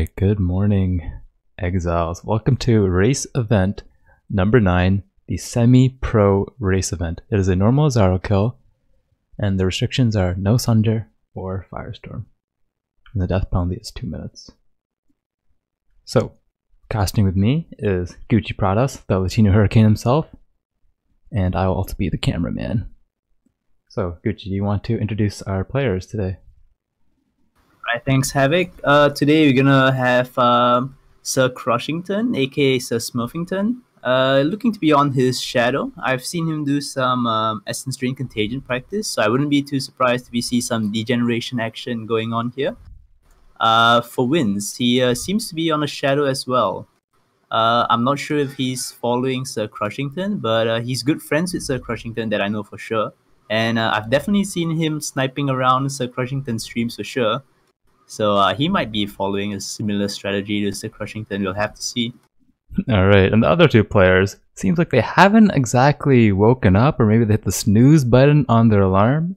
Alright, good morning, exiles. Welcome to race event number 9, the semi-pro race event. It is a normal Izaro kill, and the restrictions are no Sunder or Firestorm. And the death penalty is 2 minutes. So, casting with me is GucciPradas, the Latino Hurricane himself, and I will also be the cameraman. So, Gucci, do you want to introduce our players today? Right, thanks, Havoc. Today we're gonna have SirCrushington, aka Sir Smurfington, looking to be on his shadow. I've seen him do some Essence Drain Contagion practice, so I wouldn't be too surprised if we see some degeneration action going on here. For Windz, he seems to be on a shadow as well. I'm not sure if he's following SirCrushington, but he's good friends with SirCrushington, that I know for sure. And I've definitely seen him sniping around SirCrushington streams for sure. So he might be following a similar strategy to SirCrushington. We'll have to see. Alright, and the other two players, seems like they haven't exactly woken up, or maybe they hit the snooze button on their alarm.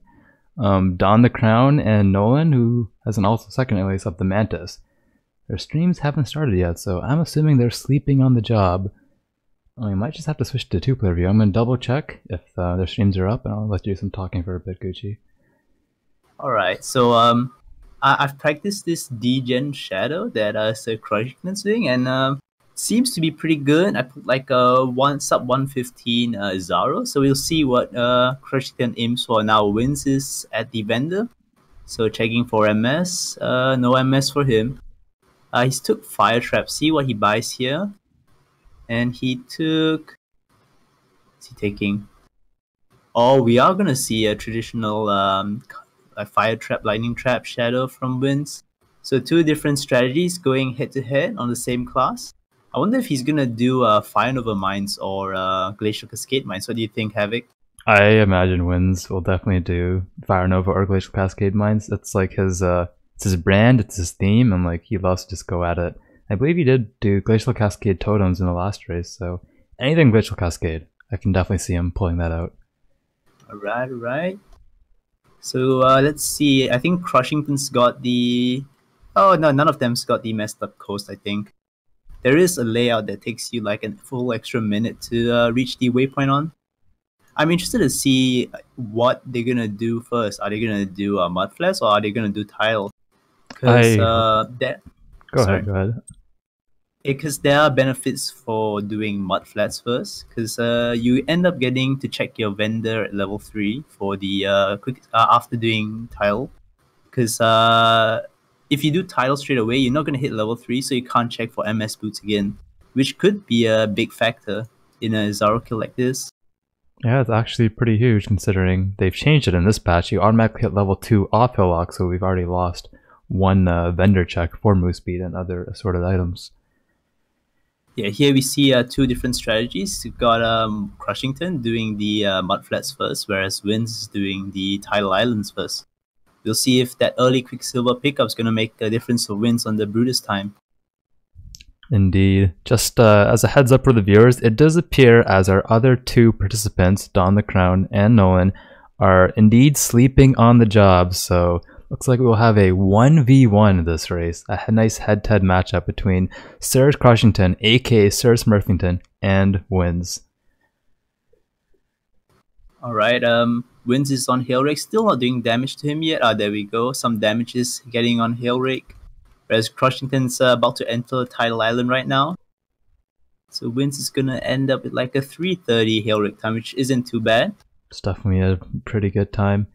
DonTheCrown and Nolan, who has an also second alias of the Mantis. Their streams haven't started yet, so I'm assuming they're sleeping on the job. I might just have to switch to two-player view. I'm going to double check if their streams are up, and I'll let you do some talking for a bit, Gucci. Alright, so I've practiced this degen shadow that SirCrushington's doing, and seems to be pretty good. I put like a sub 115 Izaro, so we'll see what Crushington aims for. Now Windz is at the vendor, so checking for MS. No MS for him. He's took Fire Trap. See what he buys here, and he took. What's he taking? Oh, we are gonna see a traditional a Fire Trap, Lightning Trap, Shadow from Windz. So two different strategies going head to head on the same class. I wonder if he's gonna do Fire Nova Mines or Glacial Cascade Mines. What do you think, Havoc? I imagine Windz will definitely do Fire Nova or Glacial Cascade Mines. It's like his it's his brand, it's his theme, and like he loves to just go at it. I believe he did do Glacial Cascade Totems in the last race, so anything Glacial Cascade, I can definitely see him pulling that out. Alright. So let's see. I think Crushington's got the... Oh no, none of them's got the messed up coast, I think. There is a layout that takes you like a full extra minute to reach the waypoint on. I'm interested to see what they're gonna do first. Are they gonna do mud flats or are they gonna do tile? Because Go ahead. Because there are benefits for doing mud flats first, because you end up getting to check your vendor at level 3 for the quick after doing tile. Because if you do tile straight away, you're not going to hit level 3, so you can't check for MS boots again, which could be a big factor in a Izaro kill like this. Yeah, it's actually pretty huge considering they've changed it in this patch. You automatically hit level 2 off Hillock, so we've already lost one vendor check for move speed and other assorted items. Yeah, here we see two different strategies. You've got Crushington doing the mud flats first, whereas Windz is doing the tidal islands first. We'll see if that early Quicksilver pickup is going to make a difference for Windz on the Brutus time. Indeed. Just as a heads up for the viewers, it does appear as our other two participants, DonTheCrown and Nolan, are indeed sleeping on the job, so looks like we'll have a 1v1 this race, a nice head-to-head matchup between SirCrushington, aka Sir Smurfington, and Windz. Alright, Windz is on Hailrake, still not doing damage to him yet. There we go, some damage is getting on Hailrake. Whereas Crushington's about to enter Tidal Island right now. So Windz is gonna end up with like a 3:30 Hailrake time, which isn't too bad. It's definitely a pretty good time.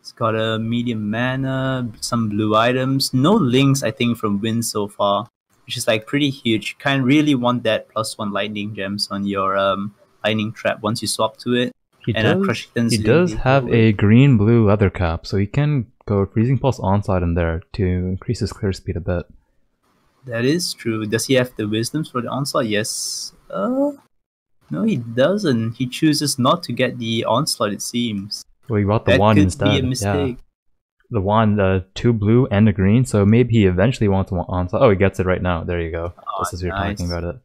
It's got a medium mana, some blue items, no links I think from Windz so far, which is like pretty huge. You kind of really want that +1 lightning gems on your lightning trap once you swap to it. He does have a green-blue leather cap, so he can go Freezing Pulse Onslaught in there to increase his clear speed a bit. That is true. Does he have the wisdoms for the onslaught? Yes. No, he doesn't. He chooses not to get the onslaught, it seems. Well, he bought the wand instead. That could be a mistake. Yeah. The wand, 2 blue and a green, so maybe he eventually wants an onslaught. Oh, he gets it right now. There you go. Just as you're talking about it.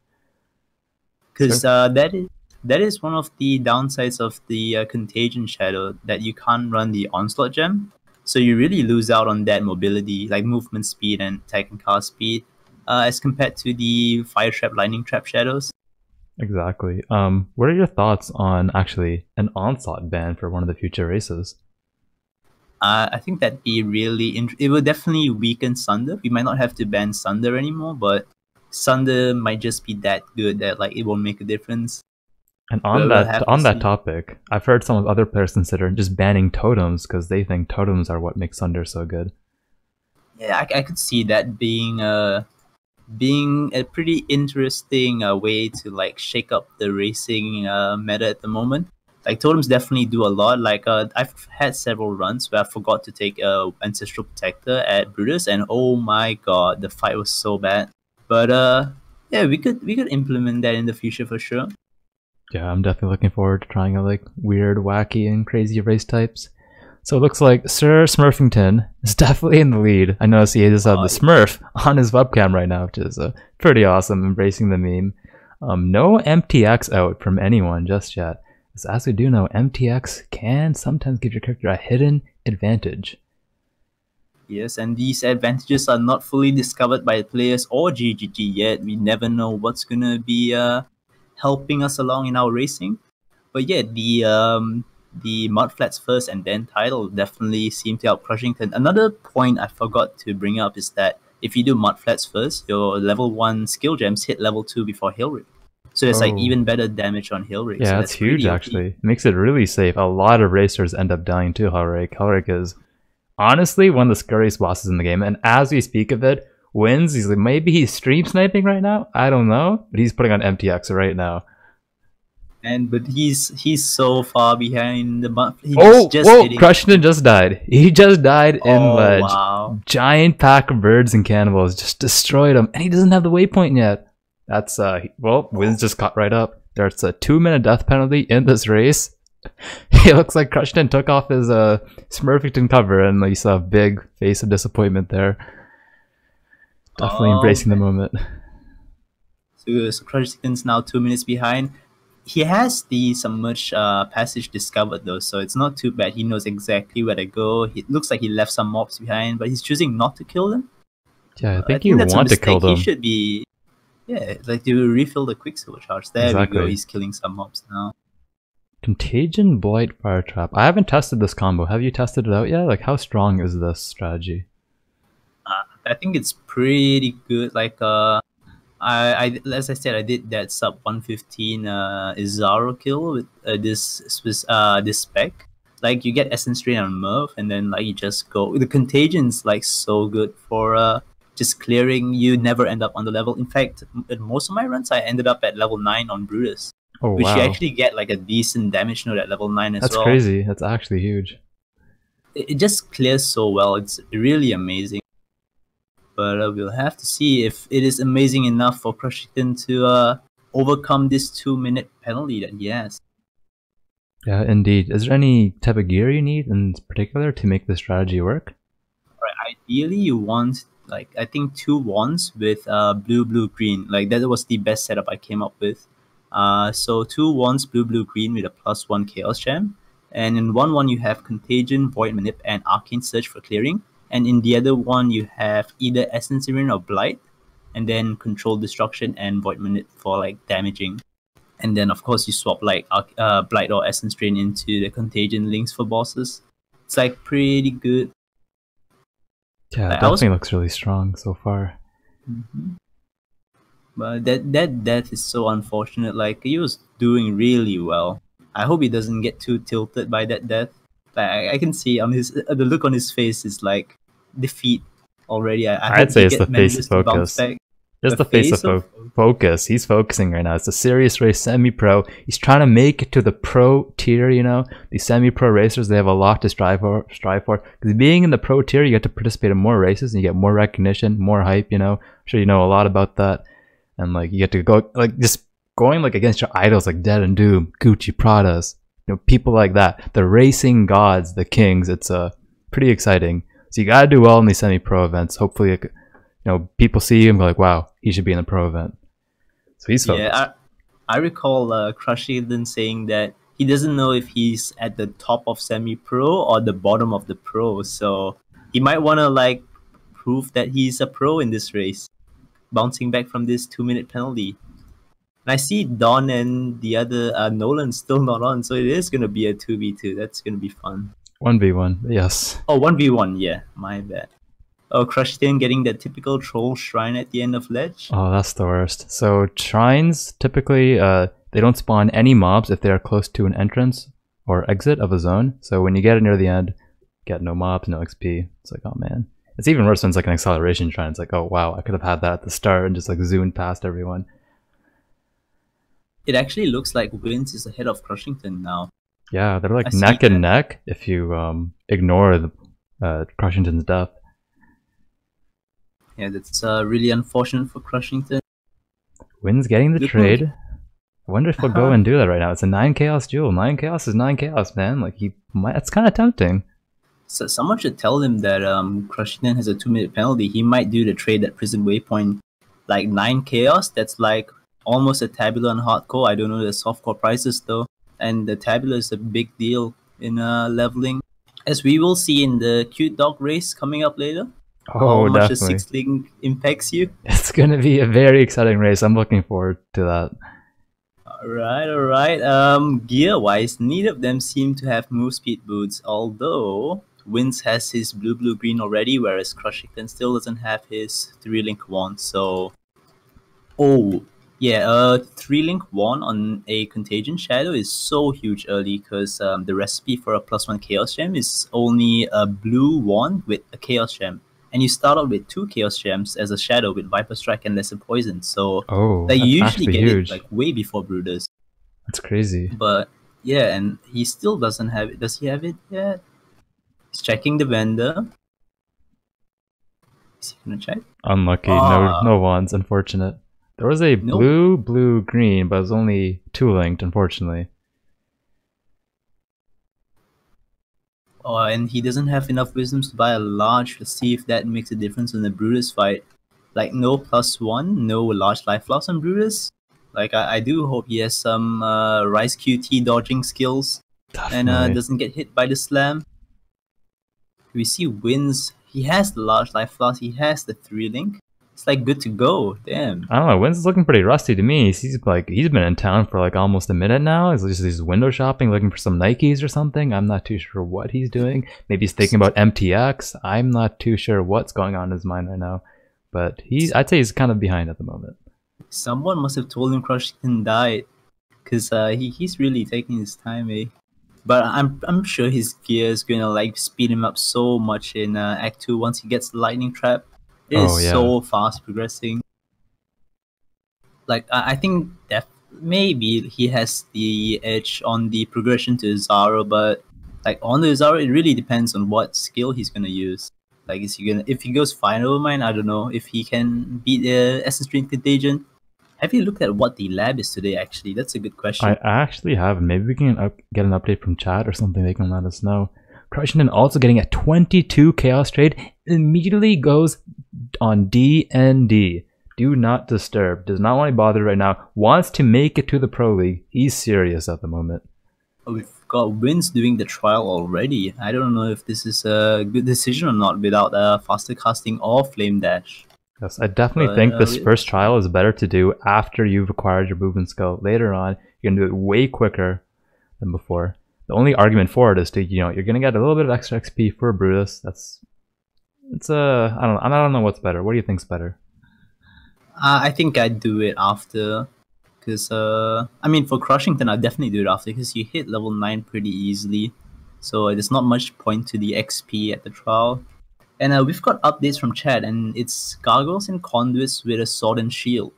Because that is one of the downsides of the Contagion Shadow, that you can't run the onslaught gem. So you really lose out on that mobility, like movement speed and attack and cast speed, as compared to the Fire Trap, Lightning Trap shadows. Exactly. What are your thoughts on actually an onslaught ban for one of the future races? I think that'd be really it will definitely weaken Sunder. We might not have to ban Sunder anymore, but Sunder might just be that good that like it won't make a difference. And on that topic, I've heard some of other players consider just banning totems because they think totems are what makes Sunder so good. Yeah, I could see that being a pretty interesting way to like shake up the racing meta at the moment. Like totems definitely do a lot. Like I've had several runs where I forgot to take Ancestral Protector at Brutus, and oh my god, the fight was so bad. But yeah, we could implement that in the future for sure. Yeah, I'm definitely looking forward to trying out like weird, wacky, and crazy race types. So it looks like SirCrushington is definitely in the lead. I notice he just has the Smurf on his webcam right now, which is pretty awesome, embracing the meme. No MTX out from anyone just yet. So as we do know, MTX can sometimes give your character a hidden advantage. Yes, and these advantages are not fully discovered by the players or GGG yet. We never know what's going to be helping us along in our racing. But yeah, the Mudflats first and then title definitely seem to help Crushington. Another point I forgot to bring up is that if you do Mudflats first, your level 1 skill gems hit level 2 before Hillock. So there's like even better damage on Hillock. Yeah, so that's huge actually. It makes it really safe. A lot of racers end up dying to Hillock. Hillock is honestly one of the scariest bosses in the game. And as we speak of it, Windz, he's like, maybe he's stream sniping right now? I don't know. But he's putting on MTX right now. But he's so far behind the Crushington just died. He just died in ledge. Wow. Giant pack of birds and cannibals just destroyed him, and he doesn't have the waypoint yet. That's Windz just caught right up. There's a 2-minute death penalty in this race. It looks like Crushington took off his Smurfington cover, and you saw a big face of disappointment there. Definitely embracing the moment. So Crushington's now 2 minutes behind. He has the submerged passage discovered though, so it's not too bad. He knows exactly where to go. It looks like he left some mobs behind, but he's choosing not to kill them. Yeah, I think you want to kill them. He should be, like to refill the Quicksilver charge. There we go. He's killing some mobs now. Contagion, Blight, Fire Trap. I haven't tested this combo. Have you tested it out yet? Like, how strong is this strategy? I think it's pretty good. Like, as I said, I did that sub 115 Izaro kill with this spec. Like you get Essence Drain on Merv, and then like you just go. The Contagion's like so good for just clearing. You never end up on the level. In fact, in most of my runs, I ended up at level 9 on Brutus, which you actually get like a decent damage node at level 9 as well. That's crazy. That's actually huge. It just clears so well. It's really amazing. But we'll have to see if it is amazing enough for Crushington to overcome this 2-minute penalty that he has. Yeah, indeed. Is there any type of gear you need in particular to make this strategy work? Right, ideally, you want, like, I think 2 wands with blue, blue, green. Like, that was the best setup I came up with. So 2 wands, blue, blue, green with a +1 Chaos Gem. And in one you have Contagion, Void Manip, and Arcane Surge for clearing. And in the other one, you have either Essence Drain or Blight, and then Control Destruction and Void Manip for like damaging. And then of course you swap like Blight or Essence Drain into the Contagion links for bosses. It's like pretty good. Yeah, it definitely looks really strong so far. But that death is so unfortunate. Like he was doing really well. I hope he doesn't get too tilted by that death. Like I can see on his the look on his face is like defeat already. I'd say it's the face of focus. Just the face of focus. He's focusing right now. It's a serious race, semi-pro. He's trying to make it to the pro tier. You know, these semi-pro racers, they have a lot to strive for. Because being in the pro tier, you get to participate in more races and you get more recognition, more hype. You know, I'm sure you know a lot about that. And like you get to go like just going like against your idols like Dead and Doom, GucciPradas. You know, people like that, the racing gods, the kings. It's pretty exciting. So you gotta do well in these semi-pro events. Hopefully, you know, people see him like, wow, he should be in a pro event. So he's focused. Yeah, I recall Crushington saying that he doesn't know if he's at the top of semi-pro or the bottom of the pro. So he might want to like prove that he's a pro in this race, bouncing back from this 2-minute penalty. And I see Don and the other Nolan still not on, so it is going to be a 2v2. That's going to be fun. 1v1, yes. Oh, 1v1, yeah, my bad. Oh, Crushington getting that typical troll shrine at the end of ledge. Oh, that's the worst. So shrines, typically, they don't spawn any mobs if they are close to an entrance or exit of a zone. So when you get it near the end, get no mobs, no XP. It's like, oh man. It's even worse when it's like an acceleration shrine. It's like, oh wow, I could have had that at the start and just like zoomed past everyone. It actually looks like Windz is ahead of Crushington now. Yeah, they're like neck and neck if you ignore the Crushington's death. Yeah, that's really unfortunate for Crushington. Windz getting the trade. I wonder if he'll go and do that right now. It's a 9 chaos duel. 9 chaos is 9 chaos, man. Like he might. It's kind of tempting. So someone should tell him that Crushington has a 2-minute penalty. He might do the trade at Prison Waypoint, like 9 chaos. That's like almost a tabular on hardcore. I don't know the softcore prices though, and the tabular is a big deal in leveling, as we will see in the cute dog race coming up later. Oh, how much definitely. a 6-link impacts you. It's gonna be a very exciting race. I'm looking forward to that. Alright. Gear-wise, neither of them seem to have move speed boots, although Windz has his blue-blue-green already, whereas Crushington still doesn't have his 3-link wand, so... Oh, yeah, 3-link wand on a Contagion Shadow is so huge early, because the recipe for a +1 Chaos Gem is only a blue wand with a Chaos Gem. And you start out with 2 Chaos Gems as a Shadow with Viper Strike and Lesser Poison, so they usually get huge. it like way before Brutus. That's crazy. But yeah, and he still doesn't have it. Does he have it yet? He's checking the vendor. Is he gonna check? Unlucky. No wands. Unfortunate. There was a blue, green, but it was only 2-linked, unfortunately. Oh, and he doesn't have enough wisdoms to buy a large. Let's see if that makes a difference in the Brutus fight. Like no +1, no large life loss on Brutus. Like I do hope he has some Rise QT dodging skills. Definitely. And doesn't get hit by the slam. We see Windz. He has the large life loss. He has the 3-link. It's like good to go. Damn. I don't know. Windz is looking pretty rusty to me. He's been in town for like almost a minute now. He's window shopping, looking for some Nikes or something. I'm not too sure what he's doing. Maybe he's thinking about MTX. I'm not too sure what's going on in his mind right now. But I'd say he's kind of behind at the moment. Someone must have told him Crushington died, because he's really taking his time, eh? But I'm sure his gear is gonna like speed him up so much in Act 2 once he gets the lightning trap. It is so fast progressing. Like I think that maybe he has the edge on the progression to Izaro, but like on the Izaro, it really depends on what skill he's gonna use. Like is he gonna, if he goes Final Mine, I don't know if he can beat the Essence Stream Contagion. Have you looked at what the lab is today? Actually, that's a good question. I actually haven't. Maybe we can get an update from chat or something. They can let us know. Crushington also getting a 22 chaos trade, immediately goes on DND. Do not disturb. Does not want to bother right now. Wants to make it to the Pro League. He's serious at the moment. We've got Windz doing the trial already. I don't know if this is a good decision or not without faster casting or flame dash. Yes, I definitely think this first trial is better to do after you've acquired your movement skill. Later on, you can do it way quicker than before. The only argument for it is to, you're going to get a little bit of extra XP for Brutus. I don't know what's better. What do you think's better? I think I'd do it after, because I mean for Crushington I'd definitely do it after, because you hit level 9 pretty easily, so there's not much point to the XP at the trial. And we've got updates from chat, and it's gargoyles and conduits with a sword and shield.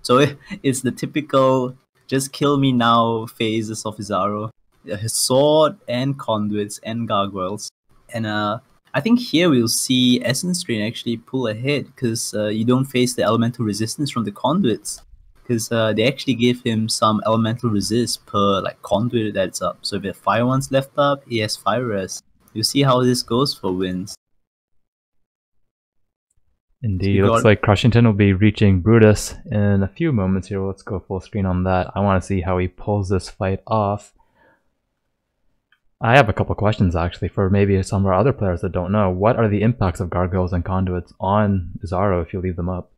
So it's the typical just kill me now phases of Izaro. His sword and conduits and gargoyles. And I think here we'll see Essence Drain actually pull ahead, because you don't face the elemental resistance from the conduits, because they actually give him some elemental resist per like conduit that's up. So if you have fire ones left up, he has fire res. You'll see how this goes for Windz. Indeed, looks like Crushington will be reaching Brutus in a few moments here. Let's go full screen on that. I want to see how he pulls this fight off. I have a couple questions actually for maybe some of our other players that don't know. What are the impacts of gargoyles and conduits on Izaro if you leave them up?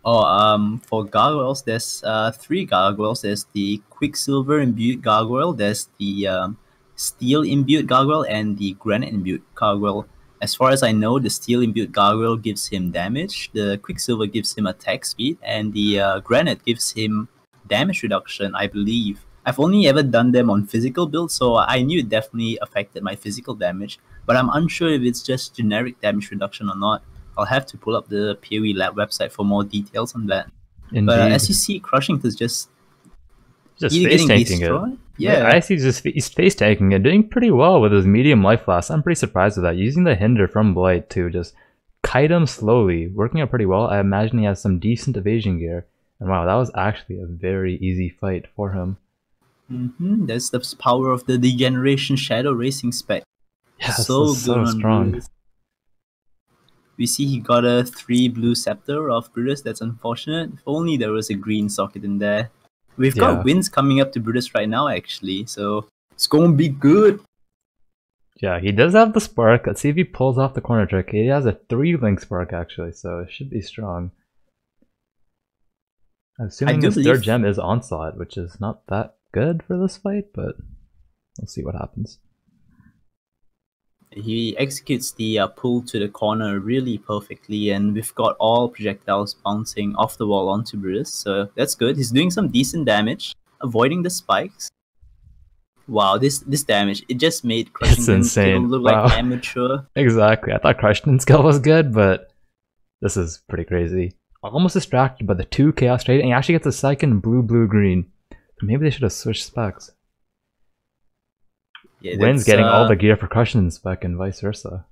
Oh, for gargoyles, there's 3 gargoyles. There's the Quicksilver imbued gargoyle, there's the Steel imbued gargoyle, and the Granite imbued gargoyle. As far as I know, the Steel imbued gargoyle gives him damage, the Quicksilver gives him attack speed, and the Granite gives him damage reduction, I believe. I've only ever done them on physical builds, so I knew it definitely affected my physical damage, but I'm unsure if it's just generic damage reduction or not. I'll have to pull up the PoE Lab website for more details on that. Indeed. But as you see, Crushington's just face tanking it. Yeah, I see he's face tanking it, doing pretty well with his medium life loss. I'm pretty surprised with that. Using the hinder from Blight to just kite him slowly, working out pretty well. I imagine he has some decent evasion gear. And wow, that was actually a very easy fight for him. That's the power of the Degeneration Shadow Racing spec. Yeah, so good on strong. Brutus. We see he got a 3 blue scepter of Brutus. That's unfortunate. If only there was a green socket in there. We've got Windz coming up to Brutus right now, actually, so it's gonna be good. Yeah, he does have the spark. Let's see if he pulls off the corner trick. He has a 3-link spark, actually, so it should be strong. I'm assuming his 3rd gem is Onslaught, which is not that good for this fight, but we'll see what happens. He executes the pull to the corner really perfectly, and we've got all projectiles bouncing off the wall onto Brutus, so that's good. He's doing some decent damage, avoiding the spikes. Wow, this damage, it just made Crushington look like amateur. Exactly, I thought Crushington's skill was good, but this is pretty crazy. Almost distracted by the 2 Chaos Trade, and he actually gets a second blue-blue-green. Maybe they should have switched specs. Yeah, Windz getting all the gear for Crushington's spec and vice versa.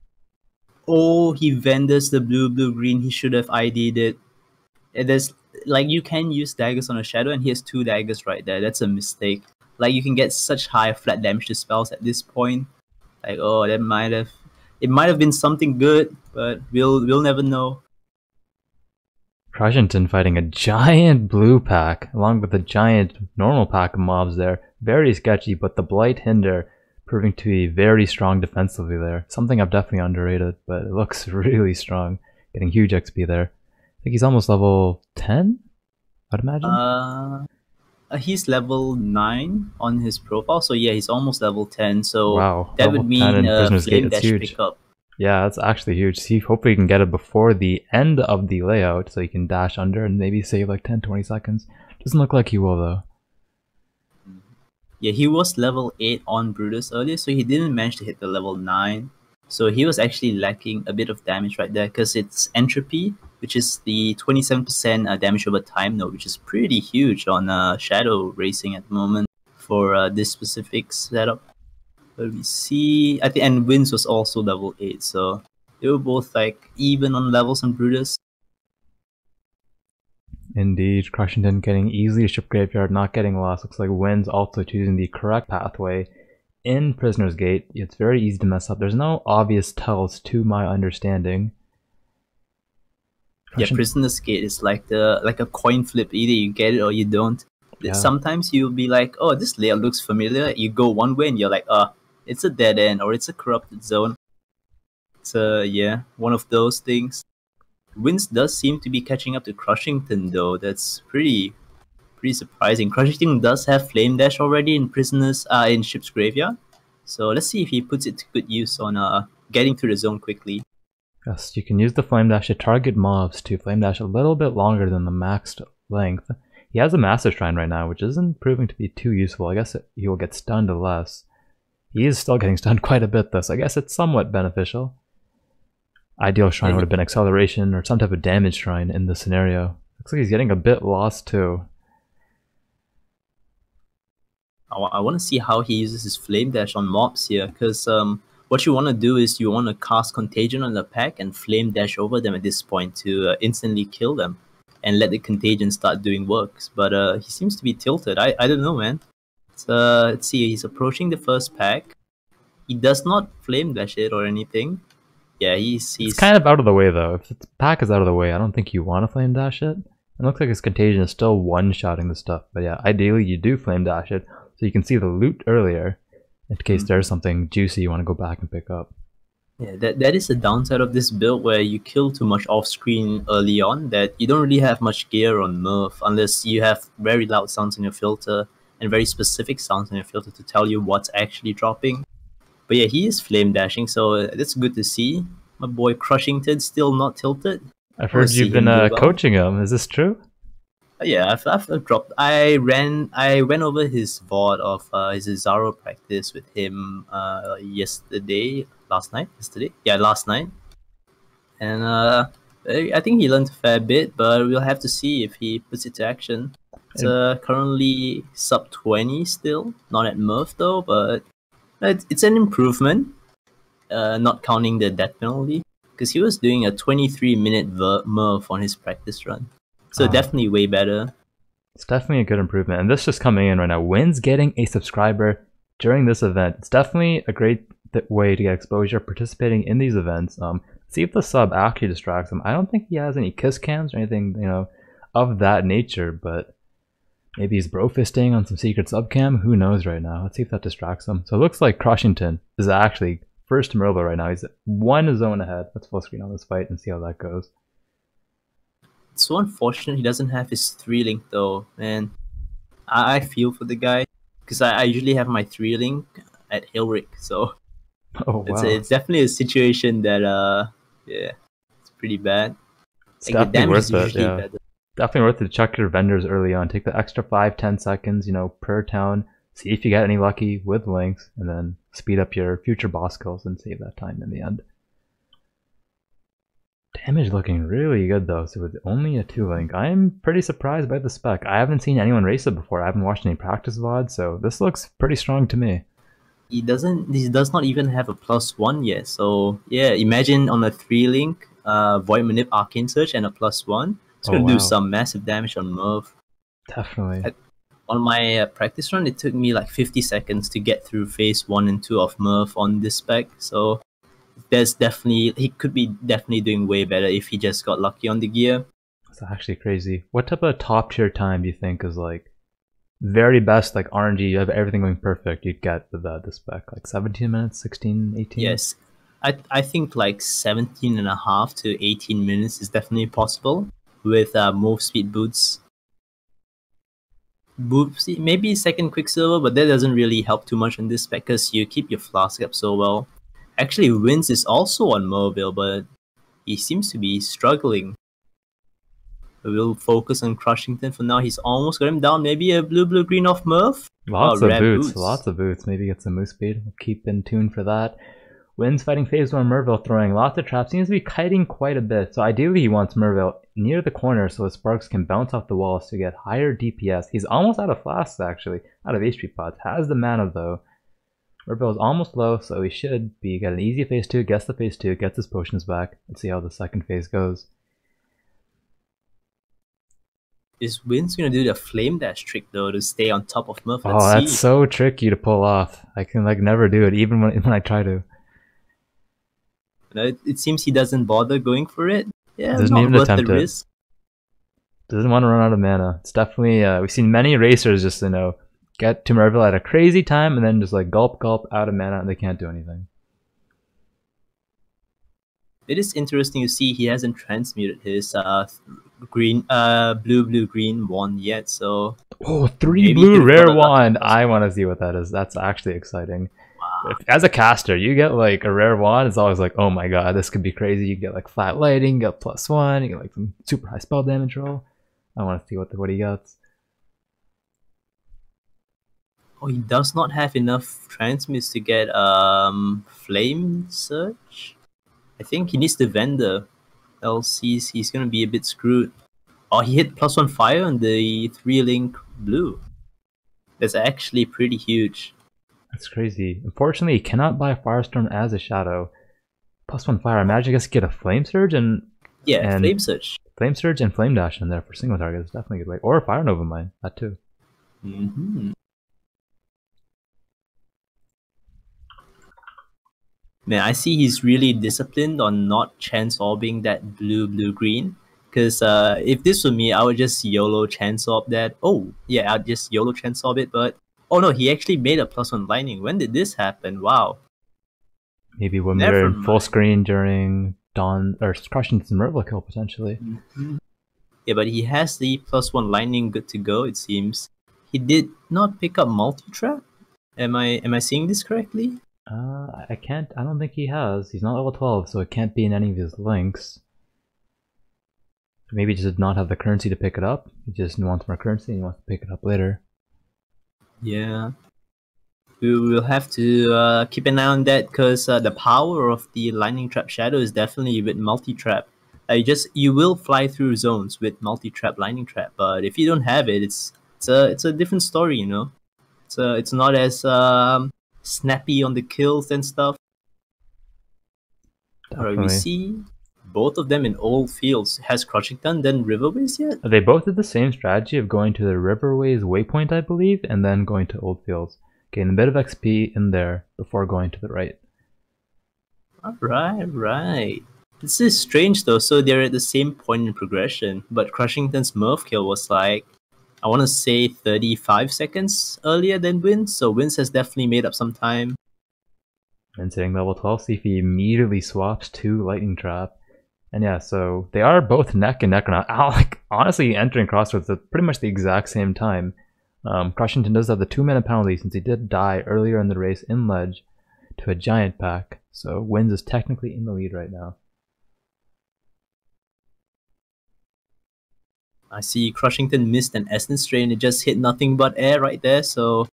Oh, he vendors the blue-blue-green. He should have ID'd it. There's, like, you can use daggers on a shadow, and he has 2 daggers right there. That's a mistake. Like, you can get such high flat damage to spells at this point. Like, oh, it might have been something good, but we'll never know. Crushington fighting a giant blue pack along with a giant normal pack of mobs there. Very sketchy, but the Blight Hinder proving to be very strong defensively there. Something I've definitely underrated, but it looks really strong. Getting huge XP there. I think he's almost level 10, I'd imagine. He's level 9 on his profile, so yeah, he's almost level 10. So wow, that would mean Flame Dash pickup. Yeah, that's actually huge. See, hopefully you can get it before the end of the layout so you can dash under and maybe save like 10-20 seconds. Doesn't look like he will though. Yeah, he was level 8 on Brutus earlier, so he didn't manage to hit the level 9. So he was actually lacking a bit of damage right there because it's Entropy, which is the 27% damage over time node, which is pretty huge on Shadow Racing at the moment for this specific setup. But we see, I think, and Windz was also level 8, so they were both like even on levels on Brutus. Indeed, Crushington getting easily to Ship Graveyard, not getting lost. Looks like Windz also choosing the correct pathway in Prisoner's Gate. It's very easy to mess up. There's no obvious tells to my understanding. Yeah, Prisoner's Gate is like a coin flip. Either you get it or you don't. Yeah. Sometimes you'll be like, oh, this layout looks familiar. You go one way and you're like, it's a dead end or it's a corrupted zone. So yeah, one of those things. Windz does seem to be catching up to Crushington though. That's pretty surprising. Crushington does have Flame Dash already in in Ship's Graveyard. So let's see if he puts it to good use on getting through the zone quickly. Yes, you can use the Flame Dash to target mobs to Flame Dash a little bit longer than the maxed length. He has a Master Shrine right now, which isn't proving to be too useful. I guess he will get stunned less. He is still getting stunned quite a bit though, so I guess it's somewhat beneficial. Ideal shrine would have been acceleration or some type of damage shrine in this scenario. Looks like he's getting a bit lost too. I want to see how he uses his Flame Dash on mobs here, because what you want to do is you want to cast Contagion on the pack and Flame Dash over them at this point to instantly kill them and let the Contagion start doing works. But he seems to be tilted. I don't know, man. Let's see, he's approaching the first pack. He does not Flame Dash it or anything. Yeah, he's kind of out of the way though. If the pack is out of the way, I don't think you want to Flame Dash it. It looks like his Contagion is still one-shotting the stuff. But yeah, ideally you do Flame Dash it so you can see the loot earlier. in case there's something juicy you want to go back and pick up. Yeah, that is the downside of this build, where you kill too much off-screen early on, that you don't really have much gear on Merv unless you have very loud sounds in your filter and very specific sounds in your filter to tell you what's actually dropping. But yeah, he is flame dashing, so that's good to see. My boy Crushington still not tilted. I've heard you've been coaching him. Is this true? Yeah, I've dropped. I went over his VOD of his Izaro practice with him last night. And I think he learned a fair bit, but we'll have to see if he puts it to action. It's currently sub 20 still, not at Merv though, but it's an improvement, not counting the death penalty, because he was doing a 23-minute Merv on his practice run. So definitely way better. It's definitely a good improvement. And this just coming in right now. Windz getting a subscriber during this event. It's definitely a great way to get exposure participating in these events. See if the sub actually distracts him. I don't think he has any kiss cams or anything, of that nature, but maybe he's bro fisting on some secret sub cam. Who knows right now? Let's see if that distracts him. So it looks like Crushington is actually first to Merveil right now. He's one zone ahead. Let's full screen on this fight and see how that goes. It's so unfortunate he doesn't have his 3-link though, man. I feel for the guy, because I usually have my 3-link at Hillock, so it's definitely a situation that it's pretty bad. It's definitely worth it. Yeah. Definitely worth it to check your vendors early on. Take the extra 5-10 seconds, per town. See if you get any lucky with links, and then speed up your future boss kills and save that time in the end. Damage looking really good though, so with only a 2-link. I'm pretty surprised by the spec. I haven't seen anyone race it before. I haven't watched any practice VOD, so this looks pretty strong to me. He does not even have a +1 yet, so yeah, imagine on a 3-link, Void Manip Arcane Search and a +1. It's gonna do some massive damage on Merv. Definitely. On my practice run, it took me like 50 seconds to get through phase 1 and 2 of Merv on this spec, so he could be definitely doing way better if he just got lucky on the gear. It's actually crazy. What type of top tier time do you think is like very best, like RNG, you have everything going perfect, you'd get with the spec? Like 17 minutes, 16, 18? Yes. I think like 17.5 to 18 minutes is definitely possible with move speed boots. Maybe second Quicksilver, but that doesn't really help too much on this spec because you keep your flask up so well. Actually, Windz is also on Merveil, but he seems to be struggling. We'll focus on Crushington for now. He's almost got him down. Maybe a blue-green off Merv? Lots of boots. Lots of boots. Maybe get some move speed. We'll keep in tune for that. Windz fighting phase 1 Merveil, throwing lots of traps. Seems to be kiting quite a bit. So ideally he wants Merveil near the corner so his sparks can bounce off the walls to get higher DPS. He's almost out of flasks actually. Out of HP pots. Has the mana though. Merveil is almost low, so he should be get an easy phase 2, gets the phase 2, gets his potions back. Let's see how the second phase goes. Is Windz gonna do the flame dash trick though to stay on top of Merv? That's so tricky to pull off. I can like never do it, even when I try to. It seems he doesn't bother going for it. Yeah, doesn't not even worth attempt the it. risk. Doesn't want to run out of mana. It's definitely we've seen many racers just get to Merveil at a crazy time and then just like gulp out of mana and they can't do anything. It is interesting to see he hasn't transmuted his blue-green wand yet, so... Oh, 3 blue rare wand! I want to see what that is. That's actually exciting. Wow. As a caster, you get like a rare wand, it's always like, oh my god, this could be crazy. You get like flat lighting, you get +1, you get like some super high spell damage roll. I want to see what he gets. Oh, he does not have enough transmutes to get Flame Search? I think he needs the vendor, else he's gonna be a bit screwed. Oh, he hit +1 fire on the 3-link blue. That's actually pretty huge. That's crazy. Unfortunately, he cannot buy Firestorm as a shadow. +1 fire. Imagine I guess get a Flame Surge and... Yeah, Flame Surge. Flame Surge and Flame Dash in there for single target is definitely a good way. Or a Fire Nova Mine, that too. Mm-hmm. Man, I see he's really disciplined on not chance orbing that blue-green. Because if this were me, I would just YOLO chance orb that. Oh, yeah, I'd just YOLO chance orb it, but Oh no, he actually made a +1 lightning. When did this happen? Wow. Maybe when we were in full screen during Crushington's Merveil kill, potentially. Yeah, but he has the +1 lightning good to go, it seems. He did not pick up multi-trap? Am I seeing this correctly? I don't think he has. He's not level 12, so it can't be in any of his links. Maybe he just did not have the currency to pick it up. He just wants more currency and he wants to pick it up later. Yeah. We will have to keep an eye on that, because the power of the lightning trap shadow is definitely with multi-trap. You will fly through zones with multi-trap lightning trap, but if you don't have it, it's a different story, you know. It's not as snappy on the kills and stuff. Alright, we see both of them in old fields. Has Crushington done Riverways yet? They both did the same strategy of going to the Riverways waypoint, I believe, and then going to old fields. Getting a bit of XP in there before going to the right. Right. This is strange though, so they're at the same point in progression, but Crushington's Merv kill was like, I want to say 35 seconds earlier than Windz, so Windz has definitely made up some time. And sitting level 12, see if he immediately swaps to Lightning Trap. And yeah, so they are both neck and neck now. Like, honestly, entering Crossroads at pretty much the exact same time. Crushington does have the 2-minute penalty since he did die earlier in the race in Ledge to a giant pack. So Windz is technically in the lead right now. I see Crushington missed an Essence Strain. It just hit nothing but air right there. So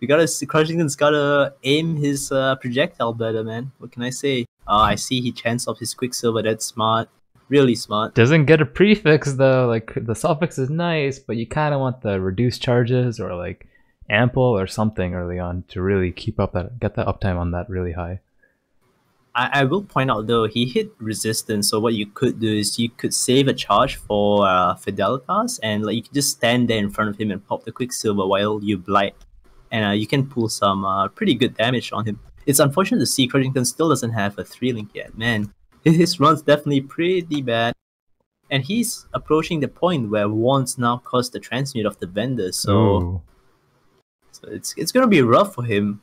Crushington's gotta aim his projectile better, man. What can I say? I see he chanced off his Quicksilver. That's smart. Really smart. Doesn't get a prefix though. Like, the suffix is nice, but you kind of want the reduced charges or like ample or something early on to really get that uptime on that really high. I will point out though, he hit resistance, so what you could do is you could save a charge for Fidelitas, and like you could just stand there in front of him and pop the Quicksilver while you blight, and you can pull some pretty good damage on him. It's unfortunate to see Crushington still doesn't have a 3-link yet, man. His run's definitely pretty bad, and he's approaching the point where Windz now cost the transmute of the vendor, so it's gonna be rough for him,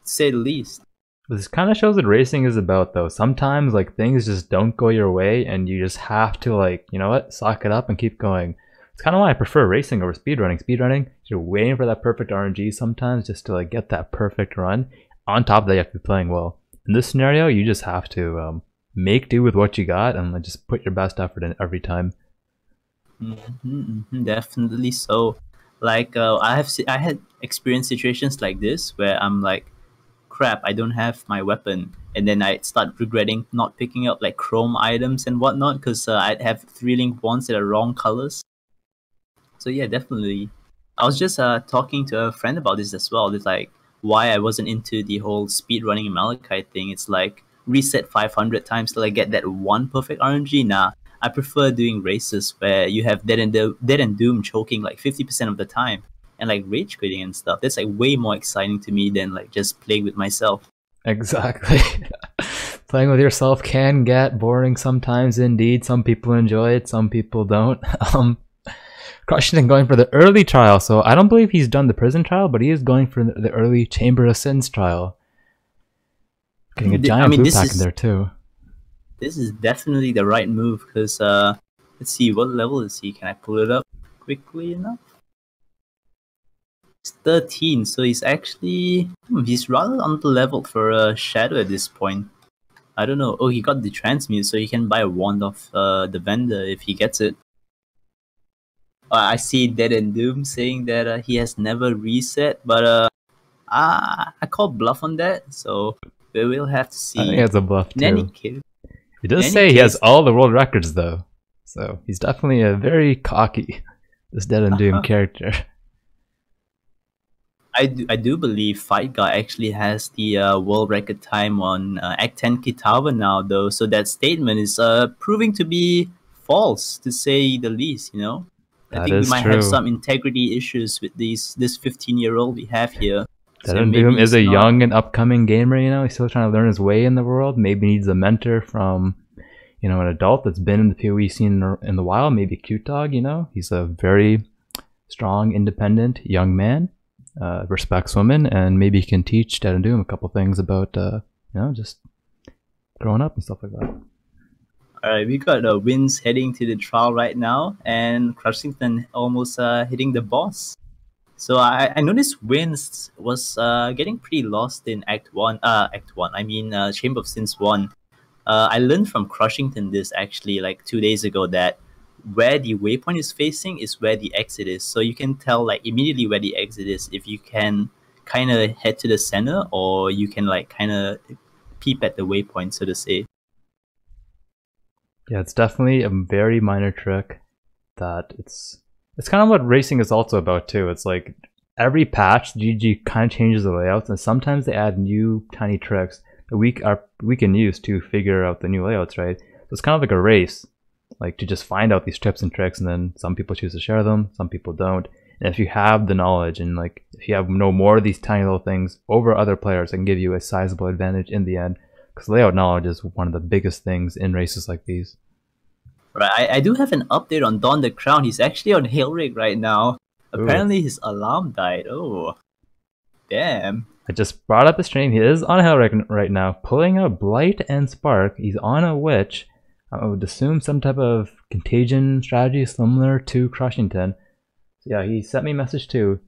to say the least. This kind of shows what racing is about though. Sometimes like things just don't go your way and you just have to, like, you know what, sock it up and keep going. It's kind of why I prefer racing over speedrunning. Speedrunning, you're waiting for that perfect RNG sometimes just to like get that perfect run. On top of that, you have to be playing well. In this scenario, you just have to make do with what you got and like, just put your best effort in every time. Definitely so. Like I had experienced situations like this where I'm like, crap, I don't have my weapon, and then I start regretting not picking up like chrome items and whatnot because I'd have 3-link wands that are wrong colors. So yeah, definitely. I was just talking to a friend about this as well. It's like why I wasn't into the whole speedrunning Malachite thing. It's like reset 500 times till I get that one perfect RNG. Nah, I prefer doing races where you have Dead and Doom choking like 50% of the time. And like rage quitting and stuff. That's like way more exciting to me than like just playing with myself. Exactly. Playing with yourself can get boring sometimes indeed. Some people enjoy it, some people don't. Crushington going for the early trial, so I don't believe he's done the prison trial, but he is going for the early Chamber of Sins trial. Getting a giant blue pack in there too. This is definitely the right move because let's see, what level is he? Can I pull it up quickly enough? He's 13, so he's actually he's rather underleveled for a shadow at this point. I don't know. Oh, he got the transmute, so he can buy a wand off the vendor if he gets it. I see Dead and Doom saying that he has never reset, but I call bluff on that, so we will have to see. I think it's a bluff too. In any case, it does say he has all the world records though, so he's definitely a very cocky, this Dead and Doom character. I do believe Fight Guy actually has the world record time on Act 10 Kitava now, though. So that statement is proving to be false, to say the least. You know, I think we might have some integrity issues with this 15-year-old we have here. Dead and Doom is a young and upcoming gamer. You know, he's still trying to learn his way in the world. Maybe needs a mentor from, you know, an adult that's been in the PoE scene in the wild. Maybe Cute Dog. You know, he's a very strong, independent young man. respects women, and maybe he can teach Dad and Doom a couple things about, just growing up and stuff like that. Alright, we got Windz heading to the trial right now, and Crushington almost hitting the boss. So I noticed Windz was getting pretty lost in Chamber of Sins 1. I learned from Crushington this actually like 2 days ago that where the waypoint is facing is where the exit is. So you can tell like immediately where the exit is if you can kind of head to the center, or you can like kind of peep at the waypoint, so to say. Yeah, it's definitely a very minor trick that it's kind of what racing is also about too. It's like every patch, GG kind of changes the layouts, and sometimes they add new tiny tricks that we can use to figure out the new layouts, right? So it's kind of like a race, like to just find out these tips and tricks, and then some people choose to share them, some people don't. And if you have the knowledge, and like if you know more of these tiny little things over other players, it can give you a sizable advantage in the end, because layout knowledge is one of the biggest things in races like these. Right, I do have an update on DonTheCrown. He's actually on Hillock right now. Ooh. Apparently his alarm died. Oh, damn. I just brought up the stream. He is on Hillock right now, pulling out Blight and Spark. He's on a Witch. I would assume some type of contagion strategy similar to Crushington. So yeah, he sent me a message too.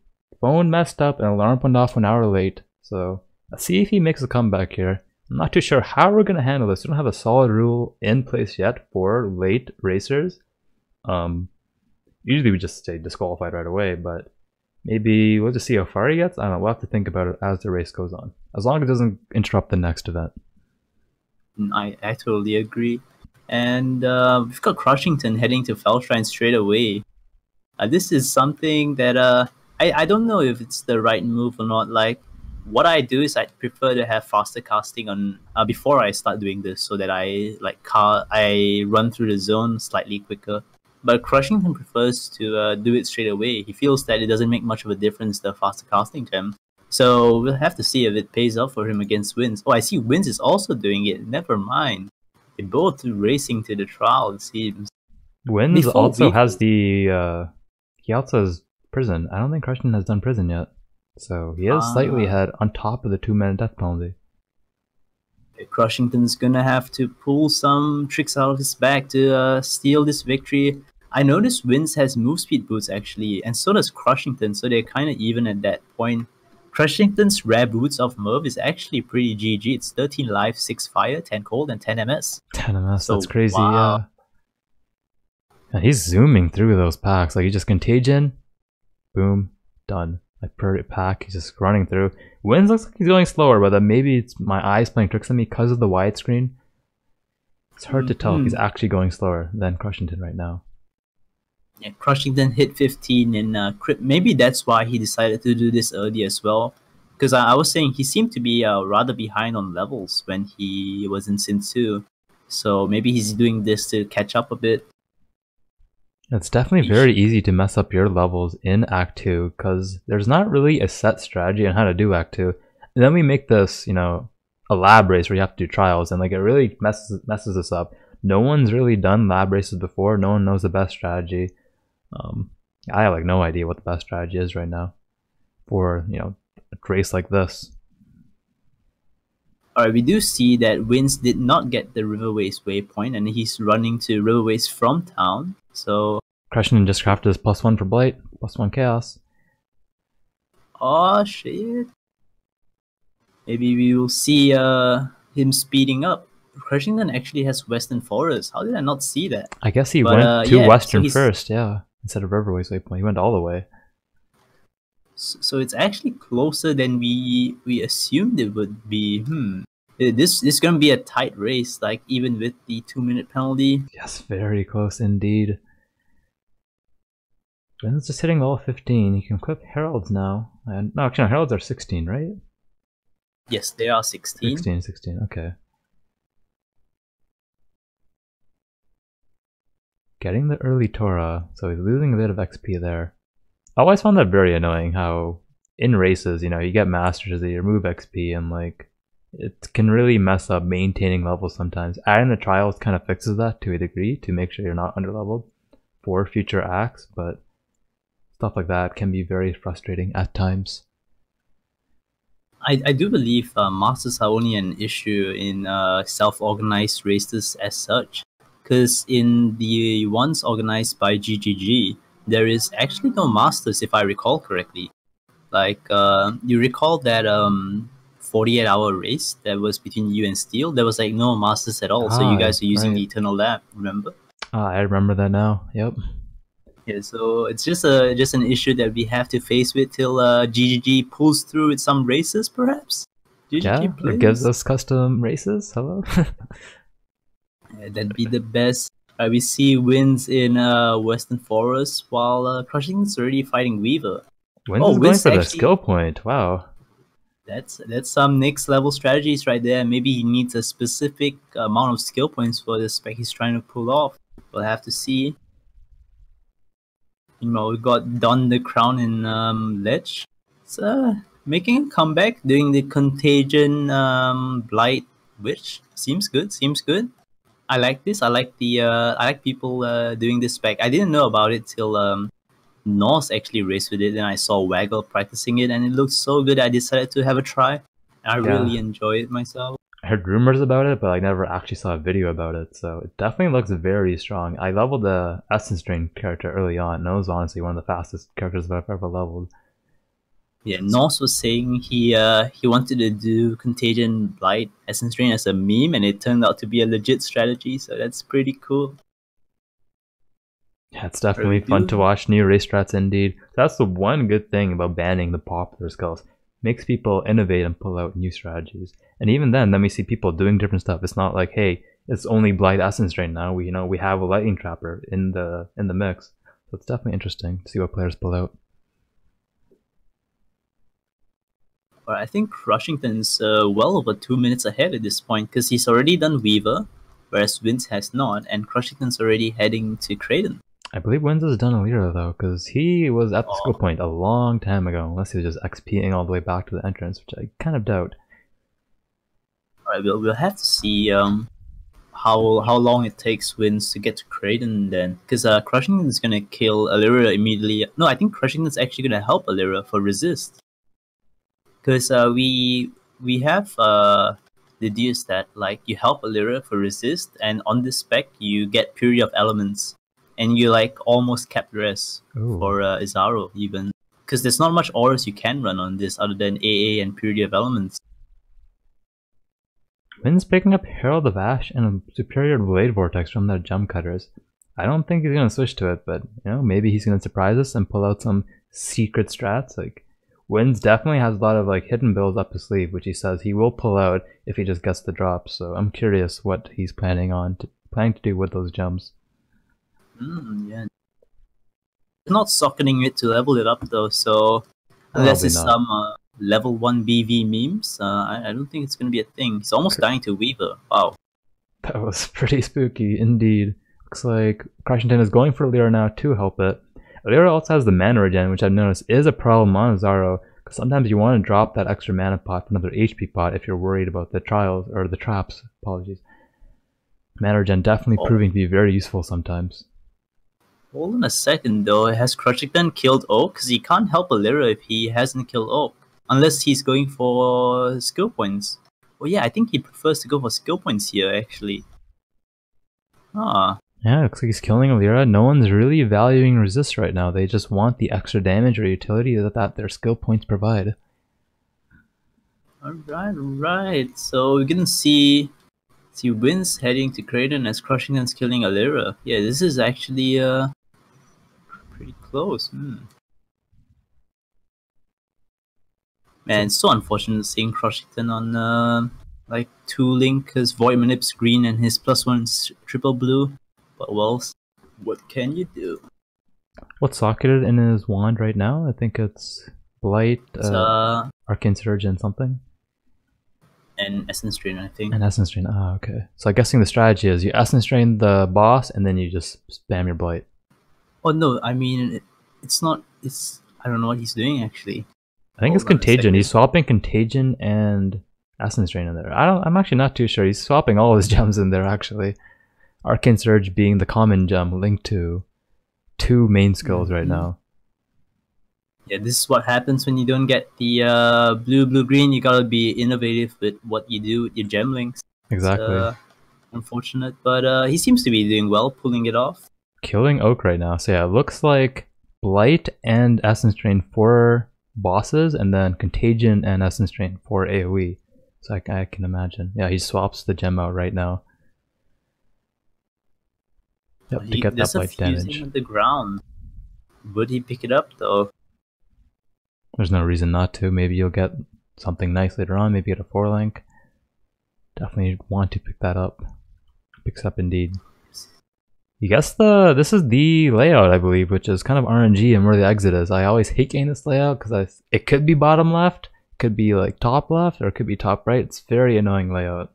Phone messed up and alarm went off 1 hour late. So let's see if he makes a comeback here. I'm not too sure how we're going to handle this. We don't have a solid rule in place yet for late racers. Usually we just stay disqualified right away, but maybe we'll just see how far he gets. I don't know. We'll have to think about it as the race goes on, as long as it doesn't interrupt the next event. I totally agree. And we've got Crushington heading to Felshrine straight away. This is something that I don't know if it's the right move or not. Like, what I do is I prefer to have faster casting on before I start doing this, so that I run through the zone slightly quicker. But Crushington prefers to do it straight away. He feels that it doesn't make much of a difference, the faster casting to him. So we'll have to see if it pays off for him against Windz. Oh, I see Windz is also doing it. Never mind. They're both racing to the trial, it seems. Windz also has the he also has prison. I don't think Crushington has done prison yet. So he is slightly ahead on top of the 2-minute death penalty. Crushington's gonna have to pull some tricks out of his bag to steal this victory. I noticed Windz has move speed boots actually, and so does Crushington, so they're kind of even at that point. Crushington's rare boots of Merv is actually pretty GG. It's 13 life, 6 fire, 10 cold, and 10 MS. 10 MS, so, that's crazy, wow. Yeah. And he's zooming through those packs. Like, he just contagion, boom, done. Like, per pack, he's just running through. Windz looks like he's going slower, but then maybe it's my eyes playing tricks on me because of the widescreen. It's hard to tell if he's actually going slower than Crushington right now. Yeah, Crushington hit 15 in crit. Maybe that's why he decided to do this early as well. Because I was saying he seemed to be rather behind on levels when he was in Sin 2. So maybe he's doing this to catch up a bit. It's definitely very easy to mess up your levels in Act 2 because there's not really a set strategy on how to do Act 2. And then we make this, a lab race where you have to do trials, and like it really messes us up. No one's really done lab races before. No one knows the best strategy. I have like no idea what the best strategy is right now for a race like this. Alright, we do see that Windz did not get the Riverways waypoint, and he's running to Riverways from town. So Crushington just crafted his +1 for Blight, +1 chaos. Oh shit. Maybe we will see him speeding up. Crushington actually has Western Forest. How did I not see that? I guess he went to Western first, yeah. Instead of Riverways waypoint. He went all the way. So it's actually closer than we assumed it would be. This is gonna be a tight race, like even with the 2-minute penalty. Yes, very close indeed. Windz just hitting level 15. You can equip Heralds now. And no, actually, no, Heralds are 16, right? Yes, they are 16. 16, okay. Getting the early Torah, so he's losing a bit of XP there. I always found that very annoying how in races, you get masters that remove XP, and like it can really mess up maintaining levels sometimes. Adding the trials kind of fixes that to a degree to make sure you're not underleveled for future acts, but stuff like that can be very frustrating at times. I do believe masters are only an issue in self-organized races as such, because in the ones organized by GGG, there is actually no masters if I recall correctly. Like you recall that 48-hour race that was between you and Steel, there was like no masters at all. So you guys are using the Eternal Lab, remember? I remember that now. Yep. Yeah, so it's just an issue that we have to face with till GGG pulls through with some races, perhaps. GGG or gives us custom races. Hello. Yeah, that'd be the best. We see Windz in Western Forest, while Crushington's already fighting Weaver. Windz is going for the skill point. Wow. That's some next level strategies right there. Maybe he needs a specific amount of skill points for the spec he's trying to pull off. We'll have to see. You know, we got DonTheCrown in Ledge. It's making a comeback, doing the Contagion Blight Witch. Seems good. I like this. I like people doing this spec. I didn't know about it till Norse actually raced with it, and I saw Waggle practicing it, and it looked so good. I decided to have a try. I really enjoy it myself. I heard rumors about it, but I never actually saw a video about it, so it definitely looks very strong. I leveled the Essence Drain character early on, and it was honestly one of the fastest characters I've ever leveled. Yeah, Norse was saying he wanted to do Contagion Blight Essence Drain as a meme, and it turned out to be a legit strategy, so that's pretty cool. Yeah, it's definitely fun to watch new race strats indeed. That's the one good thing about banning the popular skills. Makes people innovate and pull out new strategies. And even then we see people doing different stuff. It's not like, hey, it's only Blight Essence right now. We have a Lightning Trapper in the mix. So it's definitely interesting to see what players pull out. Well, I think Crushington's well over 2 minutes ahead at this point, because he's already done Weaver, whereas Windz has not, and Crushington's already heading to Kraden. I believe Windz has done Alira though, because he was at the skill point a long time ago, unless he was just XPing all the way back to the entrance, which I kind of doubt. Alright, we'll have to see how long it takes Windz to get to Kraden then, because Crushington's gonna kill Alira immediately. No, I think Crushington's actually gonna help Alira for resist, because we have deduced that like you help Alira for resist, and on this spec you get Purity of Elements. And you like almost kept rest for Izaro even, because there's not much auras you can run on this other than AA and Purity of Elements. Windz picking up Herald of Ash and a superior Blade Vortex from their Gem Cutters. I don't think he's gonna switch to it, but maybe he's gonna surprise us and pull out some secret strats. Like Windz definitely has a lot of like hidden builds up his sleeve, which he says he will pull out if he just gets the drops. So I'm curious what he's planning to do with those gems. Yeah. Not socketing it to level it up though, so unless it's some level 1 BV memes, I don't think it's gonna be a thing. He's almost dying to Weaver. Wow. That was pretty spooky indeed. Looks like Crushington is going for Alira now to help it. Alira also has the mana regen, which I've noticed is a problem on Izaro, because sometimes you want to drop that extra mana pot for another HP pot if you're worried about the trials or the traps. Apologies. Mana regen definitely proving to be very useful sometimes. Hold on a second though, has Crushington killed Oak? Because he can't help Alira if he hasn't killed Oak. Unless he's going for skill points. Well yeah, I think he prefers to go for skill points here actually. Ah. Yeah, looks like he's killing Alira. No one's really valuing resist right now. They just want the extra damage or utility that their skill points provide. Alright. So we're gonna see Windz heading to Kraden as Crushington's killing Alira. Yeah, this is actually pretty close. Man, it's so unfortunate seeing Crushington on like 2 link, because Void Manip's green and his +1 triple blue. But well, what can you do? What's socketed in his wand right now? I think it's Blight, Arcane Surge and something. And Essence Drain, I think. And Essence Drain, okay. So I'm guessing the strategy is you Essence Drain the boss and then you just spam your Blight. Oh no, I mean, I don't know what he's doing actually. I think it's Contagion. He's swapping Contagion and Essence Drain in there. I'm actually not too sure. He's swapping all his gems in there actually. Arcane Surge being the common gem linked to 2 main skills right now. Yeah, this is what happens when you don't get the blue-green. You gotta be innovative with what you do with your gem links. Exactly. It's, unfortunate, but he seems to be doing well, pulling it off. Killing Oak right now. So yeah, it looks like Blight and Essence Drain for bosses, and then Contagion and Essence Drain for AoE. So I can imagine. Yeah, he swaps the gem out right now. Yep, to get that Blight damage. On the ground. Would he pick it up though? There's no reason not to. Maybe you'll get something nice later on. Maybe get a 4-link. Definitely want to pick that up. Picks up indeed. You guess this is the layout, I believe, which is kind of RNG and where the exit is. I always hate getting this layout because it could be bottom left, could be like top left, or it could be top right. It's very annoying layout.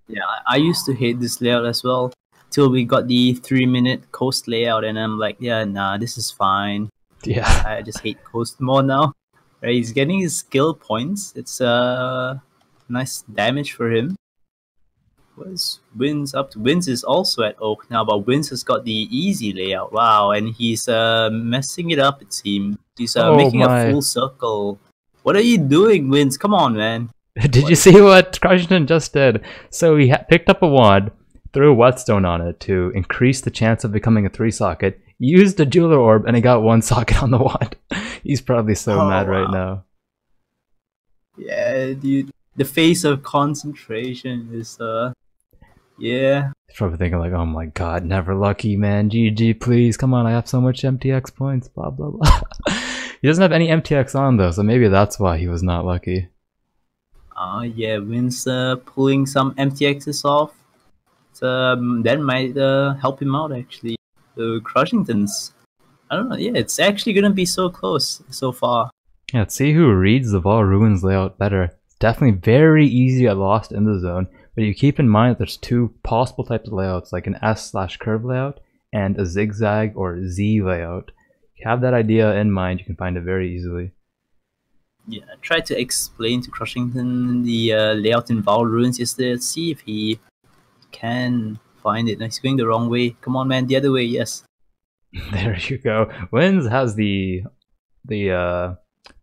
Yeah, I used to hate this layout as well till we got the 3-minute coast layout, and I'm like, yeah, nah, this is fine. Yeah, I just hate coast more now. Right, he's getting his skill points. It's nice damage for him. What is Windz up to? Windz is also at Oak now, but Windz has got the easy layout. Wow, and he's messing it up, it seems. He's making a full circle. What are you doing, Windz? Come on, man. Did you see what SirCrushington just did? So he picked up a wand, threw a whetstone on it to increase the chance of becoming a 3-socket, used the jeweler orb, and he got 1 socket on the wand. He's probably so mad right now. Yeah, dude. The face of concentration is yeah. He's probably thinking like, oh my god, never lucky, man. GG, please. Come on, I have so much MTX points. Blah, blah, blah. He doesn't have any MTX on, though, so maybe that's why he was not lucky. Yeah, Windz pulling some MTXs off. That might help him out, actually. The Crushingtons. I don't know, yeah, it's actually gonna be so close so far. Yeah, let's see who reads the Vaal Ruins layout better. It's definitely very easy to get lost in the zone, but you keep in mind that there's 2 possible types of layouts, like an S/curve layout and a zigzag or Z layout. If you have that idea in mind, you can find it very easily. Yeah, I tried to explain to Crushington the layout in Vaal Ruins yesterday. Let's see if he can find it. No, he's going the wrong way. Come on, man, the other way, yes. There you go. Windz has the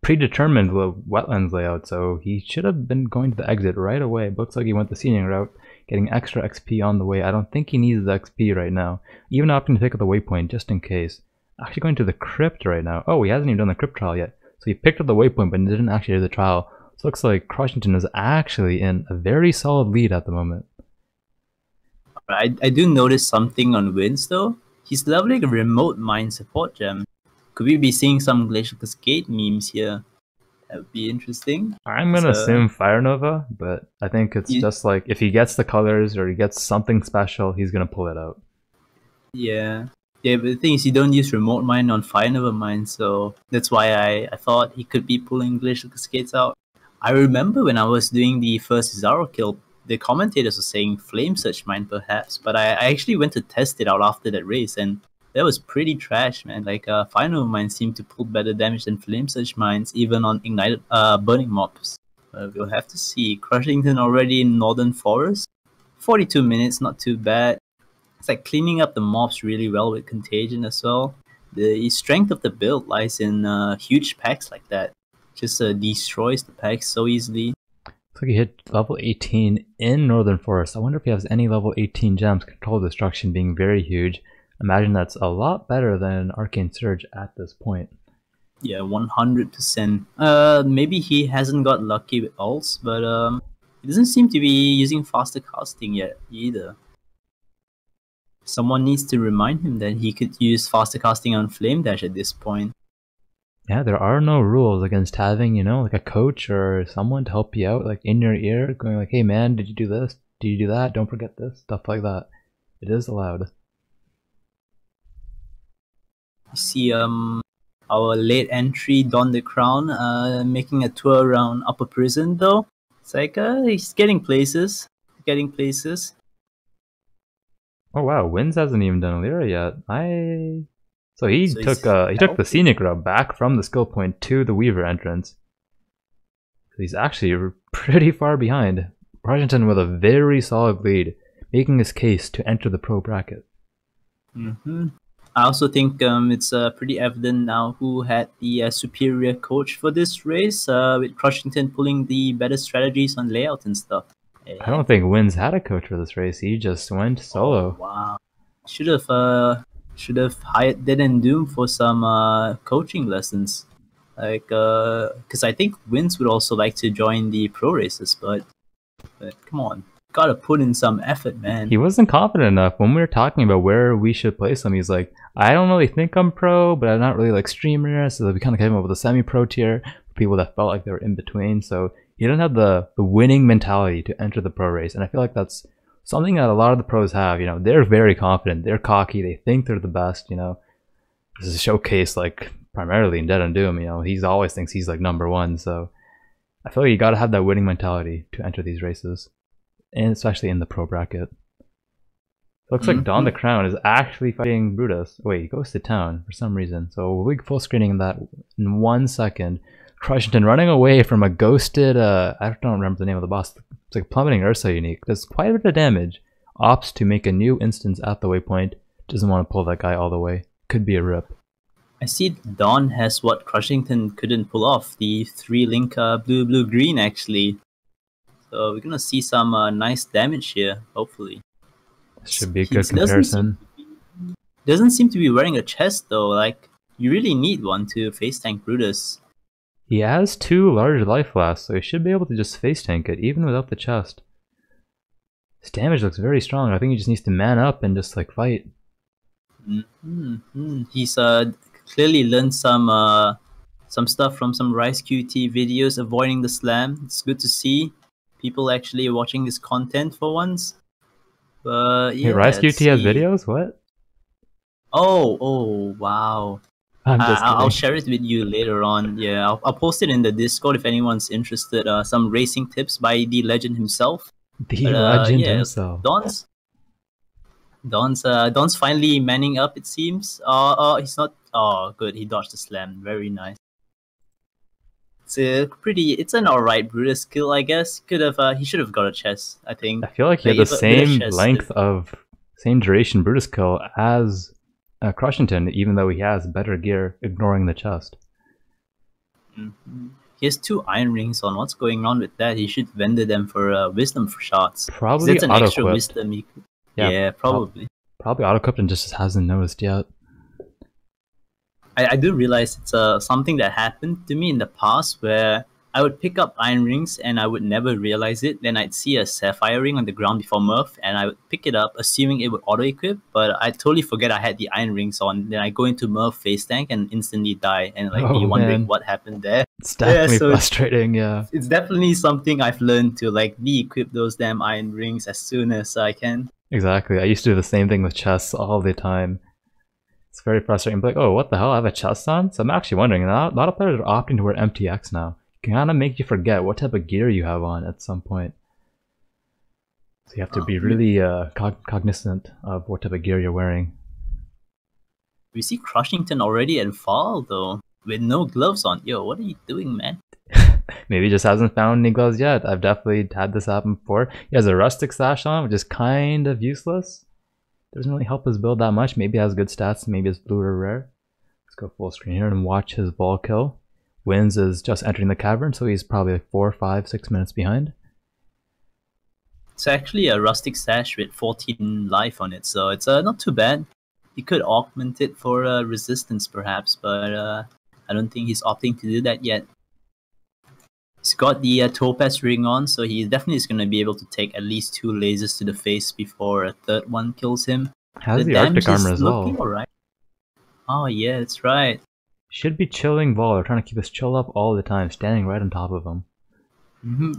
predetermined wetlands layout, so he should have been going to the exit right away. But looks like he went the scenic route, getting extra XP on the way. I don't think he needs the XP right now. Even opting to pick up the waypoint just in case. Actually going to the crypt right now. Oh, he hasn't even done the crypt trial yet. So he picked up the waypoint but didn't actually do the trial. So it looks like SirCrushington is actually in a very solid lead at the moment. I do notice something on Windz though. He's leveling a remote mine support gem. Could we be seeing some Glacial Cascade memes here? That would be interesting. I'm gonna assume Fire Nova, but I think it's just like if he gets the colors or he gets something special, he's gonna pull it out. Yeah. Yeah, but the thing is, you don't use remote mine on Fire Nova mine, so that's why I thought he could be pulling Glacial Cascades out. I remember when I was doing the first Izaro kill, the commentators were saying Flame Surge mine perhaps, but I actually went to test it out after that race, and that was pretty trash, man. Like, Fire Nova mines seem to pull better damage than Flame Surge mines, even on ignited burning mobs. We'll have to see. Crushington already in Northern Forest. 42 minutes, not too bad. It's like cleaning up the mobs really well with Contagion as well. The strength of the build lies in huge packs like that. Just destroys the packs so easily. Looks like he hit level 18 in Northern Forest. I wonder if he has any level 18 gems. Control Destruction being very huge. Imagine that's a lot better than Arcane Surge at this point. Yeah, 100%. Maybe he hasn't got lucky with ults, but he doesn't seem to be using faster casting yet either. Someone needs to remind him that he could use faster casting on Flame Dash at this point. Yeah, there are no rules against having, you know, like a coach or someone to help you out, like in your ear, going like, hey man, did you do this? Did you do that? Don't forget this. Stuff like that. It is allowed. You see our late entry, DonTheCrown, making a tour around Upper Prison though. It's like he's getting places. Oh wow, Windz hasn't even done Lyra yet. So he took the scenic route back from the skill point to the Weaver entrance. So he's actually pretty far behind. SirCrushington with a very solid lead, making his case to enter the pro bracket. I also think it's pretty evident now who had the superior coach for this race, with Crushington pulling the better strategies on layout and stuff. I don't think Windz had a coach for this race. He just went solo. Oh, wow. Should have hired Dead and Doom for some coaching lessons. Like, because I think Windz would also like to join the pro races, but come on. Gotta put in some effort, man. He wasn't confident enough. When we were talking about where we should place him, he's like, I don't really think I'm pro, but I'm not really like streamer. So we kind of came up with a semi-pro tier for people that felt like they were in between. So he didn't have the winning mentality to enter the pro race. And I feel like that's something that a lot of the pros have. You know, they're very confident. They're cocky. They think they're the best, you know. This is a showcase like primarily in Dead and Doom. You know, he's always thinks he's like #1. So I feel like you got to have that winning mentality to enter these races. And especially in the pro bracket. Looks like DonTheCrown is actually fighting Brutus. Wait, he goes to town for some reason. So we'll be full screening that in 1 second. Crushington running away from a ghosted, I don't remember the name of the boss. It's like Plummeting Ursa unique. Does quite a bit of damage. Opts to make a new instance at the waypoint. Doesn't want to pull that guy all the way. Could be a rip. I see Don has what Crushington couldn't pull off. The 3-link blue-blue-green actually. So we're gonna see some nice damage here, hopefully. Should be a good comparison. Doesn't seem to be wearing a chest though. Like, you really need one to face tank Brutus. He has 2 large life flasks, so he should be able to just face tank it, even without the chest. His damage looks very strong. I think he just needs to man up and just like fight. He's clearly learned some stuff from some Rice QT videos, avoiding the slam. It's good to see people actually watching this content for once. Yeah, hey, Rice QT has videos? What? Oh, wow. I'll share it with you later on. Yeah, I'll post it in the Discord if anyone's interested. Some racing tips by the legend himself. Legend himself. Don's finally manning up, it seems. He's not. Oh, good. He dodged the slam. Very nice. It's an alright Brutus kill, I guess. He should have got a chest, I think. I feel like he had the same length of, same duration Brutus kill as Crushington, even though he has better gear, ignoring the chest. He has 2 iron rings on. What's going on with that? He should vendor them for wisdom for shots. Probably that's an extra wisdom. Yeah, probably. Probably auto-equipped and just hasn't noticed yet. I do realize it's something that happened to me in the past where I would pick up iron rings and I would never realize it. Then I'd see a sapphire ring on the ground before Merv and I would pick it up assuming it would auto-equip, but I totally forget I had the iron rings on. Then I go into Merv face tank and instantly die and like you're wondering what happened there. It's definitely frustrating, yeah. It's definitely something I've learned to like de-equip those damn iron rings as soon as I can. Exactly. I used to do the same thing with chests all the time. It's very frustrating. But like, oh, what the hell? I have a chest on? So I'm actually wondering, a lot of players are opting to wear MTX now. It can kind of make you forget what type of gear you have on at some point. So you have to be really cognizant of what type of gear you're wearing. We see Crushington already at fall though, with no gloves on. Yo, what are you doing, man? Maybe he just hasn't found any gloves yet. I've definitely had this happen before. He has a rustic sash on, which is kind of useless. Doesn't really help his build that much. Maybe he has good stats. Maybe it's blue or rare. Let's go full screen here and watch his ball kill. Windz is just entering the cavern, so he's probably like 4, 5, 6 minutes behind. It's actually a rustic sash with 14 life on it, so it's not too bad. He could augment it for resistance perhaps, but I don't think he's opting to do that yet. He's got the Topaz ring on, so he definitely is going to be able to take at least 2 lasers to the face before a 3rd one kills him. Has the Arctic armor as well. Right. Oh yeah, that's right. Should be chilling Vol. They're trying to keep his chill up all the time, standing right on top of him.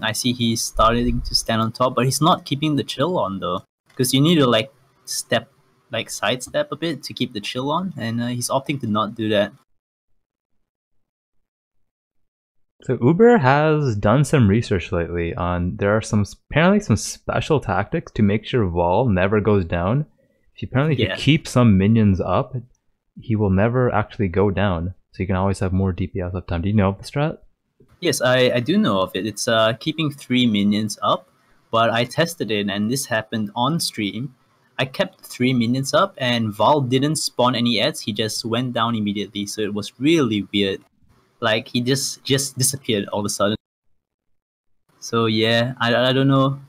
I see he's starting to stand on top, but he's not keeping the chill on though. Because you need to like sidestep a bit to keep the chill on, and he's opting to not do that. So Uber has done some research lately on, there are apparently some special tactics to make sure Vol never goes down. If you keep some minions up, he will never actually go down. So you can always have more DPS uptime. Do you know of the strat? Yes, I do know of it. It's keeping 3 minions up, but I tested it and this happened on stream. I kept 3 minions up, and Val didn't spawn any ads. He just went down immediately. So it was really weird. Like he just disappeared all of a sudden. So yeah, I don't know.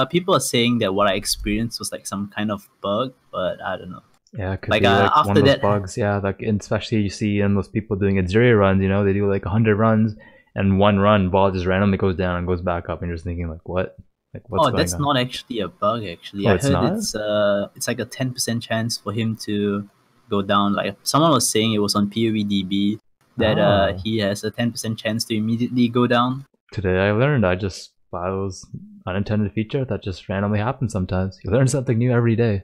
People are saying that what I experienced was like some kind of bug, but I don't know. Yeah, it could Like be like after one of those that, bugs. Yeah, like and especially you see in those people doing Izaro runs. You know, they do like 100 runs, and one run ball just randomly goes down and goes back up, and you're just thinking like, what? Like what's going that's on? not actually a bug. Actually, Oh, I it's heard not? it's like a 10% chance for him to go down. Like someone was saying it was on POVDB that Ah. he has a 10% chance to immediately go down. Today I learned. I just thought it was unintended feature that just randomly happens sometimes. You learn something new every day.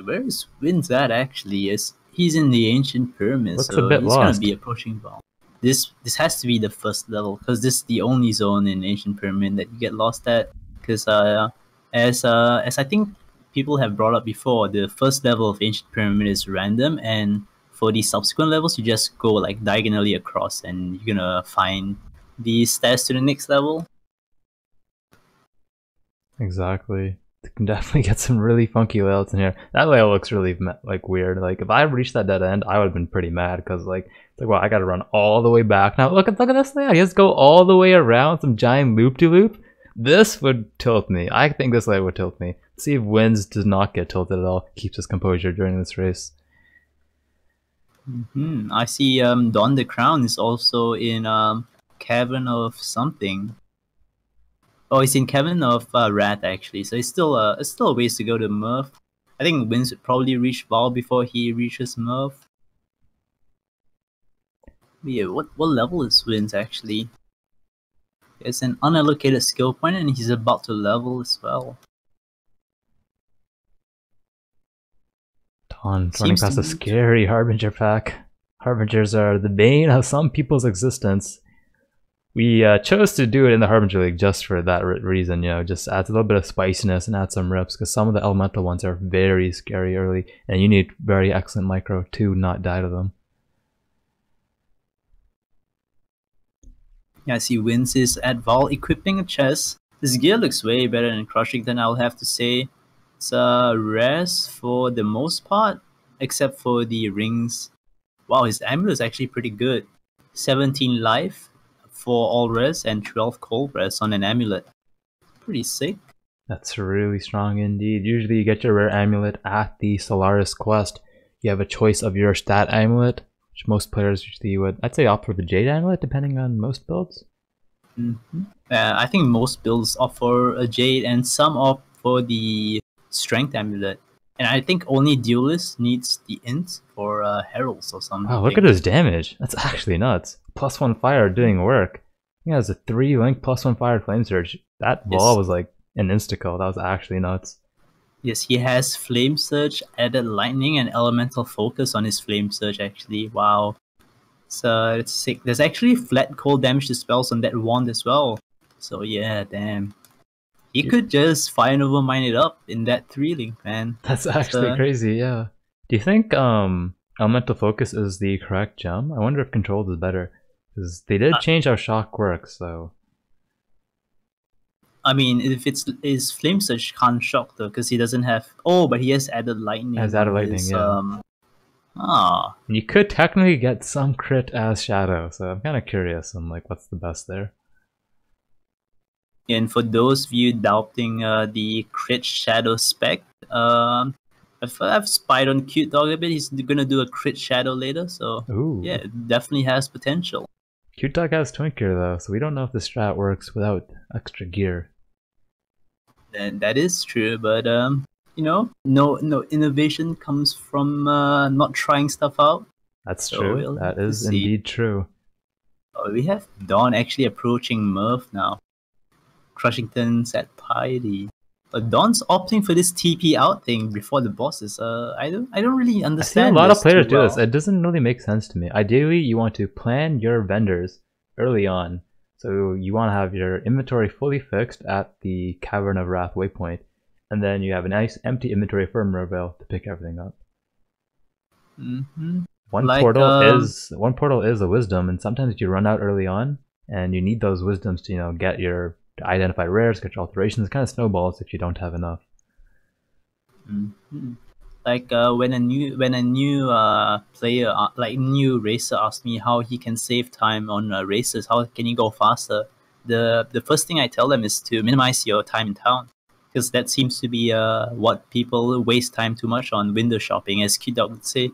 Where is Windz at actually? He's in the ancient pyramid, Looks so a bit he's gonna lost. be approaching Val. This has to be the first level because this is the only zone in ancient pyramid that you get lost at. Because as I think people have brought up before, the first level of ancient pyramid is random, and for the subsequent levels, you just go like diagonally across, and you're gonna find the stairs to the next level. Exactly. You can definitely get some really funky layouts in here. That layout looks really like weird. Like if I reached that dead end, I would have been pretty mad because like it's like, well, I got to run all the way back. Now look at this layout. He has to go all the way around some giant loop-de-loop. This would tilt me. I think this layout would tilt me. Let's see if Windz does not get tilted at all. Keeps his composure during this race. I see. DonTheCrown is also in Cavern of something. Oh, he's in Cavern of Rat actually. So it's still a ways to go to Merv. I think Windz would probably reach Val before he reaches Merv. But yeah, what level is Windz actually? It's an unallocated skill point, and he's about to level as well. Don running past a scary Harbinger pack. Harbingers are the bane of some people's existence. We chose to do it in the Harbinger League just for that reason, you know, just adds a little bit of spiciness and add some rips, because some of the elemental ones are very scary early, and you need very excellent micro to not die to them. Yeah, I see Windz is at Val equipping a chest. This gear looks way better than Crushington, I'll have to say. It's res for the most part, except for the rings. Wow, his amulet is actually pretty good. 17 life for all res and 12 cold res on an amulet. Pretty sick. That's really strong indeed. Usually you get your rare amulet at the Solaris quest. You have a choice of your stat amulet, which most players usually would, I'd say, opt for the Jade amulet, depending on most builds. I think most builds opt for a Jade, and some opt for the Strength amulet. And I think only Duelist needs the Int for Heralds or something. Wow, look at his damage. That's actually nuts. +1 fire doing work. He has a 3-link +1 fire flame surge. That ball was like an insta-kill. That was actually nuts. Yes, he has Flame Surge, added Lightning, and Elemental Focus on his Flame Surge actually. Wow. So it's sick. There's actually flat cold damage to spells on that wand as well. So yeah, damn. He could just Fire Nova mine it up in that 3-link, man. That's actually crazy, yeah. Do you think Elemental Focus is the correct gem? I wonder if Controlled is better. Because they did change how Shock works, so... I mean, if it's his Flame Surge can't Shock though, because he doesn't have... Oh, but he has added Lightning. Has added Lightning, yeah. You could technically get some crit as Shadow, so I'm kind of curious on like what's the best there. And for those of you doubting the crit Shadow spec, I've spied on Cute Dog a bit. He's gonna do a crit Shadow later, so yeah, it definitely has potential. Cute Dog has Twin Gear though, so we don't know if the strat works without extra gear. And that is true, but you know, no innovation comes from not trying stuff out. That's true. That is indeed true. Oh, we have Don actually approaching Merv now. Crushington's at Piety. But Don's opting for this TP out thing before the bosses. I don't really understand. I see a lot of players do this. It doesn't really make sense to me. Ideally, you want to plan your vendors early on. So you want to have your inventory fully fixed at the Cavern of Wrath waypoint, and then you have a nice empty inventory for Merveil to pick everything up. One portal is a wisdom, and sometimes you run out early on, and you need those wisdoms to get your to identify rares, catch alterations. It kind of snowballs if you don't have enough. Like when a new player, like new racer, asks me how he can save time on races, how can he go faster? The first thing I tell them is to minimize your time in town, because that seems to be what people waste time too much on, window shopping, as Q-Dog would say.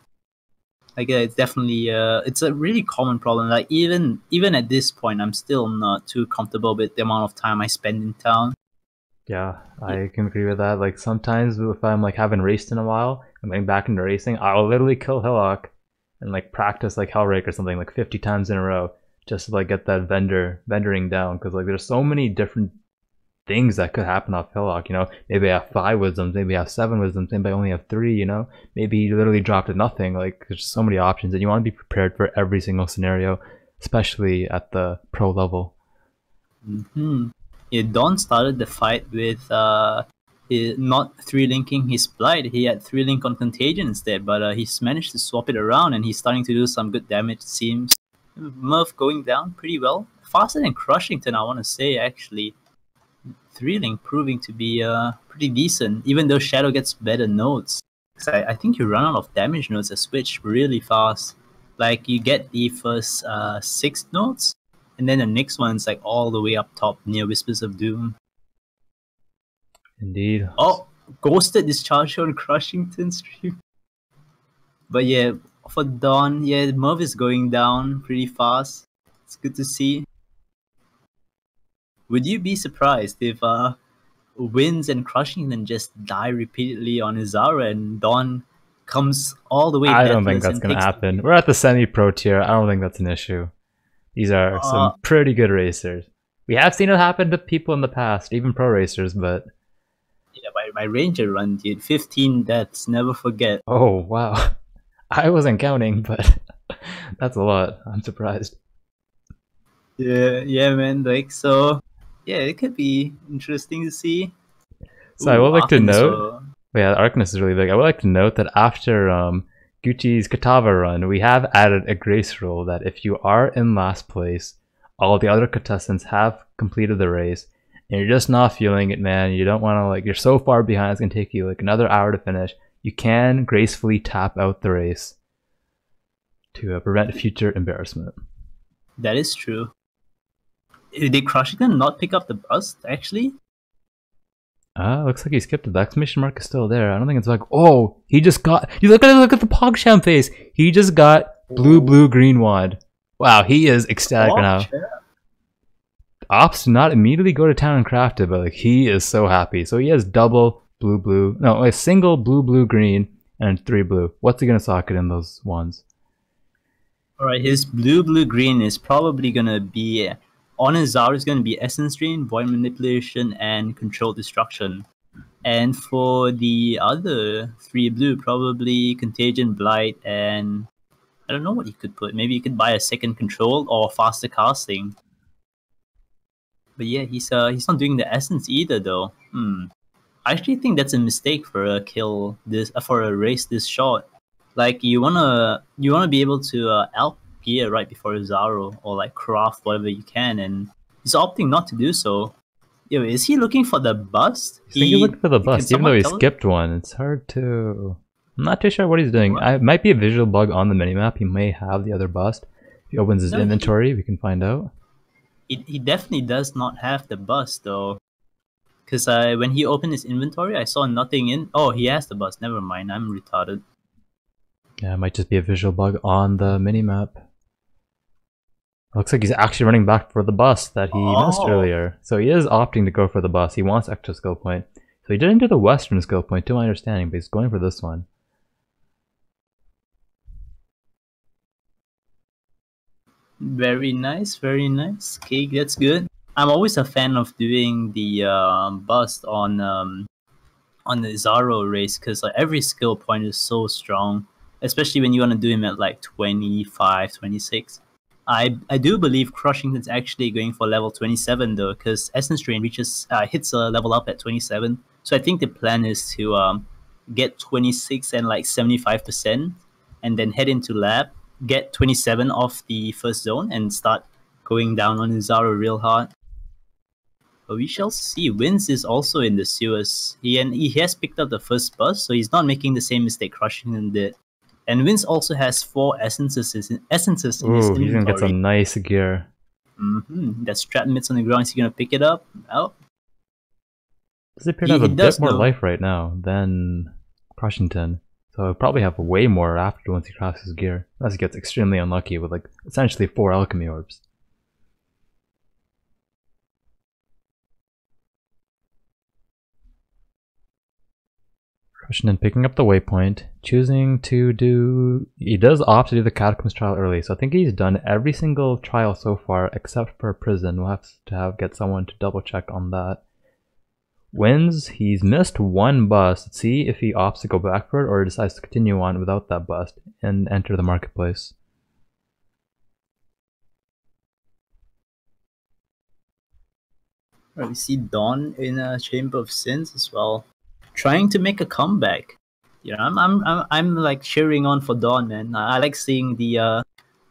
Like it's definitely it's a really common problem. Like even at this point, I'm still not too comfortable with the amount of time I spend in town. Yeah, I can agree with that. Like sometimes if I'm like haven't raced in a while, I'm getting back into racing, I'll literally kill Hillock and like practice like Hellrake or something like 50 times in a row just to like get that vendoring down, because like there's so many different things that could happen off Hillock, you know. Maybe I have 5 wisdoms, maybe I have 7 wisdoms, maybe I only have 3, you know. Maybe he literally dropped to nothing. Like there's so many options and you want to be prepared for every single scenario, especially at the pro level. Yeah, Don started the fight with not 3-linking his Blight. He had 3-link on Contagion instead, but he's managed to swap it around and he's starting to do some good damage, it seems. Merv going down pretty well. Faster than Crushington, I want to say, actually. 3-link proving to be pretty decent, even though Shadow gets better nodes. I think you run out of damage nodes at Switch really fast. Like you get the first 6 nodes, and then the next one's like all the way up top near Whispers of Doom. Indeed. Oh, ghosted discharge on Crushington stream. But yeah, for Dawn, yeah, Merv is going down pretty fast. It's good to see. Would you be surprised if Windz and Crushington just die repeatedly on Izaro and Dawn comes all the way? I don't think that's going to happen. We're at the semi-pro tier. I don't think that's an issue. These are some pretty good racers. We have seen it happen to people in the past, even pro racers, but... Yeah, my Ranger run, dude. 15 deaths, never forget. Oh, wow. I wasn't counting, but that's a lot. I'm surprised. Yeah, man. Like, so... Yeah, it could be interesting to see. So I would like to note... Yeah, Arcanist is really big. I would like to note that after Gucci's Katava run, we have added a grace rule that if you are in last place, all the other contestants have completed the race, and you're just not feeling it, man, you don't want to, like, you're so far behind, it's going to take you like another hour to finish, you can gracefully tap out the race to prevent future embarrassment. That is true. Did Crushington not pick up the bust, actually? Looks like he skipped it. The exclamation mark is still there. I don't think it's like, oh, he just got, you look at the Pogsham face. He just got blue, green wand. Wow, he is ecstatic now. Ops do not immediately go to town and craft it, but like he is so happy. So he has double blue, no, a single blue, green, and 3 blue. What's he gonna socket in those ones? Alright, his blue, green is probably gonna be... On Izaro is going to be Essence Drain, Void Manipulation, and Controlled Destruction. And for the other 3 blue, probably Contagion, Blight, and... I don't know what you could put. Maybe you could buy a second Control or faster casting. But yeah, he's not doing the Essence either, though. I actually think that's a mistake for a kill this for a race this short. Like you wanna be able to Alp gear right before Izaro, or like craft whatever you can, and he's opting not to do so. Yo, is he looking for the bust? He's looking for the bust, even though he skipped one. It's hard to... I'm not too sure what he's doing. It might be a visual bug on the minimap. He may have the other bust. If he opens his inventory, we can find out. He definitely does not have the bust, though. Because when he opened his inventory, I saw nothing in... Oh, he has the bust. Never mind, I'm retarded. Yeah, it might just be a visual bug on the minimap. Looks like he's actually running back for the bust that he missed earlier. So he is opting to go for the bust. He wants extra skill point. So he didn't do the western skill point, to my understanding, but he's going for this one. Very nice, very nice. Okay, that's good. I'm always a fan of doing the bust on the Izaro race, because like every skill point is so strong, especially when you want to do him at like 25, 26. I do believe Crushington's actually going for level 27 though, because Essence Drain hits a level up at 27. So I think the plan is to get 26 and like 75%, and then head into lab, get 27 off the first zone, and start going down on Izaro real hard. But we shall see. Windz is also in the sewers. He has picked up the first bus, so he's not making the same mistake Crushington did. And Windz also has 4 essences in his inventory. He's gonna get some nice gear. That strap mitts on the ground. Is he gonna pick it up? Oh. Does appear to have a bit more life right now than Crushington. So he'll probably have way more after once he crafts his gear. Unless he gets extremely unlucky with like essentially 4 alchemy orbs. Crushington picking up the waypoint, choosing to do... He does opt to do the Catacombs trial early, so I think he's done every single trial so far except for prison. We'll have to get someone to double check on that. Windz, he's missed 1 bust. Let's see if he opts to go back for it or decides to continue on without that bust and enter the marketplace. We see Dawn in a Chamber of Sins as well, trying to make a comeback. You know, I'm like cheering on for Dawn, man. I like seeing the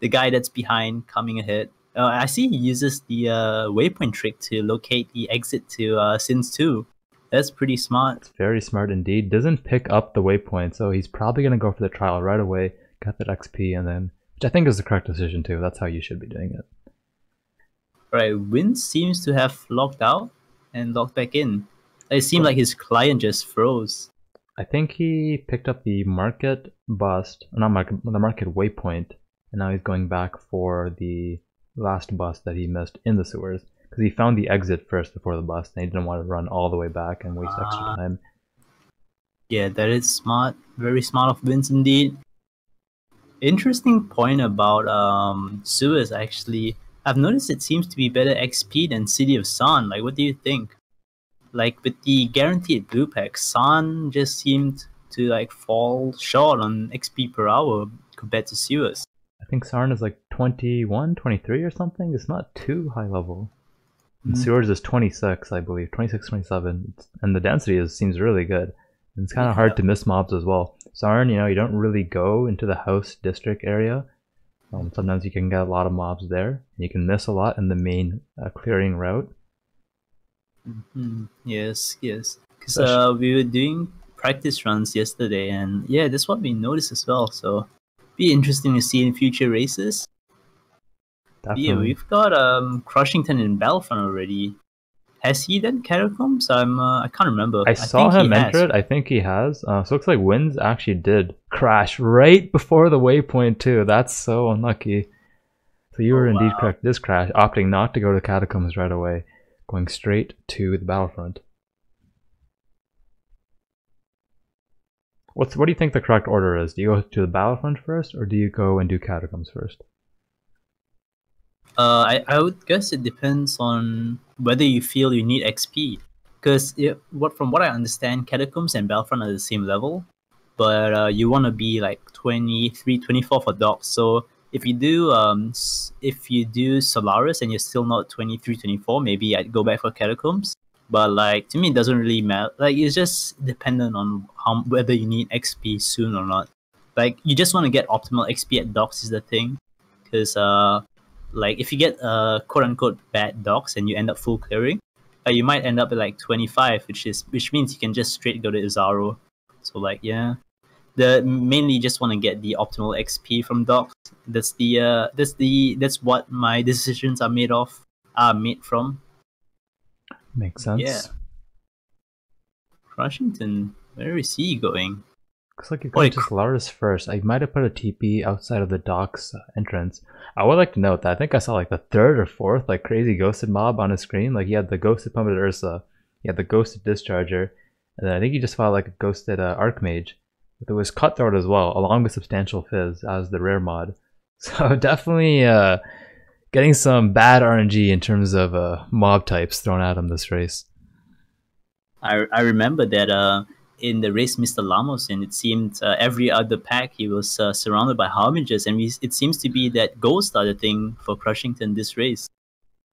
guy that's behind coming ahead. I see he uses the waypoint trick to locate the exit to Sins 2. That's pretty smart. It's very smart indeed. Doesn't pick up the waypoint, so he's probably gonna go for the trial right away, get that XP, and then, which I think is the correct decision too. That's how you should be doing it. Right, Windz seems to have logged out and logged back in. It seemed like his client just froze. I think he picked up the market bust, not market, the market waypoint, and now he's going back for the last bust that he missed in the sewers. Because he found the exit first before the bust, and he didn't want to run all the way back and waste extra time. Yeah, that is smart. Very smart of Windz indeed. Interesting point about sewers actually. I've noticed it seems to be better XP than City of San. Like, what do you think? Like, with the guaranteed blue pack, San just seemed to like fall short on XP per hour compared to sewers. I think Sarn is like 21, 23 or something. It's not too high level. And sewers is 26, I believe, 26, 27, and the density seems really good. And it's kind of hard to miss mobs as well. Sarn, you know, you don't really go into the house district area. Sometimes you can get a lot of mobs there, and you can miss a lot in the main clearing route. Yes. Because we were doing practice runs yesterday, and yeah, that's what we noticed as well. So, be interesting to see in future races. Definitely. Yeah, we've got Crushington in Battlefront already. Has he done Catacombs? I can't remember. I saw him enter it. I think he has. So it looks like Windz actually did crash right before the waypoint too. That's so unlucky. So you were indeed correct. This crash, opting not to go to Catacombs right away, going straight to the Battlefront. What do you think the correct order is? Do you go to the Battlefront first, or do you go and do Catacombs first? I would guess it depends on whether you feel you need XP. Because from what I understand, Catacombs and Battlefront are the same level, but you want to be like 23, 24 for dogs. So if you do Solaris and you're still not 23, 24, maybe I'd go back for Catacombs. But like, to me, it doesn't really matter. Like, it's just dependent on whether you need XP soon or not. Like, you just want to get optimal XP at dogs is the thing. Because like, if you get quote-unquote bad dogs and you end up full clearing, you might end up at like 25, which means you can just straight go to Izaro. So like, yeah, mainly just want to get the optimal XP from dogs. That's what my decisions are made from. Makes sense. Yeah. Crushington, where is he going? Looks like you're going to Solaris first. I might have put a TP outside of the docks entrance. I would like to note that I think I saw like the 3rd or 4th like crazy ghosted mob on his screen. Like, he had the ghosted Pummeted Ursa, he had the ghosted Discharger, and then I think he just fought like a ghosted Archmage. But there was Cutthroat as well, along with Substantial Fizz as the rare mod. So definitely getting some bad RNG in terms of mob types thrown at him this race. I remember that in the race Mr. Lamos, and it seemed every other pack he was surrounded by Harmingers, and it seems to be that ghosts are the thing for Crushington this race.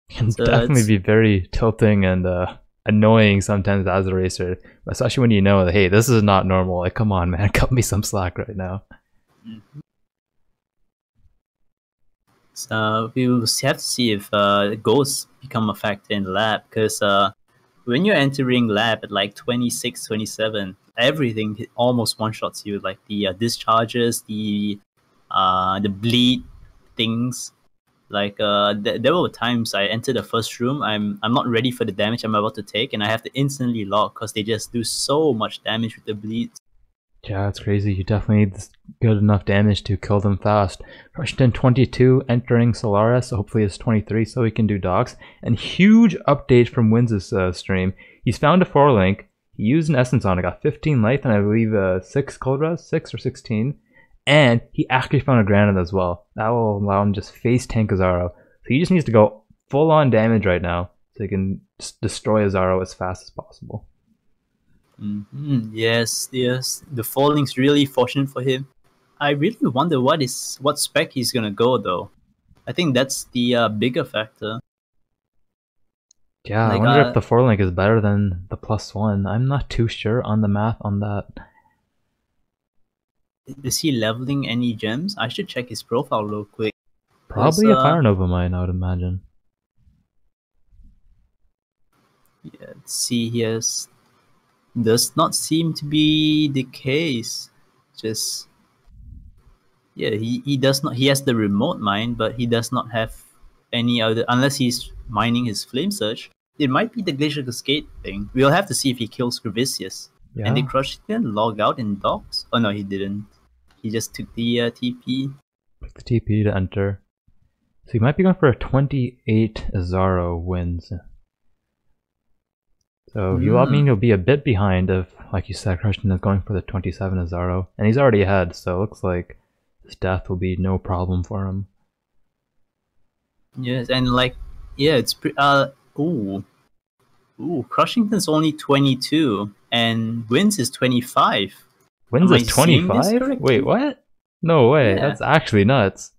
Can definitely be very tilting and annoying sometimes as a racer, especially when you know that, hey, this is not normal. Like, come on, man, cut me some slack right now. So we will have to see if ghosts become a factor in lab, because when you're entering lab at like 26, 27, everything almost one-shots you, like the discharges, the bleed things. Like there were times I entered the first room, I'm not ready for the damage I'm about to take, and I have to instantly log because they just do so much damage with the bleeds. Yeah, it's crazy. You definitely need good enough damage to kill them fast. Crushington 22 entering Solaris, so hopefully it's 23 so he can do docs. And huge update from Windz' stream. He's found a 4-link. He used an essence on it, got 15 life and I believe 6 cold res, 6 or 16. And he actually found a granite as well. That will allow him to just face tank Izaro. So he just needs to go full on damage right now so he can just destroy Izaro as fast as possible. Yes. The falling's really fortunate for him. I really wonder what spec he's gonna go though. I think that's the bigger factor. Yeah, like, I wonder if the 4-link is better than the +1. I'm not too sure on the math on that. Is he leveling any gems? I should check his profile real quick. Probably a Fire Nova mine, I would imagine. Yeah, let's see, yes. Does not seem to be the case. Just yeah, he does not. He has the remote mine, but he does not have any other, unless he's mining his flame surge. It might be the glacial cascade thing. We'll have to see if he kills Gravicius. Yeah. And did Crushington log out in docks? Oh no, he didn't. He just took the TP. Took the TP to enter. So he might be going for a 28 Izaro Windz. So you mean he'll be a bit behind if, like you said, Crushington is going for the 27 Izaro. And he's already ahead, so it looks like his death will be no problem for him. Yes, and like, yeah, it's pretty, Crushington's only 22, and Windz is 25. Windz is 25? Wait, what? No way, yeah. That's actually nuts.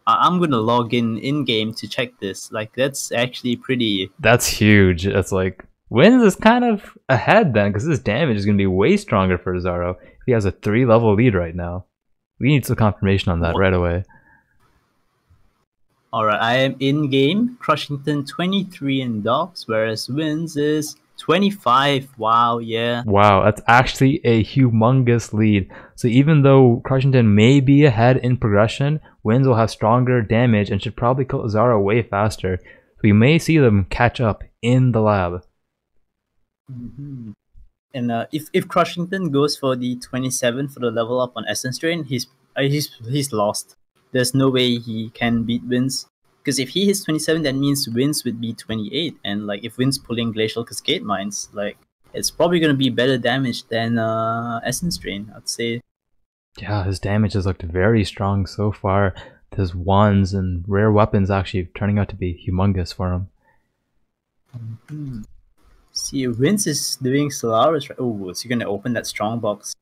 I'm gonna log in-game to check this. Like, that's actually pretty... That's huge. It's like, Windz is kind of ahead then, because his damage is gonna be way stronger for Izaro. He has a 3-level lead right now. We need some confirmation on that right away. Alright, I am in-game. Crushington 23 in docks, whereas Windz is 25. Wow, yeah. Wow, that's actually a humongous lead. So even though Crushington may be ahead in progression, Windz will have stronger damage and should probably kill Izaro way faster. So we may see them catch up in the lab. And if Crushington goes for the 27 for the level up on Essence Drain, he's lost. There's no way he can beat Windz. Because if he hits 27, that means Windz would be 28. And like, if Windz pulling Glacial Cascade Mines, like, it's probably going to be better damage than Essence Drain, I'd say. Yeah, his damage has looked very strong so far. His wands and rare weapons actually turning out to be humongous for him. See, Windz is doing Solaris, right? Oh, is he going to open that strong box?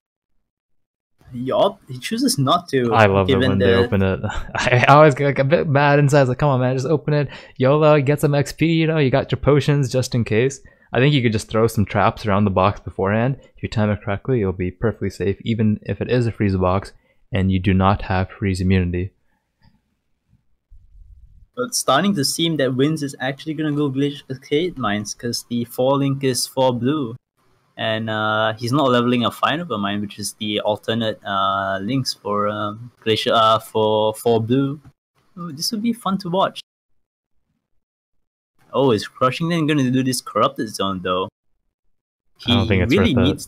Yup, he chooses not to. I love it when they open it. I always get like a bit mad inside. It's like, come on, man, just open it. YOLO, get some XP, you know, you got your potions just in case. I think you could just throw some traps around the box beforehand. If you time it correctly, you'll be perfectly safe, even if it is a freeze box and you do not have freeze immunity. But it's starting to seem that Windz is actually going to go Glacial Cascade Mines because the 4-link is 4 blue. And he's not leveling a Fire Nova mine, which is the alternate links for Glacial for blue. Oh, this would be fun to watch. Oh, is Crushington going to do this corrupted zone though? I don't think it's really worth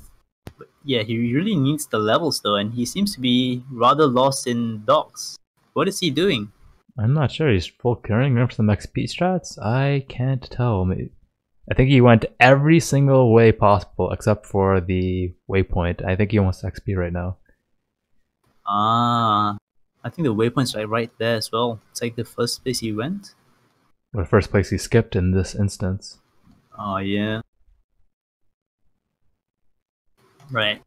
it. Yeah, he really needs the levels though, and he seems to be rather lost in docks. What is he doing? I'm not sure. He's full carrying for some XP strats. I can't tell. I think he went every single way possible except for the waypoint. I think he wants XP right now. I think the waypoint's right there as well. It's like the first place he went. The first place he skipped in this instance. Oh yeah. Right.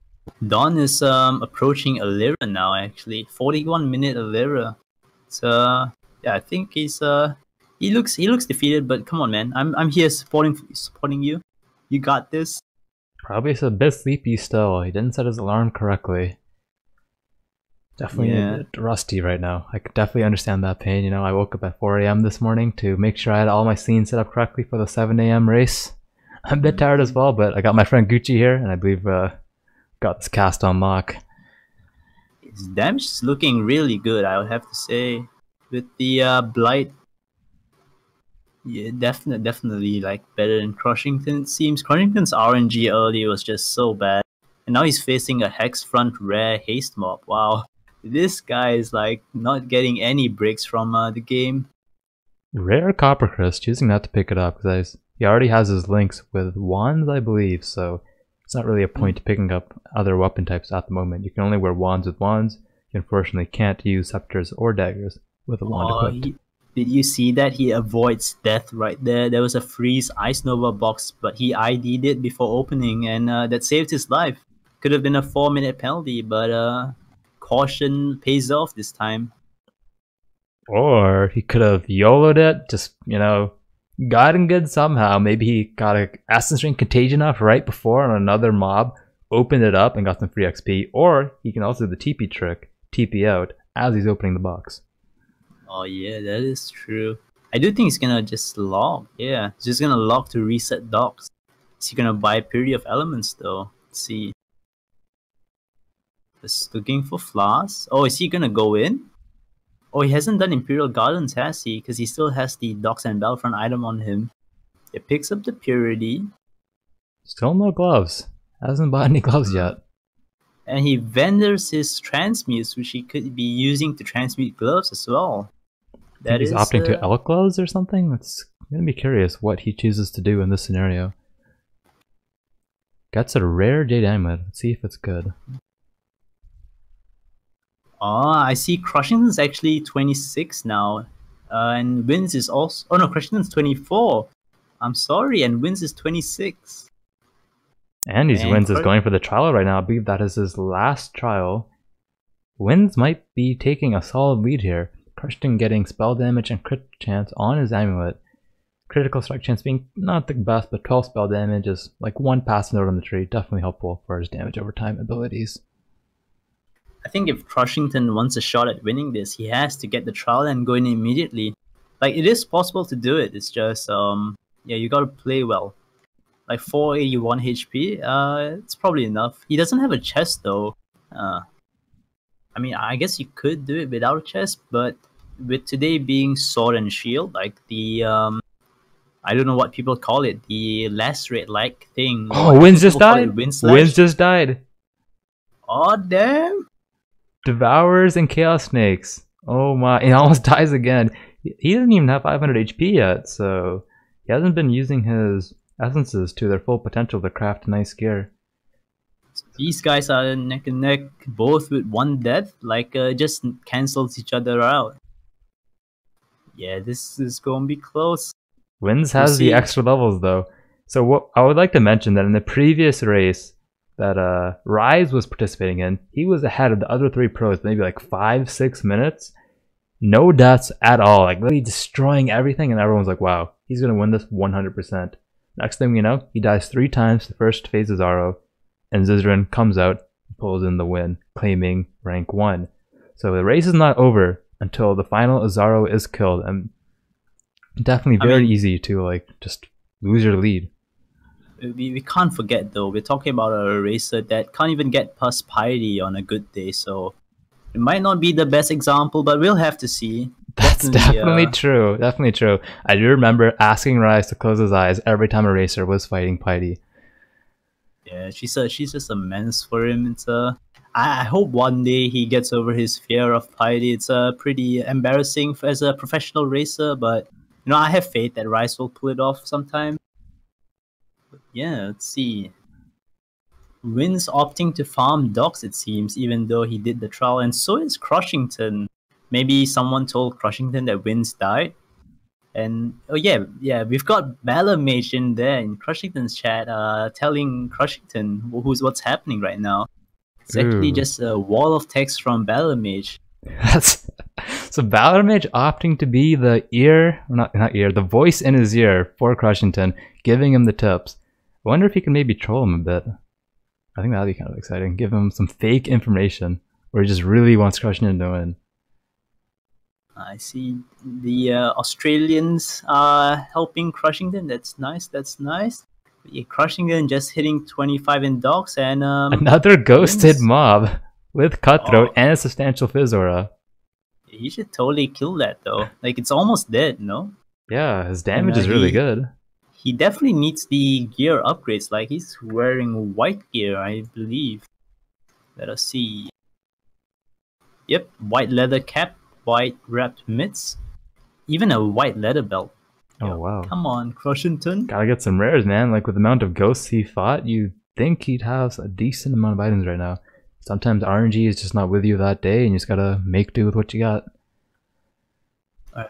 Don is approaching Alira now actually. 41-minute Alira. So yeah, I think he's he looks defeated, but come on, man. I'm here supporting you. You got this. Probably a bit sleepy still. He didn't set his alarm correctly. Definitely a bit rusty right now. I could definitely understand that pain. You know, I woke up at 4 a.m. this morning to make sure I had all my scenes set up correctly for the 7 a.m. race. I'm a bit tired as well, but I got my friend Gucci here, and I believe got this cast on lock. His damage is looking really good, I would have to say. With the Blight, yeah, definitely like better than Crushington. It seems Crushington's RNG early was just so bad, and now he's facing a Hex Front rare haste mob. Wow, this guy is like not getting any breaks from the game. Rare Copper Crest, choosing not to pick it up because he already has his links with wands, I believe, so it's not really a point to picking up other weapon types at the moment. You can only wear wands with wands. You unfortunately can't use scepters or daggers with a wand equipped. Did you see that? He avoids death right there. There was a freeze Ice Nova box, but he ID'd it before opening, and that saved his life. Could have been a 4-minute penalty, but caution pays off this time. Or he could have YOLO'd it, just, you know, gotten good somehow. Maybe he got a Essence Ring Contagion off right before on another mob, opened it up and got some free XP. Or he can also do the TP trick, TP out, as he's opening the box. Oh yeah, that is true. I do think he's gonna just lock. Yeah, he's just gonna lock to reset docks. Is he gonna buy Purity of Elements though? Let's see. Just looking for Flask. Oh, is he gonna go in? Oh, he hasn't done Imperial Gardens, has he? Because he still has the Docks and Battlefront item on him. It picks up the Purity. Still no gloves. Hasn't bought any gloves yet. And he vendors his transmutes, which he could be using to transmute gloves as well. That he's opting to elk gloves or something? It's gonna be curious what he chooses to do in this scenario. Gets a rare Jade Amulet. Let's see if it's good. Oh, I see Crushington's actually 26 now. And Windz is also... Oh no, Crushington's 24. I'm sorry, and Windz is 26. And Windz is going for the trial right now. I believe that is his last trial. Windz might be taking a solid lead here. Crushington getting spell damage and crit chance on his amulet. Critical strike chance being not the best, but 12 spell damage is like one passive note on the tree. Definitely helpful for his damage over time abilities. I think if Crushington wants a shot at winning this, he has to get the trial and go in immediately. Like, it is possible to do it. It's just, yeah, you gotta play well. Like 481 HP, it's probably enough. He doesn't have a chest though. I mean, I guess you could do it without a chest, but with today being sword and shield, like the I don't know what people call it, the lacerate-like thing. Oh, Windz just died. Windz just died. Oh damn! Devours and Chaos Snakes. Oh my! He almost dies again. He doesn't even have 500 HP yet, so he hasn't been using his essences to their full potential to craft nice gear. These guys are neck and neck, both with one death, like just cancels each other out. Yeah, this is gonna be close. Windz has the extra levels though. So what I would like to mention that in the previous race that Rise was participating in, he was ahead of the other 3 pros, maybe like 5-6 minutes. No deaths at all, like literally destroying everything, and everyone's like, wow, he's gonna win this 100%. Next thing we know, he dies 3 times the first phase of Izaro, and Zizran comes out and pulls in the win, claiming rank 1. So the race is not over until the final Izaro is killed, and definitely very easy to like just lose your lead. We can't forget though, we're talking about a racer that can't even get past Piety on a good day, so it might not be the best example, but we'll have to see. That's definitely true. Definitely true. I do remember asking Rise to close his eyes every time a racer was fighting Piety. Yeah, she's just a menace for him. It's I hope one day he gets over his fear of Piety. It's pretty embarrassing as a professional racer, but you know, I have faith that Rise will pull it off sometime. But yeah, let's see. Windz opting to farm docks, it seems, even though he did the trial, and so is Crushington. Maybe someone told Crushington that Windz died. And oh yeah, we've got Valor Mage in there in Crushington's chat, telling Crushington what's happening right now. It's actually just a wall of text from Valor Mage. So Valor Mage opting to be the the voice in his ear for Crushington, giving him the tips. I wonder if he can maybe troll him a bit. I think that'd be kind of exciting. Give him some fake information. or he just really wants Crushington to win. I see the Australians are helping Crushington. That's nice. That's nice. Yeah, Crushington just hitting 25 in docks and another ghosted Windz. mob with Cutthroat and a substantial Fizzora. He should totally kill that though. Like it's almost dead, no? Yeah, his damage is really good. He definitely needs the gear upgrades. Like he's wearing white gear, I believe. Let us see. Yep, white leather cap, white wrapped mitts, even a white leather belt. Oh wow! Come on, Crushington. Gotta get some rares, man. Like with the amount of ghosts he fought, you'd think he'd have a decent amount of items right now. Sometimes RNG is just not with you that day, and you just gotta make do with what you got.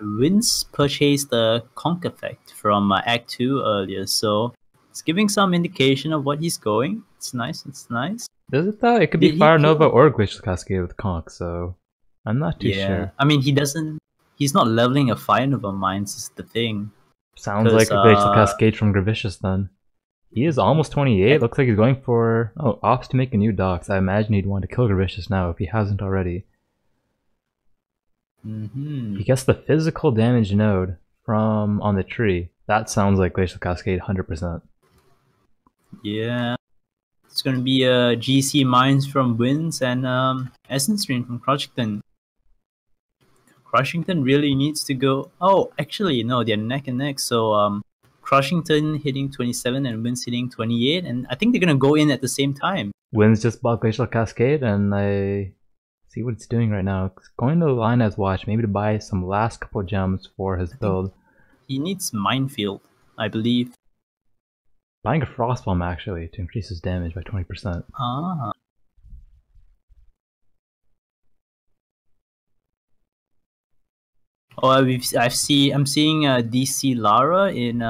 Windz purchased the Conk effect from Act 2 earlier, so it's giving some indication of what he's going. It's nice, it's nice. Does it though? It could be Fire Nova or Glacial Cascade with Conk, so I'm not too sure. I mean, he's not leveling a Fire Nova Mines is the thing. Sounds like a Glacial Cascade from Gravicious then. He is almost 28. Looks like he's going for opts to make a new docks. I imagine he'd want to kill Gravicious now if he hasn't already. He gets the physical damage node from on the tree. That sounds like Glacial Cascade 100%. Yeah. It's gonna be GC Mines from Windz and Essence Stream from Crushington. Crushington really needs to go. Oh, actually, no, they're neck and neck. So Crushington hitting 27 and Windz hitting 28, and I think they're gonna go in at the same time. Windz just bought Glacial Cascade, and I see what it's doing right now. It's going to the line as watch, maybe to buy some last couple gems for his build. He needs Minefield, I believe. Buying a Frost Bomb actually to increase his damage by 20%. Ah. Oh, I'm seeing DC Lara in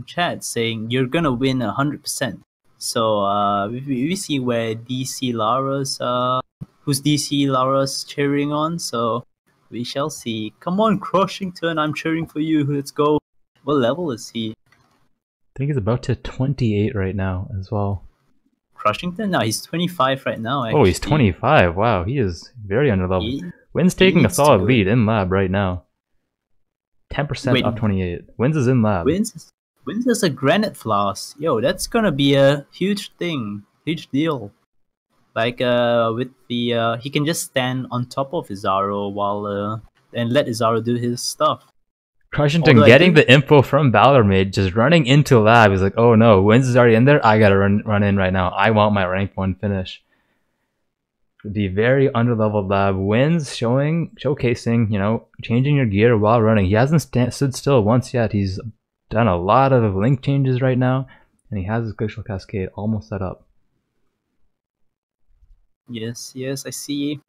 chat saying you're gonna win 100%. So we see where DC Lara's who's DC Lara's cheering on. So we shall see. Come on, Crushington, I'm cheering for you. Let's go. What level is he? I think he's about to 28 right now as well. Crushington? No, he's 25 right now. Actually. Oh, he's 25. Wow, he is very underleveled. Windz taking a solid lead in lab right now. 10% off 28. Windz is in lab. Windz is a granite floss. Yo, that's gonna be a huge thing. Huge deal. Like with the he can just stand on top of Izaro while and let Izaro do his stuff. Crushington getting the info from Balormaid, just running into lab. He's like, oh no, Windz is already in there. I gotta run in right now. I want my rank 1 finish. The very underleveled lab. Windz showcasing, you know, changing your gear while running. He hasn't stood still once yet. He's done a lot of link changes right now, and he has his Glacial Cascade almost set up. Yes, I see.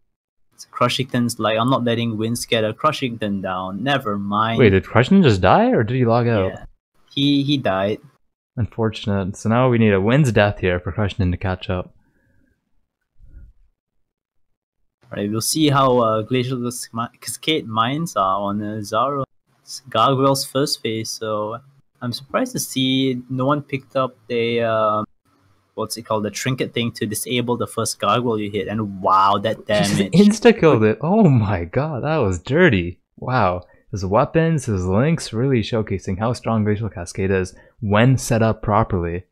Crushington's like, I'm not letting Windz get a Crushington down. Never mind. Wait, did Crushington just die, or did he log out? Yeah, he died. Unfortunate. So now we need a Windz death here for Crushington to catch up. Alright, we'll see how Glacial Cascade Mines are on Izaro. It's Gargoyle's first phase, so I'm surprised to see no one picked up the what's it called, the trinket thing to disable the first gargoyle you hit, and wow, that damage. Just insta-killed it. Oh my god, that was dirty. Wow. His weapons, his links, really showcasing how strong Glacial Cascade is when set up properly.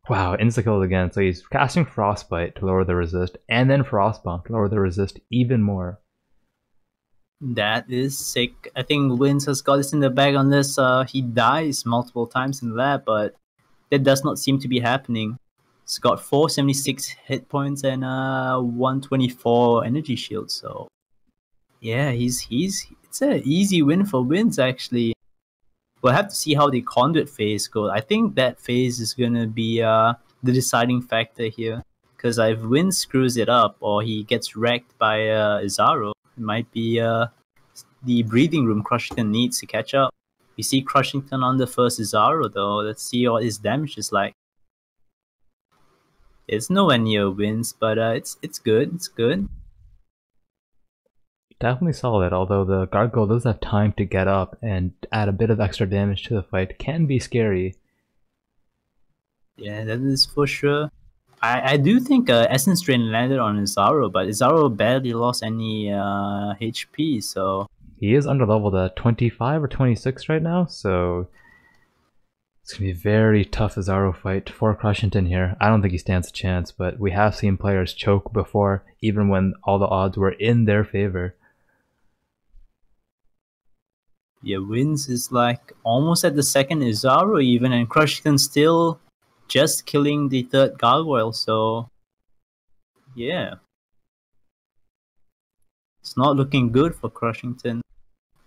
Wow, insta-killed again. So he's casting Frostbite to lower the resist, and then Frostbomb to lower the resist even more. That is sick. I think Windz has got this in the bag unless he dies multiple times in the lab, but that does not seem to be happening. He's got 476 hit points and 124 energy shield, so yeah, it's an easy win for Windz actually. We'll have to see how the conduit phase goes. I think that phase is gonna be the deciding factor here, because if Windz screws it up or he gets wrecked by Izaro, it might be the breathing room Crushington needs to catch up. We see Crushington on the first Izaro though. Let's see what his damage is like. It's nowhere near Windz, but it's good. It's good. Definitely solid, although the Gargoyle does have time to get up and add a bit of extra damage to the fight. Can be scary. Yeah, that is for sure. I do think Essence Drain landed on Izaro, but Izaro barely lost any HP, so... He is underleveled at 25 or 26 right now, so... It's going to be a very tough Izaro fight for Crushington here. I don't think he stands a chance, but we have seen players choke before, even when all the odds were in their favor. Yeah, Windz is like almost at the second Izaro even, and Crushington still just killing the third gargoyle, so yeah. It's not looking good for Crushington,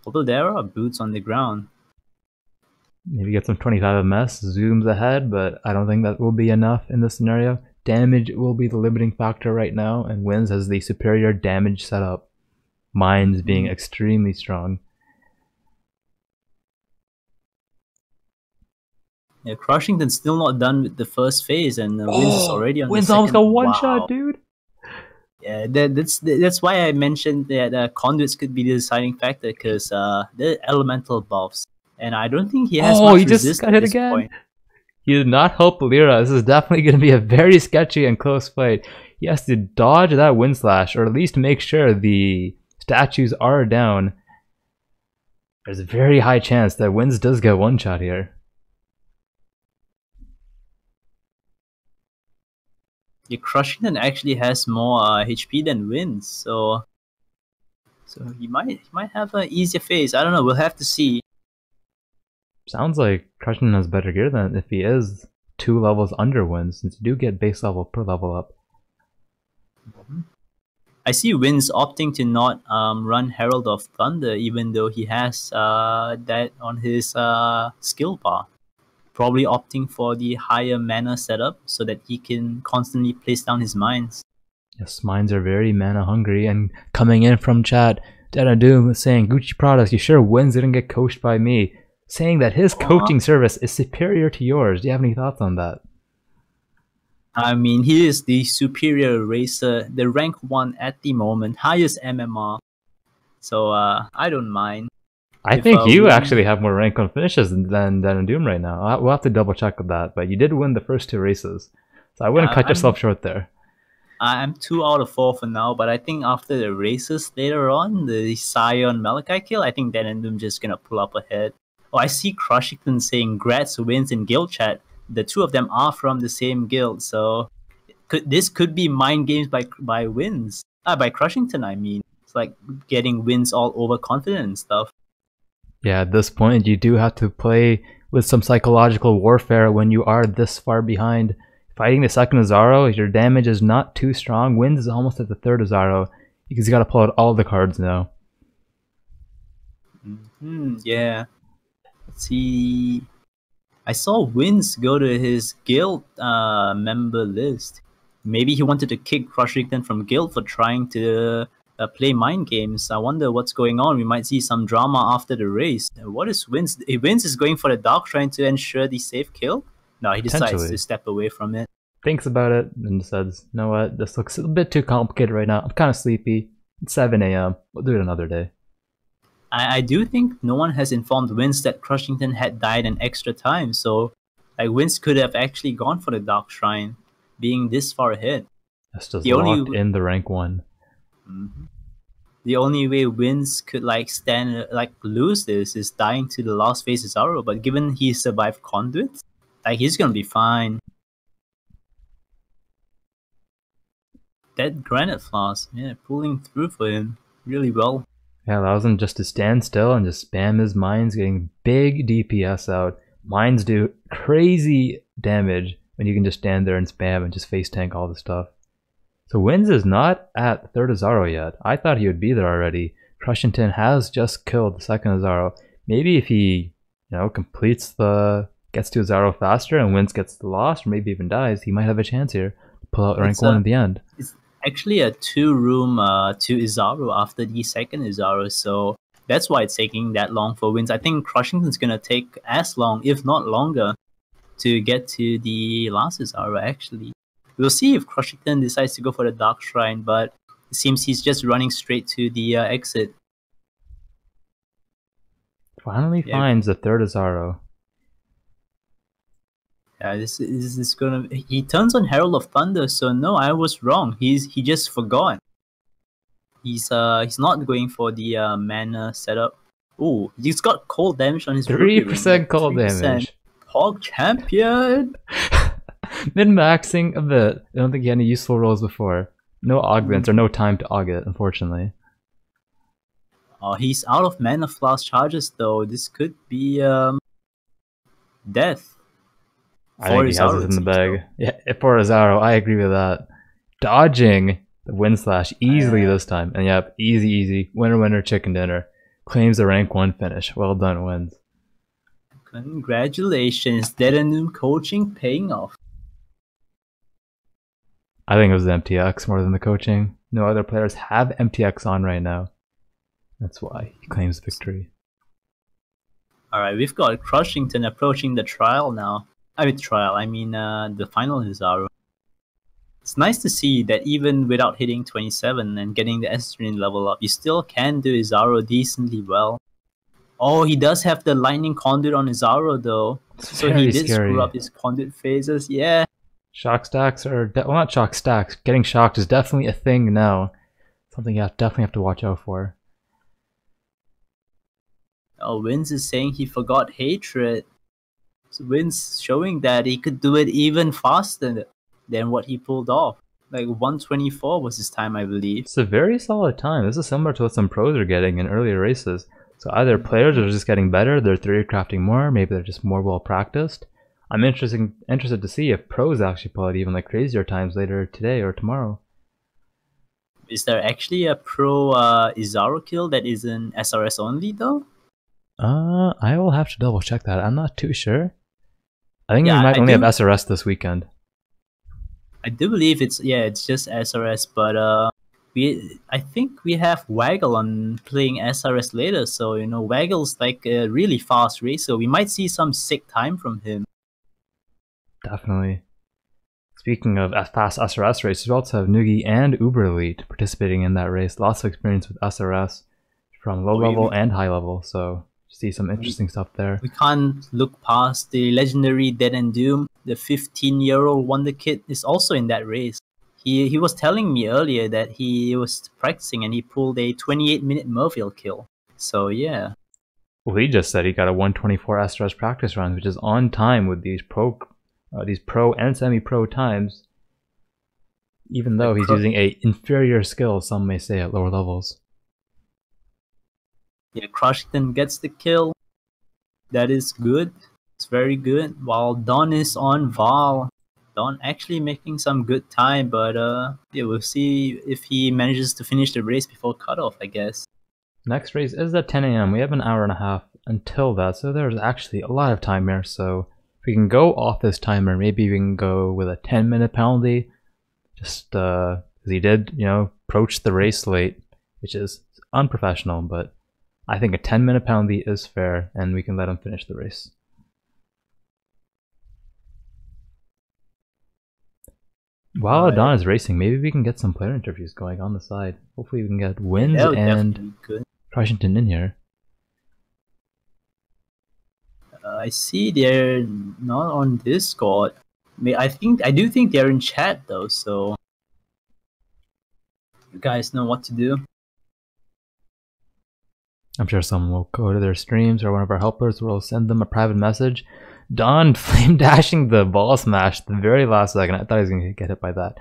although there are boots on the ground. Maybe get some 25 MS, zooms ahead, but I don't think that will be enough in this scenario. Damage will be the limiting factor right now, and Windz has the superior damage setup. Mines being extremely strong. Yeah, Crushington's still not done with the first phase, and Windz is already on Windz the second. almost got one shot, dude! Yeah, that's why I mentioned that Conduits could be the deciding factor, because the elemental buffs. And I don't think he has much resist at this point. He did not help Lyra. This is definitely going to be a very sketchy and close fight. He has to dodge that wind slash, or at least make sure the statues are down. There's a very high chance that Windz does get one shot here. Yeah, Crushington actually has more HP than Windz, so he might have an easier phase. I don't know. We'll have to see. Sounds like Crushington has better gear than if he is 2 levels under Windz, since you do get base level per level up. I see Windz opting to not run Herald of Thunder, even though he has that on his skill bar. Probably opting for the higher mana setup so that he can constantly place down his mines. Yes, mines are very mana hungry, and coming in from chat, Doom is saying, GucciPradas, you sure Windz didn't get coached by me? Saying that his coaching service is superior to yours. Do you have any thoughts on that? I mean, he is the superior racer, the rank 1 at the moment, highest MMR. So I don't mind. I think you actually have more rank 1 finishes than Doom right now. We'll have to double check with that, but you did win the first 2 races. So I wouldn't cut yourself short there. I'm 2 out of 4 for now, but I think after the races later on, the Scion Malachi kill, I think Doom just gonna pull up ahead. Oh, I see Crushington saying Grats Windz in guild chat. The 2 of them are from the same guild, so this could be mind games by Windz. By Crushington, I mean. It's like getting Windz all overconfident and stuff. Yeah, at this point, you do have to play with some psychological warfare when you are this far behind. Fighting the second Izaro, your damage is not too strong. Windz is almost at the third Izaro, because you got to pull out all the cards now. Yeah. Let's see. I saw Windz go to his guild member list. Maybe he wanted to kick Crushington from guild for trying to play mind games. I wonder what's going on. We might see some drama after the race. What is Windz? Windz is going for the Dark Shrine to ensure the safe kill? No, he decides to step away from it. Thinks about it and says, you know what, this looks a bit too complicated right now. I'm kind of sleepy. It's 7 AM. We'll do it another day. I do think no one has informed Windz that Crushington had died an extra time, so like Windz could have actually gone for the Dark Shrine, being this far ahead. That's just locked in the rank 1. The only way Windz could lose this is dying to the last phase Izaro, but given he survived Conduit, he's gonna be fine. That Granite Flask, yeah, pulling through for him really well. Yeah, allows him just to stand still and just spam his mines, getting big DPS out. Mines do crazy damage when you can just stand there and spam and just face tank all the stuff. So Windz is not at third Izaro yet. I thought he would be there already. Crushington has just killed the second Izaro. Maybe if he, gets to Izaro faster and Windz gets the loss, or maybe even dies, he might have a chance here to pull out rank 1 at the end. It's actually a 2-room to Izaro after the second Izaro, so that's why it's taking that long for Windz. I think Crushington's gonna take as long, if not longer, to get to the last Izaro actually. We'll see if Crushington decides to go for the Dark Shrine, but it seems he's just running straight to the exit. Finally finds the third Izaro. Yeah, this is gonna. He turns on Herald of Thunder, so no, I was wrong. He just forgot. He's not going for the mana setup. Ooh, he's got cold damage on his 3% cold 3%. damage. Hog champion. Min-maxing a bit. I don't think he had any useful rolls before. No augments or no time to aug it, unfortunately. Oh, he's out of mana flask charges though. This could be death. I think he has it in the bag. Yeah, for Izaro, I agree with that. Dodging the Wind Slash easily this time. And yep, easy. Winner, winner, chicken dinner. Claims the rank 1 finish. Well done, Windz. Congratulations, Dedanum coaching paying off. I think it was the MTX more than the coaching. No other players have MTX on right now. That's why he claims victory. Alright, we've got Crushington approaching the trial now. I mean the final Izaro. It's nice to see that even without hitting 27 and getting the S1E9 level up, you still can do Izaro decently well. Oh, he does have the lightning conduit on Izaro though. So he did screw up his conduit phases, yeah. Shock stacks are, well, not shock stacks. Getting shocked is definitely a thing now. Something you definitely have to watch out for. Oh, Windz is saying he forgot Hatred. So Windz showing that he could do it even faster than what he pulled off. Like 124 was his time, I believe. It's a very solid time. This is similar to what some pros are getting in earlier races. So either players are just getting better, they're 3D crafting more, maybe they're just more well practiced. I'm interested to see if pros actually pull out even like crazier times later today or tomorrow. Is there actually a pro Izaro kill that is in SRS only though? I will have to double check that. I'm not too sure. I think we might only have SRS this weekend. I do believe it's just SRS, but I think we have Waggle on playing SRS later, so you know Waggle's like a really fast racer. We might see some sick time from him. Definitely. Speaking of fast SRS races, we also have Noogie and Uber Elite participating in that race. Lots of experience with SRS from low level and high level, so see some interesting stuff there. We can't look past the legendary Dead and Doom. The 15-year-old Wonder Kid is also in that race. He was telling me earlier that he was practicing and he pulled a 28-minute Merveil kill. So yeah. Well, he just said he got a 124 SRS practice run, which is on time with these pro and semi-pro times, even though he's using a inferior skill, some may say, at lower levels. Yeah, Crushington gets the kill. That is good. It's very good. While Don is on Val. Don actually making some good time, but yeah, we'll see if he manages to finish the race before cutoff, I guess. Next race is at 10 AM. We have an hour and a half until that, so there's actually a lot of time here. So if we can go off this timer, maybe we can go with a 10-minute penalty. Just because he did, you know, approach the race late, which is unprofessional, but I think a 10-minute penalty is fair, and we can let him finish the race. While Don is racing, maybe we can get some player interviews going on the side. Hopefully we can get Windz and Crushington in here. I see they're not on Discord. I do think they're in chat though, so you guys know what to do. I'm sure someone will go to their streams, or one of our helpers will send them a private message. Don flame dashing the ball smash the very last second. I thought he was going to get hit by that.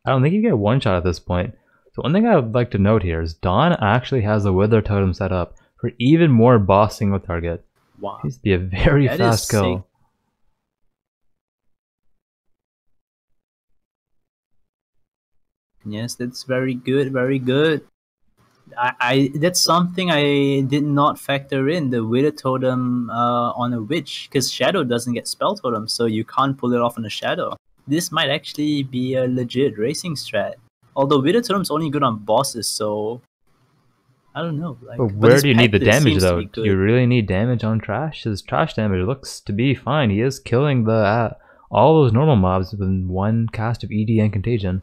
I don't think you get one shot at this point. So one thing I would like to note here is Don actually has a Wither Totem set up for even more boss single target. Wow. He's be a very fast kill. Sick. Yes, that's very good, very good. That's something I did not factor in, the Wither Totem on a witch, because Shadow doesn't get Spell Totem, so you can't pull it off on a Shadow. This might actually be a legit racing strat. Although Wither Totem's only good on bosses, so I don't know. Like, but where do you need the damage though? Do you really need damage on Trash? His Trash damage looks to be fine. He is killing the all those normal mobs with one cast of ED and Contagion.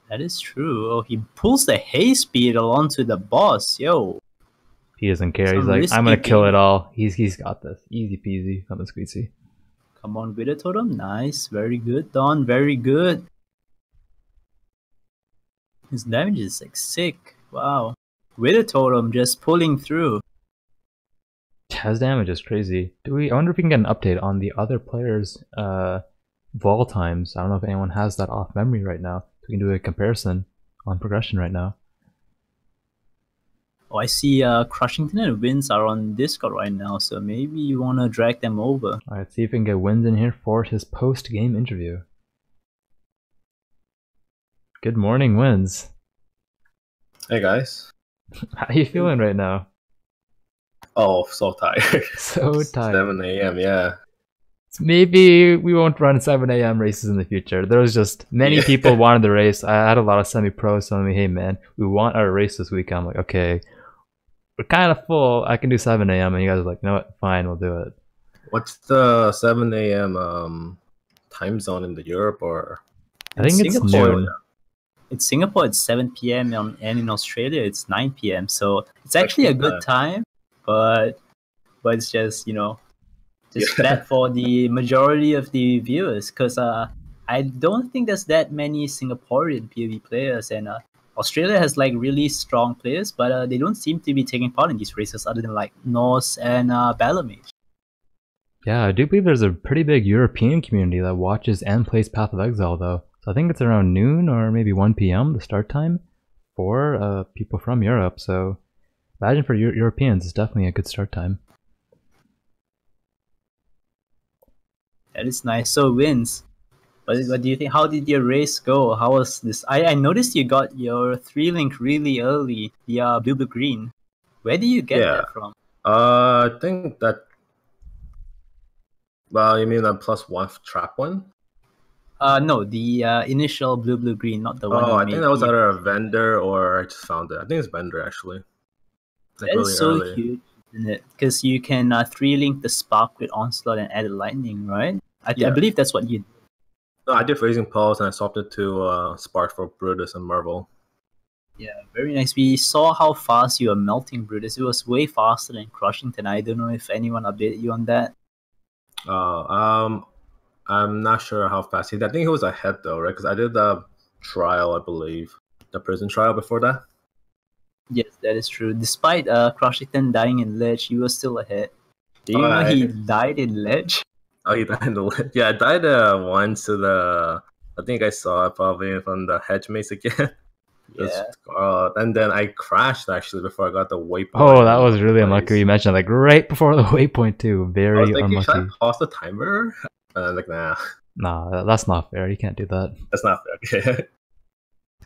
That is true. Oh, he pulls the haste beetle onto the boss, yo. He doesn't care. He's like, I'm gonna kill it all. He's got this. Easy peasy. Nothing squeezy. Come on, Wither Totem. Nice. Very good, Don. Very good. His damage is like sick. Wow. Wither Totem just pulling through. His damage is crazy. I wonder if we can get an update on the other players' Vol times. I don't know if anyone has that off memory right now. We can do a comparison on progression right now. Oh, I see Crushington and Windz are on Discord right now, so maybe you want to drag them over. Alright, see if we can get Windz in here for his post-game interview. Good morning, Windz. Hey guys. How are you feeling right now? Oh, so tired. So tired. 7 a.m., yeah. Maybe we won't run 7 a.m. races in the future. There was just many people wanted the race. I had a lot of semi-pros telling me, hey man, we want our race this weekend. I'm like, okay, we're kind of full. I can do 7 a.m. And you guys are like, you know what, fine, we'll do it. What's the 7 a.m. Time zone in the Europe or? I think it's noon. In Singapore, it's 7 p.m. And in Australia, it's 9 p.m. So it's actually a good time, but it's just, you know, just bad for the majority of the viewers, because I don't think there's that many Singaporean PoE players, and Australia has like really strong players, but they don't seem to be taking part in these races other than like Norse and Balamage. Yeah, I do believe there's a pretty big European community that watches and plays Path of Exile though. So I think it's around noon or maybe 1 p.m. the start time for people from Europe. So imagine for Europeans, it's definitely a good start time. That is nice. So Windz, what do you think? How did your race go? How was this? I noticed you got your 3-link really early, the blue green. Where do you get that from? I think that. Well, you mean the +1 trap one? No, the initial blue green, not the one. Oh, I think that was either a vendor or I just found it. I think it's vendor actually. Like that really is so early. Cute, isn't it? Because you can 3-link the spark with onslaught and added lightning, right? I believe that's what you did. No, I did Raising Pulse and I swapped it to spark for Brutus and Merveil. Yeah, very nice. We saw how fast you were melting Brutus. It was way faster than Crushington. I don't know if anyone updated you on that. I'm not sure how fast he did. I think he was ahead though, right? Because I did the trial, I believe. The prison trial before that. Yes, that is true. Despite Crushington dying in Ledge, he was still ahead. Do you know he died in Ledge? Oh, he died in the Ledge. Yeah, I died once to the... I think I saw it probably from the hedge maze again. Yeah. And then I crashed actually before I got the waypoint. Oh, that was really unlucky. You mentioned like right before the waypoint too. Very unlucky. Should I pause the timer? Like nah. Nah, that's not fair. You can't do that. That's not fair. Okay.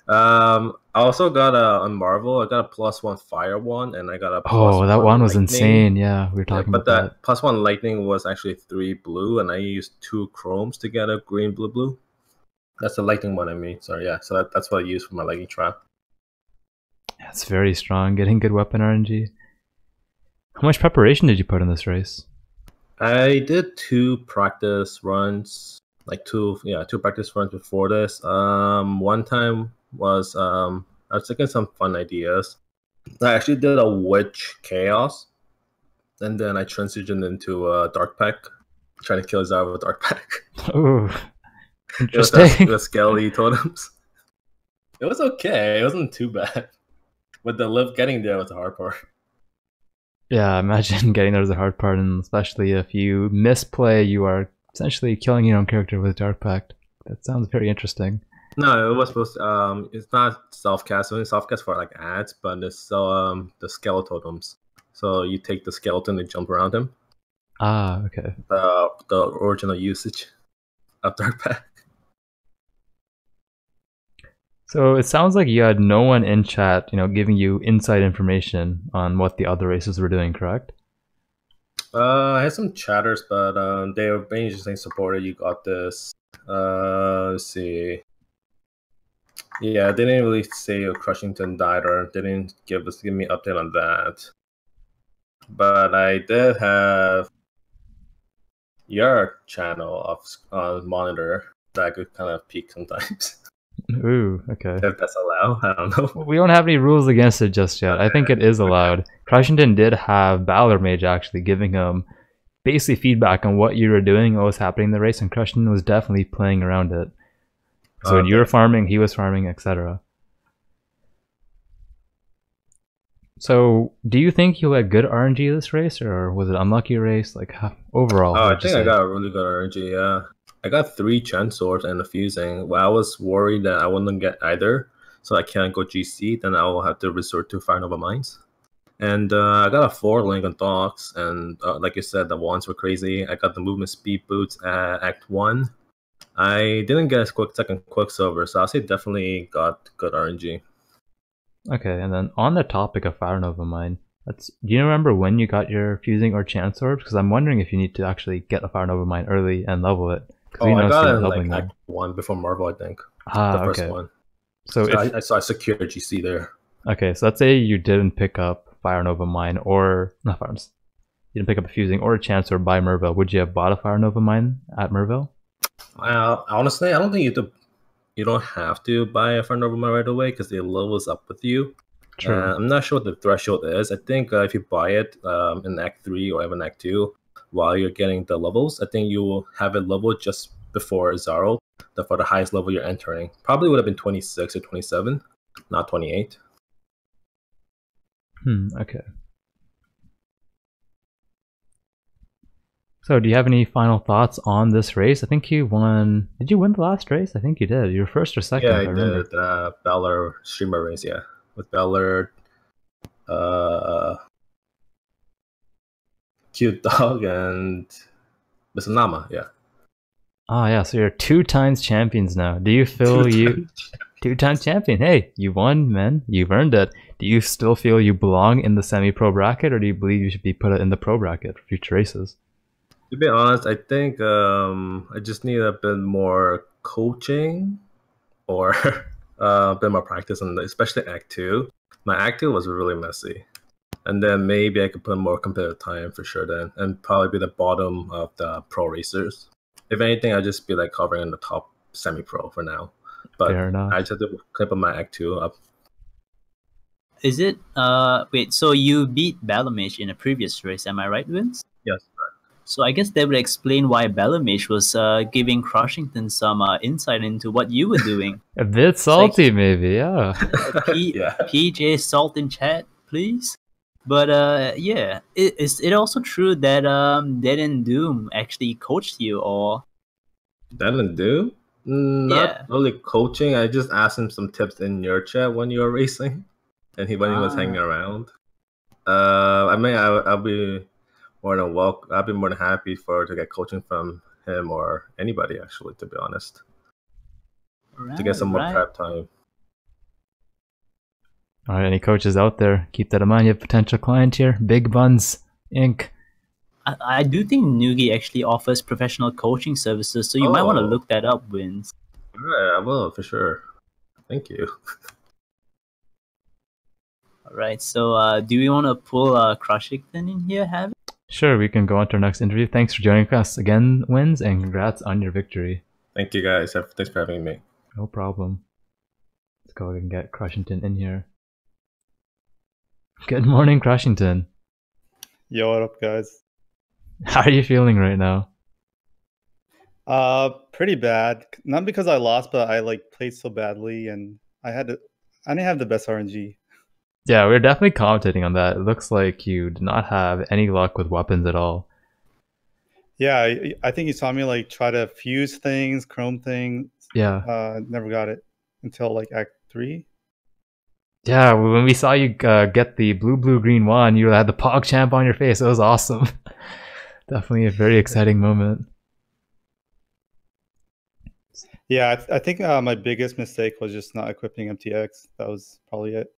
I also got on Marvel. I got a +1 fire one, and I got a oh, that one was lightning. insane. Yeah, we were talking about that. But that +1 lightning was actually 3 blue, and I used 2 chromes to get a green blue. That's the lightning one I mean. Sorry, yeah. So that's what I used for my lightning trap. That's very strong. Getting good weapon RNG. How much preparation did you put in this race? I did 2 practice runs, like 2 practice runs before this. One time was I was taking some fun ideas. I actually did a witch chaos, and then I transitioned into a dark pack, trying to kill Izaro with dark pack. Oh, interesting. With skelly totems. It was okay. It wasn't too bad, but getting there was the hard part. Yeah, imagine getting there is the hard part, and especially if you misplay, you are essentially killing your own character with Dark Pact. That sounds very interesting. No, it was supposed to, it's not self-cast. It's only self-cast for like ads, but it's the skeletons. So you take the skeleton and jump around him. Ah, okay. The original usage of Dark Pact. So it sounds like you had no one in chat, giving you inside information on what the other races were doing, correct? I had some chatters, but they were mainly just saying supporter, you got this. Let's see. Yeah, they didn't really say Crushington died, or they didn't give me an update on that. But I did have your channel on monitor that I could kind of peek sometimes. Ooh, okay. If that's allowed, I don't know. We don't have any rules against it just yet. I think it is allowed. Crushington did have Balor Mage actually giving him basically feedback on what you were doing, what was happening in the race, and Crushington was definitely playing around it. So when you were farming, he was farming, etc. So do you think you had good RNG this race, or was it unlucky race? Like overall? I think I got a really good RNG, yeah. I got 3 Chanswords and a Fusing. Well, I was worried that I wouldn't get either, so I can't go GC, then I will have to resort to Fire Nova Mines. And I got a 4-link on Dogs, and like you said, the wands were crazy. I got the movement speed boots at Act 1. I didn't get a second Quicksilver, so I'll say definitely got good RNG. Okay, and then on the topic of Fire Nova Mine, do you remember when you got your Fusing or Chance Orb? Because I'm wondering if you need to actually get a Fire Nova Mine early and level it. I got it in like Act 1 before Merveil, I think. The first one. So I secured GC there. Okay, so let's say you didn't pick up Fire Nova Mine or not Farms. You didn't pick up a Fusing or a Chance Orb by Merveil. Would you have bought a Fire Nova Mine at Merveil? Honestly, I don't think you don't have to buy a Fire Nova Mine right away because it levels up with you. True. I'm not sure what the threshold is. I think if you buy it in Act 3 or even Act 2, while you're getting the levels, I think you will have it leveled just before Izaro, for the highest level you're entering. Probably would have been 26 or 27, not 28. Okay. So do you have any final thoughts on this race? I think you won. Did you win the last race? I think you did. You were first or second. Yeah, I did. Ballard streamer race, yeah. With Ballard, Cute Dog, and Mr. Nama, yeah. Oh, yeah, so you're 2 times champions now. Do you feel you... 2 times champion. Hey, you won, man. You've earned it. Do you still feel you belong in the semi-pro bracket, or do you believe you should be put in the pro bracket for future races? To be honest, I think I just need a bit more coaching or a bit more practice, on especially Act 2. My Act 2 was really messy. And then maybe I could put more competitive time for sure then, and probably be the bottom of the pro racers. If anything, I'd just be like covering in the top semi-pro for now. But fair enough. I just have to clip on my Act 2 up. Is it, wait, so you beat Balamish in a previous race, am I right, Windz? Yes, correct. So I guess that would explain why Balamish was giving Crushington some insight into what you were doing. A bit salty, like, maybe, yeah. Yeah. PJ Salt in chat, please. But yeah, is it also true that Dead and Doom actually coached you, or? Dead and Doom? Not really coaching. I just asked him some tips in your chat when you were racing, and when he was hanging around. I mean, I'll be more than welcome. I'll be more than happy to get coaching from him or anybody, actually, to be honest, to get some more prep time. All right, any coaches out there, keep that in mind. You have a potential client here, Big Buns Inc. I do think Noogie actually offers professional coaching services, so you might want to look that up, Windz. Yeah, I will, for sure. Thank you. All right, so do we want to pull Crushington in here, have it? Sure, we can go on to our next interview. Thanks for joining us again, Windz, and congrats on your victory. Thank you, guys. Thanks for having me. No problem. Let's go and get Crushington in here. Good morning, Crushington. Yo, what up, guys? How are you feeling right now? Pretty bad. Not because I lost, but I played so badly, and I didn't have the best RNG. Yeah, we're definitely commentating on that. It looks like you did not have any luck with weapons at all. Yeah, I think you saw me try to fuse things, chrome things. Yeah. Never got it until Act 3. Yeah, when we saw you get the blue-green one, you had the PogChamp on your face. It was awesome. Definitely a very exciting moment. Yeah, I think my biggest mistake was just not equipping MTX. That was probably it.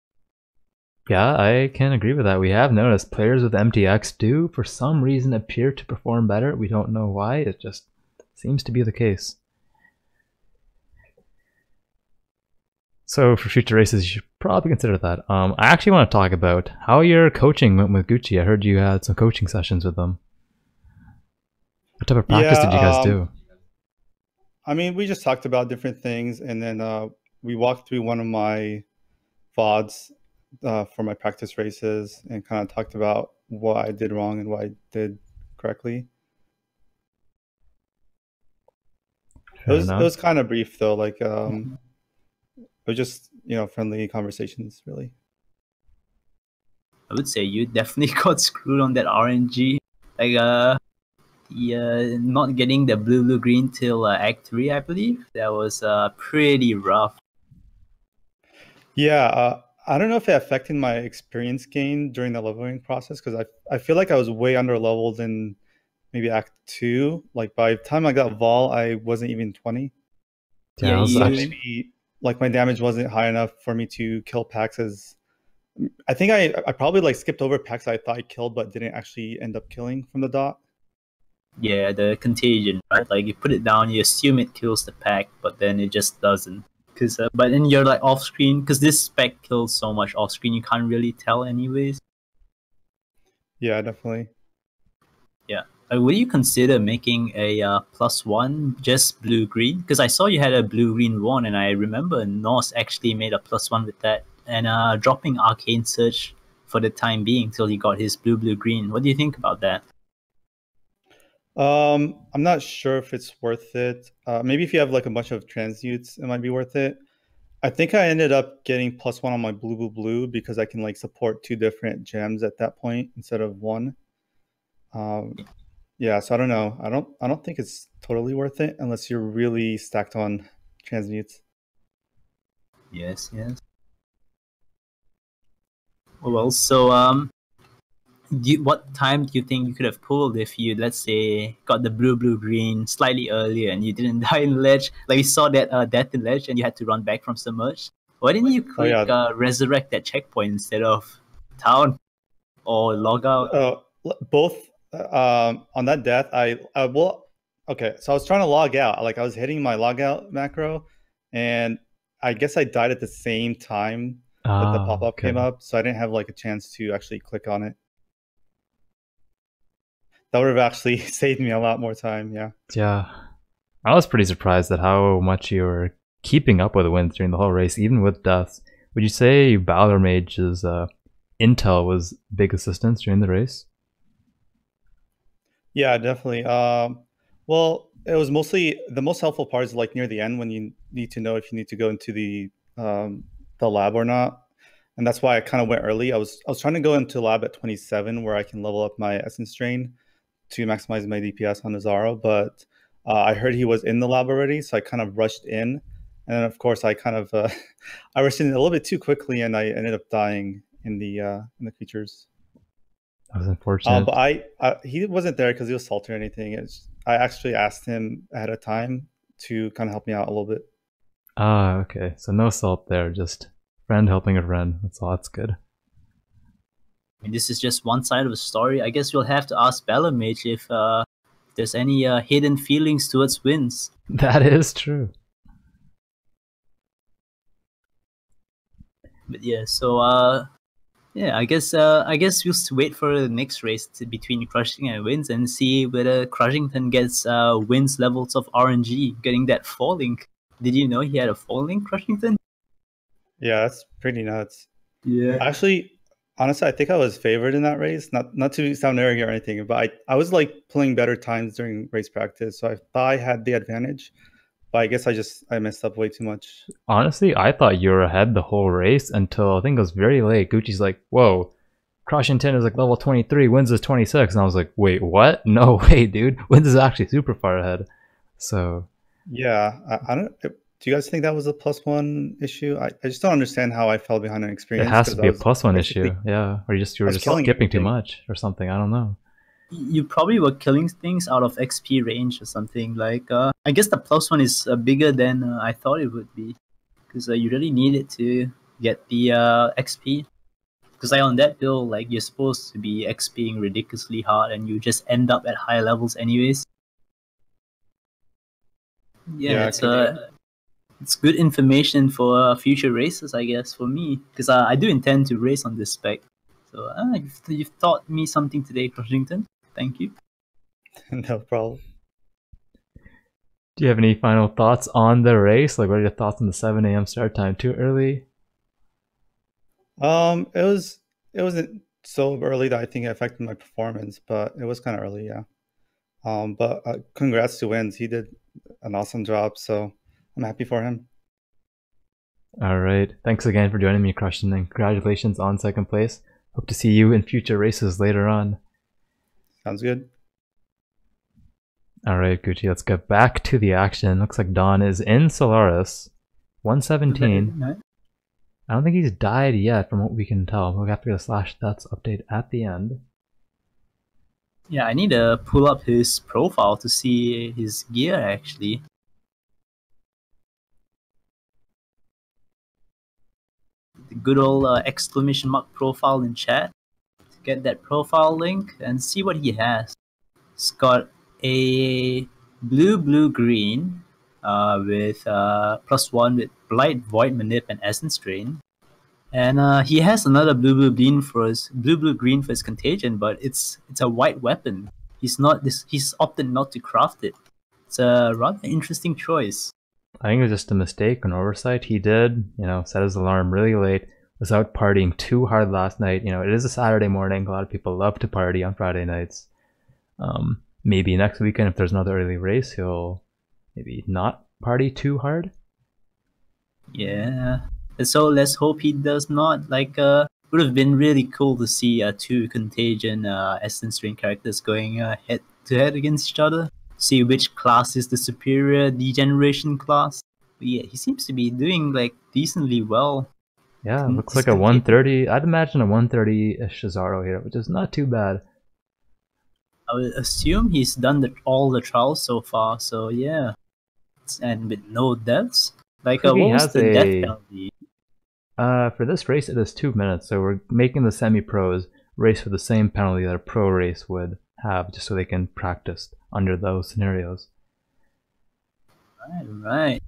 Yeah, I can agree with that. We have noticed players with MTX do, for some reason, appear to perform better. We don't know why. It just seems to be the case. So for future races, you should probably consider that. I actually want to talk about how your coaching went with Gucci. I heard you had some coaching sessions with them. What type of practice did you guys do? I mean, we just talked about different things, and then we walked through one of my VODs for my practice races and kind of talked about what I did wrong and what I did correctly. It was kind of brief though. Like it was just friendly conversations really. I would say you definitely got screwed on that RNG. Like not getting the blue green till Act 3, I believe. That was pretty rough. Yeah, I don't know if it affected my experience gain during the leveling process, because I feel like I was way under leveled in maybe Act 2. Like by the time I got Vol, I wasn't even 20. Yeah, So maybe like my damage wasn't high enough for me to kill packs as... I think I probably like skipped over packs I thought I killed but didn't actually end up killing from the dot. Yeah, the contagion, right? Like you put it down, you assume it kills the pack, but then it just doesn't. But then you're like off screen, because this spec kills so much off screen, you can't really tell anyways. Yeah, definitely. Yeah. Would you consider making a +1 just blue green? Because I saw you had a blue green one, and I remember Norse actually made a +1 with that, and dropping Arcane Search for the time being till he got his blue green. What do you think about that? I'm not sure if it's worth it. Maybe if you have like a bunch of transmutes, it might be worth it. I think I ended up getting +1 on my blue because I can like support 2 different gems at that point instead of 1. Yeah, so I don't know. I don't think it's totally worth it unless you're really stacked on transmutes. Yes. Well, so what time do you think you could have pulled if you, let's say, got the blue green slightly earlier and you didn't die in ledge? Like we saw that death in ledge and you had to run back from submerge. Why didn't you click resurrect that checkpoint instead of town or log out? Both. On that death, okay, so I was trying to log out. Like I was hitting my logout macro, and I guess I died at the same time that the pop-up came up, so I didn't have like a chance to actually click on it. That would have actually saved me a lot more time. Yeah, I was pretty surprised at how much you were keeping up with the Windz during the whole race, even with deaths. Would you say Valor Mage's intel was big assistance during the race? Yeah, definitely. Well, it was mostly the most helpful part is like near the end when you need to know if you need to go into the lab or not, and that's why I kind of went early. I was trying to go into lab at 27 where I can level up my essence drain to maximize my DPS on Izaro, but I heard he was in the lab already, so I kind of rushed in, and then of course I kind of I rushed in a little bit too quickly, and I ended up dying in the creatures. That was unfortunate. But he wasn't there because he was salty or anything. I actually asked him ahead of time to kind of help me out a little bit. Okay. So no salt there, just friend helping a friend. That's good. I mean, this is just one side of the story. I guess we'll have to ask Bellamage if there's any hidden feelings towards Windz. That is true. But yeah, so yeah, I guess we'll wait for the next race between Crushing and Windz and see whether Crushington gets Windz levels of RNG, getting that falling. Did you know he had a falling Crushington? Yeah, that's pretty nuts. Yeah. Actually, honestly, I think I was favored in that race. Not to sound arrogant or anything, but I was like pulling better times during race practice, so I thought I had the advantage. But I guess I messed up way too much. Honestly, I thought you were ahead the whole race until I think it was very late. Gucci's like, whoa, Crushington is like level 23, Windz is 26. And I was like, wait, what? No way, dude. Windz is actually super far ahead. So... yeah, I don't... Do you guys think that was a +1 issue? I just don't understand how I fell behind on experience. It has to be a +1 issue, yeah. Or you were just skipping too much or something, I don't know. You probably were killing things out of XP range or something. Like, I guess the +1 is bigger than I thought it would be, because you really need it to get the XP. Because like on that build, like you're supposed to be XPing ridiculously hard, and you just end up at higher levels anyways. Yeah, it's good information for future races, I guess, for me, because I do intend to race on this spec. So you've taught me something today, Crushington. Thank you. No problem. Do you have any final thoughts on the race? Like, what are your thoughts on the 7 a.m. start time? Too early? It wasn't so early that I think it affected my performance, but it was kind of early, yeah. But congrats to Windz. He did an awesome job. So I'm happy for him. All right. Thanks again for joining me, Crushing, and congratulations on second place. Hope to see you in future races later on. Sounds good. All right, Gucci, let's get back to the action. Looks like Don is in Solaris. 117. I don't think he's died yet from what we can tell. We'll have to get a /stats update at the end. Yeah, I need to pull up his profile to see his gear actually. The good old exclamation mark profile in chat. To get that profile link and see what he has. He's got a blue-green with +1 with Blight, Void, Manip, and Essence Drain. And he has another blue-green for his blue-green for his Contagion, but it's a white weapon. He's opted not to craft it. It's a rather interesting choice. I think it was just a mistake, an oversight. He did, set his alarm really late. Was out partying too hard last night. It is a Saturday morning. A lot of people love to party on Friday nights. Maybe next weekend, if there's another early race, he'll maybe not party too hard. Yeah. So let's hope he does not. Would have been really cool to see two Contagion Essence Drain characters going head to head against each other. See which class is the superior degeneration class. But yeah, he seems to be doing decently well. Yeah, looks like a 130. I'd imagine a 130-ish Izaro here, which is not too bad. I would assume he's done all the trials so far, so yeah. And with no deaths. What was the death penalty? For this race, it is 2 minutes, so we're making the semi-pros race for the same penalty that a pro race would have, just so they can practice under those scenarios. Right.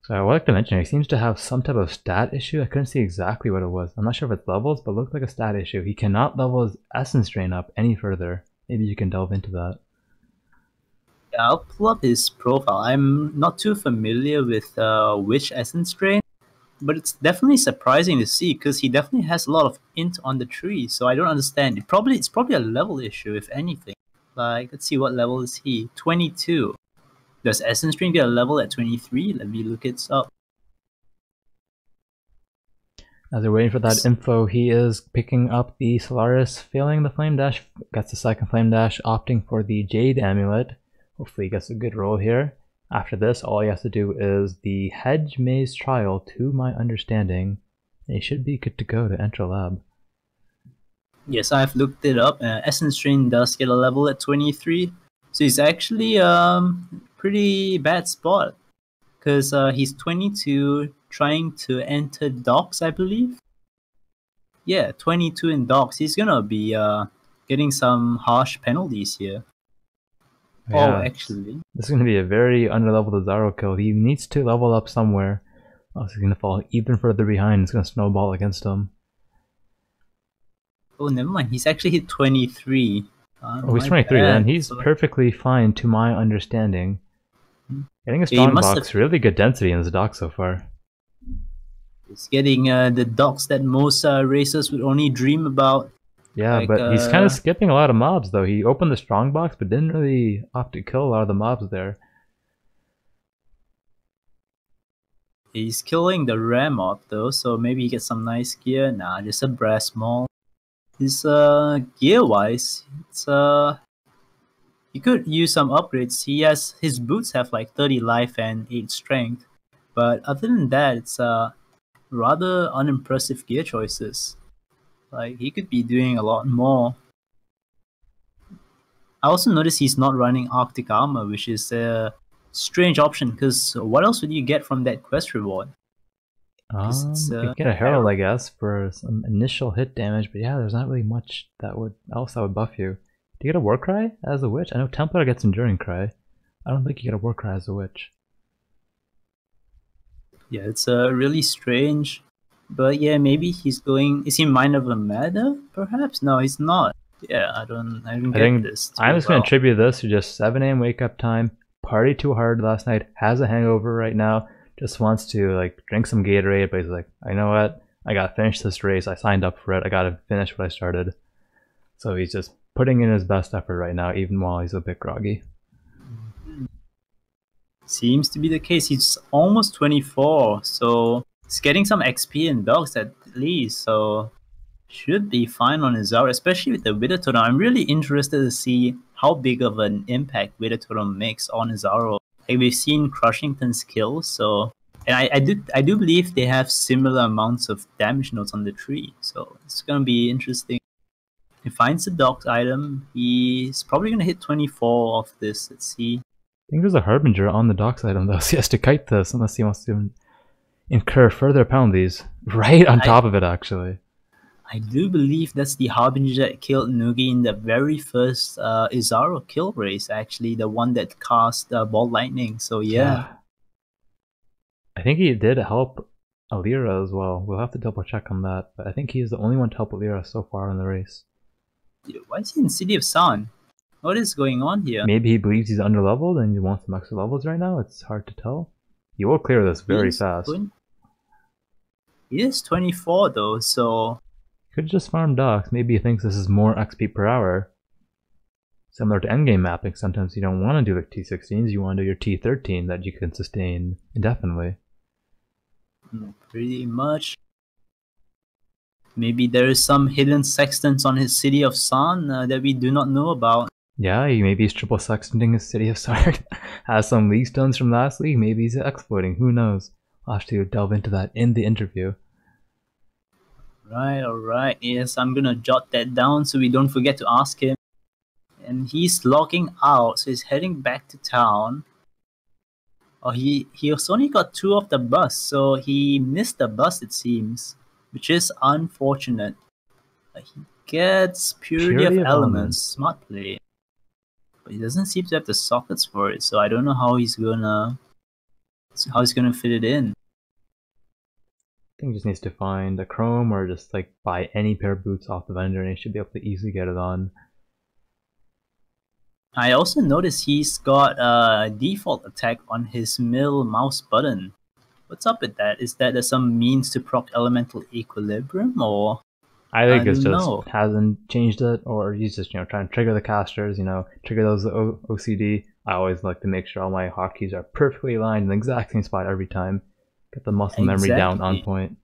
So I would like to mention, he seems to have some type of stat issue. I couldn't see exactly what it was. I'm not sure if it's levels, but it looked like a stat issue. He cannot level his Essence Drain up any further. Maybe you can delve into that. Yeah, I'll pull up his profile. I'm not too familiar with which Essence Drain, but it's definitely surprising to see because he definitely has a lot of int on the tree. So I don't understand. It's probably a level issue, if anything. Let's see, what level is he? 22. Does Essence Drain get a level at 23? Let me look it up. As we're waiting for that info, he is picking up the Solaris, failing the Flame Dash, gets the second Flame Dash, opting for the Jade Amulet. Hopefully he gets a good roll here. After this, all he has to do is the Hedge Maze Trial, to my understanding, and he should be good to go to enter lab. Yes, I've looked it up. Essence Drain does get a level at 23, so he's actually pretty bad spot, because he's 22, trying to enter docks, I believe. Yeah, 22 in docks. He's gonna be getting some harsh penalties here. Yeah, oh, actually, this is going to be a very underleveled Izaro kill. He needs to level up somewhere, else he's going to fall even further behind. It's going to snowball against him. Oh, never mind. He's actually hit 23. Oh, he's 23 then. He's perfectly fine, to my understanding. Getting a strong box, really good density in his dock so far. He's getting the docks that most racers would only dream about. Yeah, but he's kind of skipping a lot of mobs though. He opened the strong box, but didn't really opt to kill a lot of the mobs there. He's killing the rare mob though, so maybe he gets some nice gear. Nah, just a brass maul. His gear-wise, it's he could use some upgrades. His boots have 30 life and 8 strength, but other than that, it's rather unimpressive gear choices. He could be doing a lot more. I also noticed he's not running Arctic Armor, which is a strange option, because what else would you get from that quest reward? You get a Herald, I guess, for some initial hit damage, but yeah, there's not really much that would buff you. Do you get a Warcry as a witch? I know Templar gets Enduring Cry. I don't think you get a Warcry as a witch. Yeah, it's really strange. But yeah, maybe he's going. Is he Mind of a Matter? Perhaps? No, he's not. Yeah, I don't get this. I'm just going to attribute this to just 7 AM wake up time. Partied too hard last night. Has a hangover right now. Just wants to drink some Gatorade, but he's like, you know what? I gotta finish this race. I signed up for it. I gotta finish what I started. So he's just putting in his best effort right now, even while he's a bit groggy. Seems to be the case. He's almost 24, so he's getting some XP in dogs at least, so should be fine on Izaro, especially with the Wither Totem. I'm really interested to see how big of an impact Wither Totem makes on Izaro. Like, we've seen Crushington's kills, so and I do believe they have similar amounts of damage nodes on the tree, so it's gonna be interesting. He finds the dog's item. He's probably gonna hit 24 off this. Let's see. I think there's a Harbinger on the docks item though, so he has to kite this unless he wants to incur further penalties. Right on top of it, actually. I do believe that's the Harbinger that killed Noogie in the very first Izaro kill race, actually, the one that cast Ball Lightning, so yeah. I think he did help Alira as well. We'll have to double check on that, but I think he's the only one to help Alira so far in the race. Why is he in City of Sun? What is going on here? Maybe he believes he's underleveled and he wants some extra levels right now. It's hard to tell. He will clear this very fast. He is 24 though, so... Could just farm docks. Maybe he thinks this is more XP per hour. Similar to endgame mapping, sometimes you don't want to do like T16s, you want to do your T13 that you can sustain indefinitely. Pretty much. Maybe there is some hidden sextants on his City of Sun that we do not know about. Yeah, maybe he's triple sextanting his City of Sun. Has some league stones from last league, maybe he's exploiting, who knows. I'll have to delve into that in the interview. Right, alright, yes, I'm gonna jot that down so we don't forget to ask him. And he's logging out, so he's heading back to town. Oh, he has only got 2 of the bus, so he missed the bus it seems, which is unfortunate. He gets Purity of Elements, smart play. But he doesn't seem to have the sockets for it, so I don't know how he's gonna fit it in. I think he just needs to find a chrome or just like buy any pair of boots off the vendor and he should be able to easily get it on. I also noticed he's got a default attack on his middle mouse button. What's up with that? Is that some means to proc elemental equilibrium, or? I think it's just hasn't changed it, or he's just trying to trigger the casters, trigger those OCD. I always like to make sure all my hotkeys are perfectly aligned in the exact same spot every time. Get the muscle memory down on point.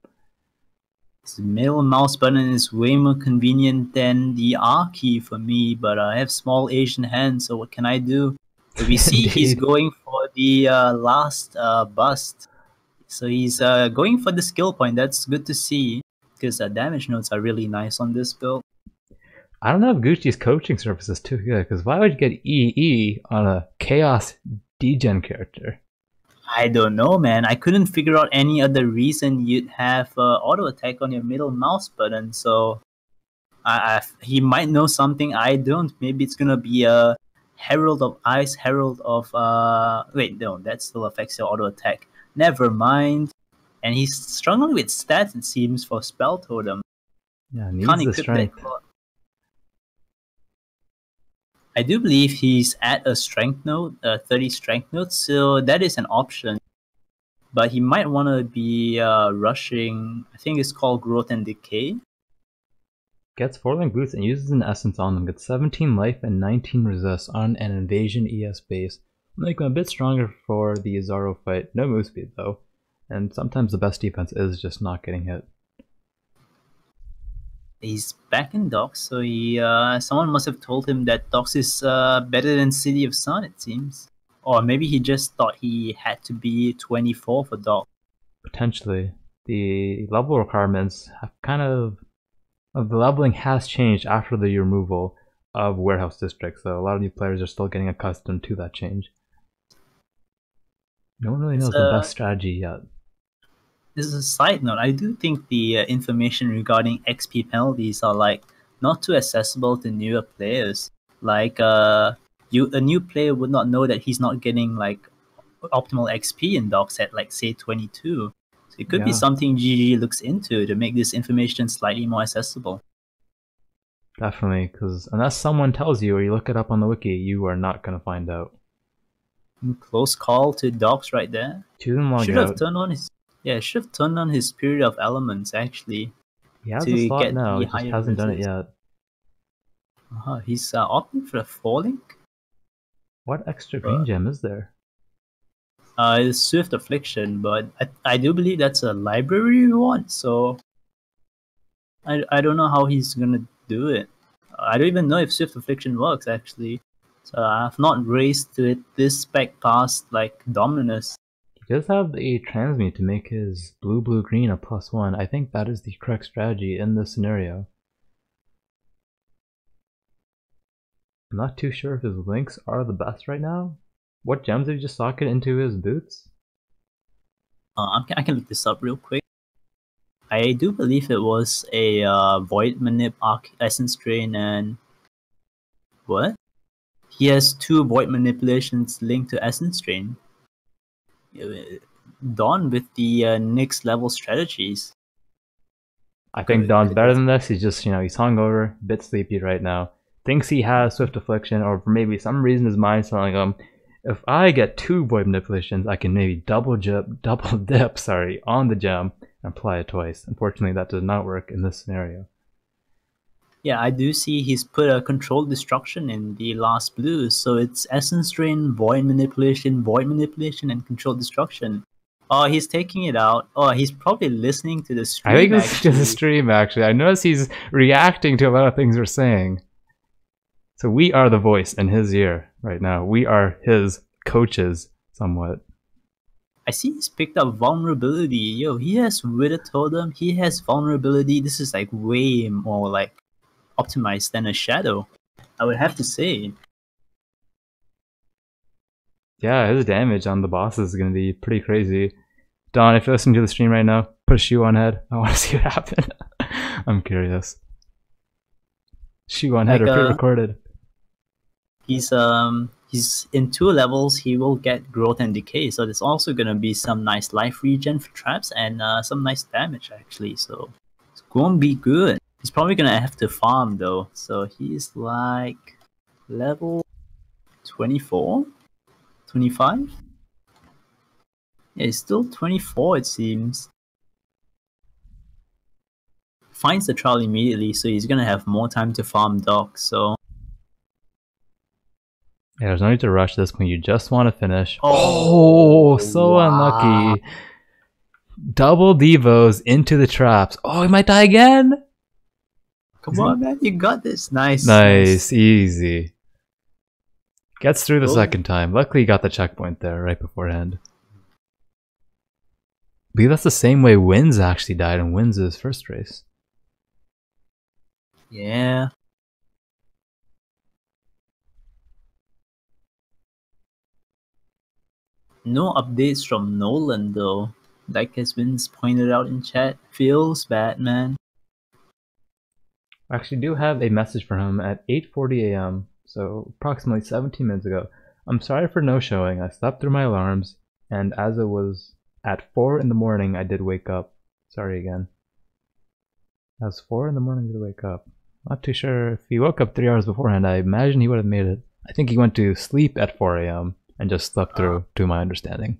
The middle mouse button is way more convenient than the R key for me, but I have small Asian hands, so what can I do? But we see he's going for the last bust. So he's going for the skill point. That's good to see, because damage notes are really nice on this build. I don't know if Gucci's coaching service is too good, because why would you get EE on a Chaos degen character? I don't know, man. I couldn't figure out any other reason you'd have auto attack on your middle mouse button. So he might know something I don't. Maybe it's gonna be a Herald of Ice, Herald of wait, no, that still affects your auto attack. Never mind. And he's struggling with stats, it seems, for Spell Totem. Yeah, needs the strength. I do believe he's at a strength node, 30 strength nodes, so that is an option. But he might want to be rushing, I think it's called Growth and Decay. Gets 4-link boots and uses an essence on them. Gets 17 life and 19 resist on an invasion ES base. Make him a bit stronger for the Izaro fight. No move speed though. And sometimes the best defense is just not getting hit. He's back in Docks, so someone must have told him that Docks is better than City of Sun, it seems. Or maybe he just thought he had to be 24 for Docks. Potentially. The level requirements have the leveling has changed after the removal of Warehouse District, so a lot of new players are still getting accustomed to that change. No one really knows the best strategy yet. This is a side note. I do think the information regarding XP penalties are not too accessible to newer players. A new player would not know that he's not getting optimal XP in Docks at say 22. So it could be something GG looks into to make this information slightly more accessible. Definitely, because unless someone tells you or you look it up on the wiki, you are not going to find out. Close call to Docks right there. Should have turned on his. Yeah, should have turned on his Spirit of Elements, actually. He has a slot now, he just hasn't done it yet. He's opting for a 4-link? What extra green gem is there? It's Swift Affliction, but I do believe that's a library reward, so I don't know how he's gonna do it. I don't even know if Swift Affliction works, actually. So I've not raised it this spec past, like, Dominus. He does have a transmute to make his blue-blue-green a +1. I think that is the correct strategy in this scenario. I'm not too sure if his links are the best right now. What gems did he just socket into his boots? I can look this up real quick. I do believe it was a Void Manip Arc Essence Drain and... What? He has 2 Void Manipulations linked to Essence Drain. Don with the next level strategies. I think Don's better than this. He's just, he's hungover, a bit sleepy right now. Thinks he has Swift Affliction, or for maybe some reason his mind's telling him, if I get 2 Void Manipulations, I can maybe double dip, on the gem and apply it twice. Unfortunately, that does not work in this scenario. Yeah, I do see he's put a Controlled Destruction in the last blue, so it's Essence Drain, Void Manipulation, and Controlled Destruction. Oh, he's taking it out. Oh, he's probably listening to the stream. I think it's to the stream, actually. I notice he's reacting to a lot of things we're saying. So we are the voice in his ear right now. We are his coaches, somewhat. I see he's picked up Vulnerability. Yo, he has Wither Totem, he has Vulnerability. This is like way more like optimized than a Shadow, I would have to say. Yeah, his damage on the bosses is going to be pretty crazy. Don, if you're listening to the stream right now, put a shoe on head. I want to see what happened. I'm curious. Shoe on head or pre-recorded. He's in 2 levels. He will get Growth and Decay, so there's also going to be some nice life regen for traps and some nice damage, actually. So it's going to be good. He's probably going to have to farm, though. So he's like level 24? 25? Yeah, he's still 24, it seems. Finds the trial immediately, so he's gonna have more time to farm Doc, so... Yeah, there's no need to rush this when you just want to finish. Oh, so wow. Unlucky. Double Devos into the traps. Oh, he might die again? Come on, man, you got this. Nice. Nice, easy. Gets through the second time. Luckily, he got the checkpoint there right beforehand. I believe that's the same way Windz actually died in Windz's first race. Yeah. No updates from Nolan, though. Like as Windz pointed out in chat. Feels bad, man. I actually do have a message for him at 8:40 a.m. So approximately 17 minutes ago. I'm sorry for no showing. I slept through my alarms, and as it was at 4 in the morning, I did wake up. Sorry again. As 4 in the morning, I did wake up. Not too sure if he woke up 3 hours beforehand. I imagine he would have made it. I think he went to sleep at 4 a.m. and just slept through, to my understanding.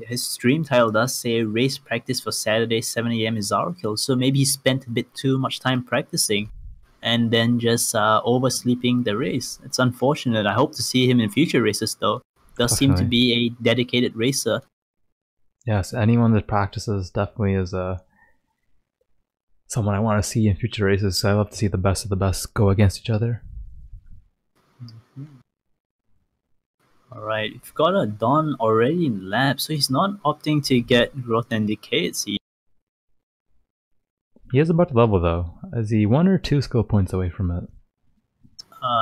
His stream title does say race practice for Saturday 7 a.m. Izaro kill, so maybe he spent a bit too much time practicing and then just oversleeping the race. It's unfortunate. I hope to see him in future races, though. Does seem to be a dedicated racer. Yes, anyone that practices definitely is someone I want to see in future races. So I love to see the best of the best go against each other. Alright, we've got a Don already in lab, so he's not opting to get Growth and Decay, it seems. He is about to level, though. Is he 1 or 2 skill points away from it?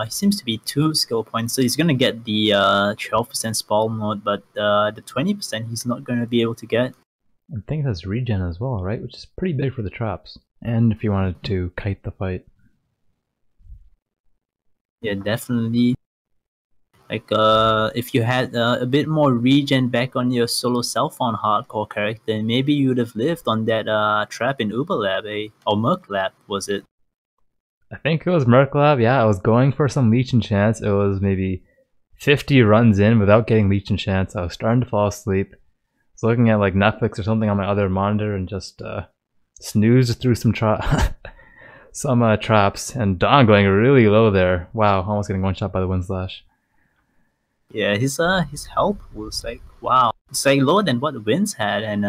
He seems to be 2 skill points, so he's going to get the 12% spawn mode, but the 20% he's not going to be able to get. I think that's regen as well, right? Which is pretty big for the traps. And if you wanted to kite the fight. Yeah, definitely. Like, if you had a bit more regen back on your solo self on hardcore character, maybe you would have lived on that trap in Uber Lab, or Merc Lab, was it? I think it was Merc Lab, yeah. I was going for some Leech Enchants. It was maybe 50 runs in without getting Leech Enchants. I was starting to fall asleep. I was looking at like Netflix or something on my other monitor and just snoozed through some traps, and Don going really low there. Wow, almost getting one shot by the Wind Slash. Yeah, his health was like, wow. It's like lower than what Windz had, and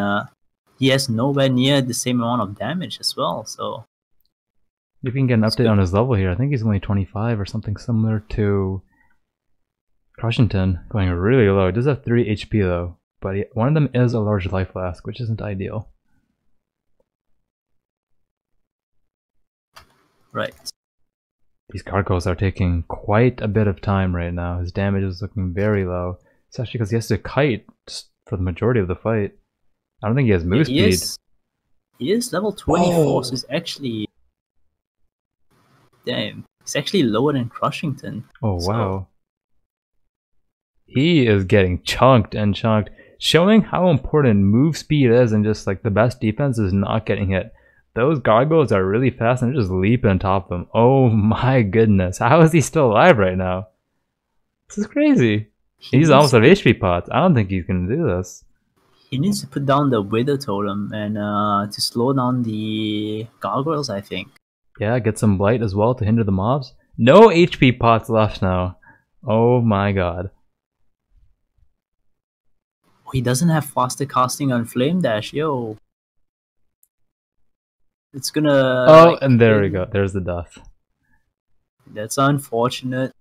he has nowhere near the same amount of damage as well. So If you can get an That's update good. on his level here, I think he's only 25 or something similar to Crushington, going really low. He does have 3 HP though, but one of them is a large life flask, which isn't ideal. right. These gargoyles are taking quite a bit of time right now. His damage is looking very low, especially because he has to kite just for the majority of the fight. I don't think he has move speed. He is level 24, Oh. so he's actually, damn, he's actually lower than Crushington. Oh So- wow. He is getting chunked and chunked, showing how important move speed is, and just like the best defense is not getting hit. Those gargoyles are really fast and they're just leaping on top of them. Oh my goodness. How is he still alive right now? This is crazy. He's almost at HP pots. I don't think he's gonna do this. He needs to put down the Wither Totem and to slow down the gargoyles, I think. Yeah, get some blight as well to hinder the mobs. No HP pots left now. Oh my god. Oh, he doesn't have faster casting on Flame Dash, yo. It's gonna. Oh, like, and there we go. There's the death. That's unfortunate.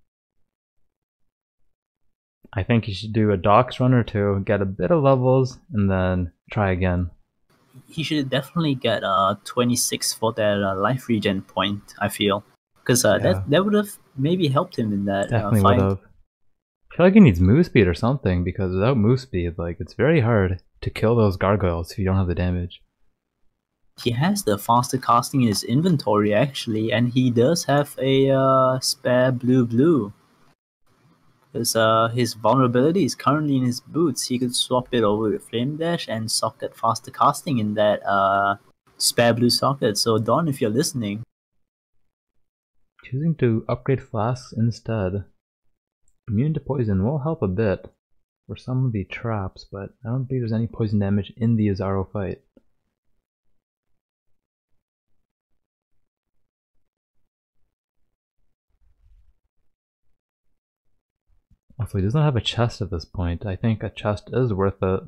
I think you should do a Dox run or two, get a bit of levels, and then try again. He should definitely get 26 for that life regen point, I feel. Because Yeah. that would have maybe helped him in that Definitely fight. would have. I feel like he needs move speed or something, because without move speed, like, it's very hard to kill those gargoyles if you don't have the damage. He has the faster casting in his inventory, actually, and he does have a spare blue. Because his vulnerability is currently in his boots. He could swap it over with Flame Dash and socket faster casting in that spare blue socket. So Don, if you're listening, Choosing to upgrade flasks instead. Immune to poison will help a bit for some of the traps, but I don't think there's any poison damage in the Izaro fight. Also, he doesn't have a chest at this point. I think a chest is worth it.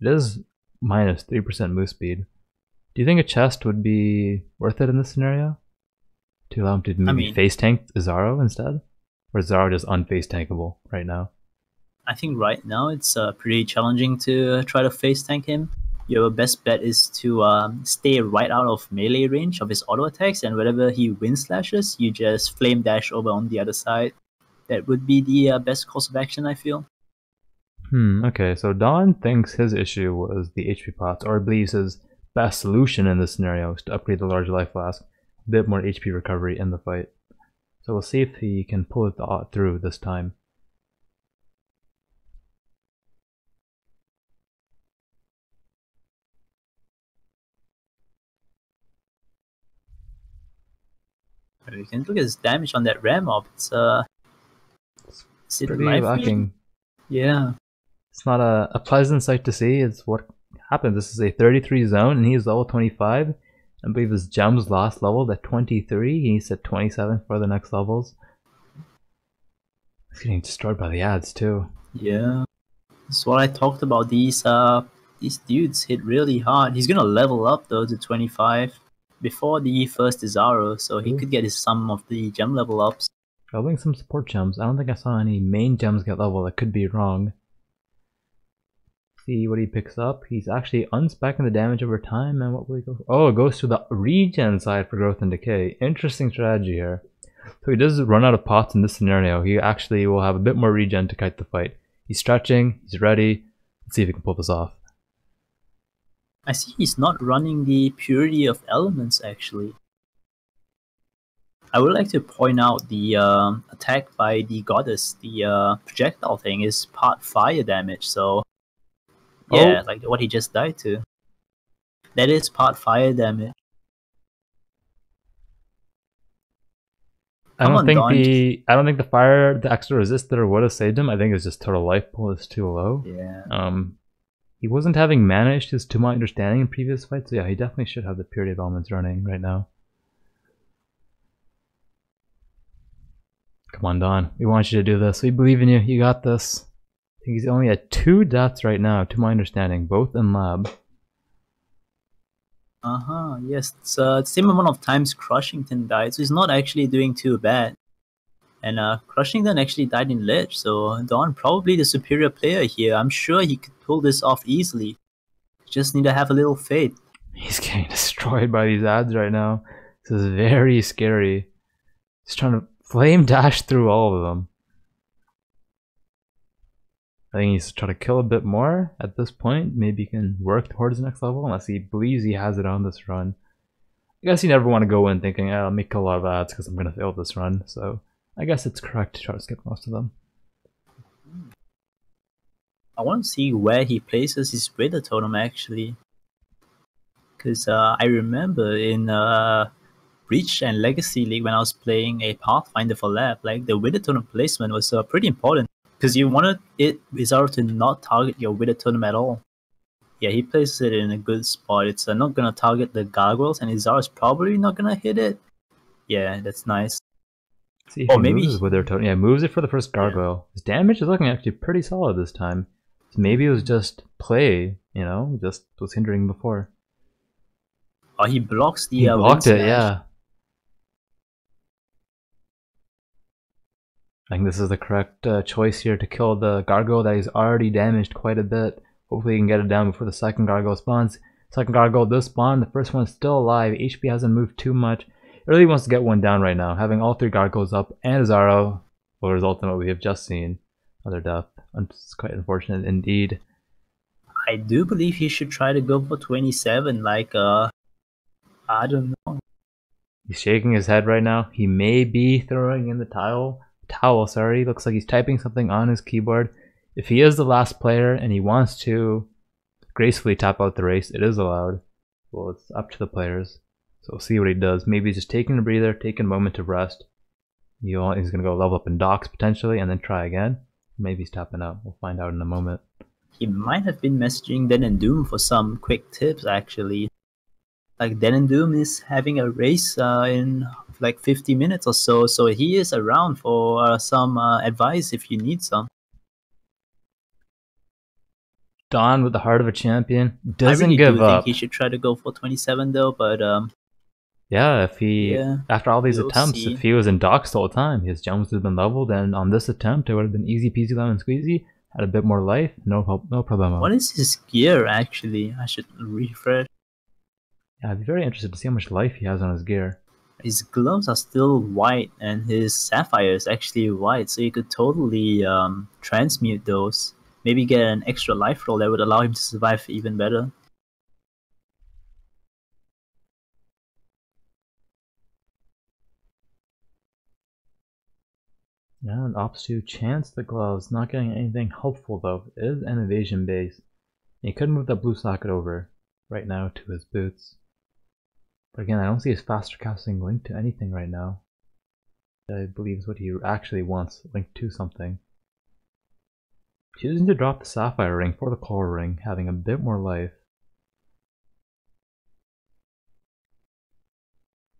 It is minus 3% move speed. Do you think a chest would be worth it in this scenario? To allow him to maybe face tank Izaro instead? Or is Izaro just unface tankable right now? I think right now it's pretty challenging to try to face tank him. Your best bet is to stay right out of melee range of his auto attacks, and whenever he wind slashes, you just flame dash over on the other side. That would be the best course of action, I feel. Okay, so Don thinks his issue was the HP pots, or believes his best solution in this scenario is to upgrade the large life flask, a bit more HP recovery in the fight. So we'll see if he can pull it through this time. You can look at his damage on that ram mob. It's is it Pretty life lacking. regen? Yeah. It's not a pleasant sight to see. It's what happens. This is a 33 zone, and he's level 25. I believe his gems last leveled at 23. He needs at 27 for the next levels. He's getting destroyed by the ads too. Yeah. That's what I talked about. These dudes hit really hard. He's gonna level up though to 25 before the first Izaro, so he could get his some of the gem level ups. Leveling some support gems. I don't think I saw any main gems get leveled. I could be wrong. See what he picks up. He's actually unspecking the damage over time, and what will he go for? Oh, it goes to the regen side for growth and decay. Interesting strategy here. So he does run out of pots in this scenario. He actually will have a bit more regen to kite the fight. He's stretching, he's ready. Let's see if he can pull this off. I see he's not running the Purity of Elements, actually. I would like to point out the attack by the goddess, the projectile thing, is part fire damage, so yeah, like what he just died to. That is part fire damage. I don't think the extra resist there would have saved him. I think it's just total life pool is too low. Yeah. He wasn't having mana issues to my understanding in previous fights, so yeah, he definitely should have the Purity of Elements running right now. Come on, Don. We want you to do this. We believe in you. You got this. think he's only at 2 deaths right now, to my understanding, both in lab. Yes, it's the same amount of times Crushington died, so he's not actually doing too bad. And Crushington actually died in Lich, so Don probably the superior player here. I'm sure he could pull this off easily. Just need to have a little faith. He's getting destroyed by these ads right now. This is very scary. He's trying to flame dash through all of them. I think he needs to try to kill a bit more at this point. Maybe he can work towards the next level unless he believes he has it on this run. I guess you never want to go in thinking, oh, let me kill a lot of ads because I'm going to fail this run. So I guess it's correct to try to skip most of them. I want to see where he places his Wither Totem actually. Because I remember in Reach and Legacy League when I was playing a Pathfinder for Lab, like the Wither Totem placement was pretty important. Because you wanted Izaro to not target your Wither Totem at all. Yeah, he places it in a good spot. It's not going to target the gargoyles, and Izaro's probably not going to hit it. Yeah, that's nice. See if he moves with their totem. Yeah, moves it for the first gargoyle. His damage is looking actually pretty solid this time. So maybe it was just play, you know, just was hindering before. Oh, he blocks the he blocked it, yeah. I think this is the correct choice here to kill the gargoyle that he's already damaged quite a bit. Hopefully he can get it down before the second gargoyle spawns. Second gargoyle does spawn, the first one's still alive. HP hasn't moved too much. He really wants to get one down right now. Having all 3 gargoyles up and Izaro will result in what we have just seen. Another death. It's quite unfortunate indeed. I do believe he should try to go for 27, like, I don't know. He's shaking his head right now. He may be throwing in the towel. Looks like he's typing something on his keyboard. If he is the last player and he wants to gracefully tap out the race, it is allowed. Well, it's up to the players. So we'll see what he does. Maybe he's just taking a breather, taking a moment to rest. He's going to go level up in docks potentially and then try again. Maybe he's tapping out. We'll find out in a moment. He might have been messaging Den and Doom for some quick tips actually. Like Den and Doom is having a race in like 50 minutes or so, so he is around for some advice if you need some. Don with the heart of a champion doesn't give I really do up. think he should try to go for 27 though, but yeah, if he after all these attempts, see. if he was in docks the whole time, his gems would have been leveled, and on this attempt it would have been easy peasy lemon squeezy. Had a bit more life, no problem. What is his gear actually? I should refresh. Yeah, I'd be very interested to see how much life he has on his gear. His gloves are still white, and his sapphire is actually white, so you could totally transmute those. Maybe get an extra life roll that would allow him to survive even better. Yeah, an ops to chance the gloves, not getting anything helpful though. It is an evasion base. And he could move that blue socket over right now to his boots. But again, I don't see his faster casting linked to anything right now. I believe is what he actually wants, linked to something. Choosing to drop the sapphire ring for the coral ring, having a bit more life.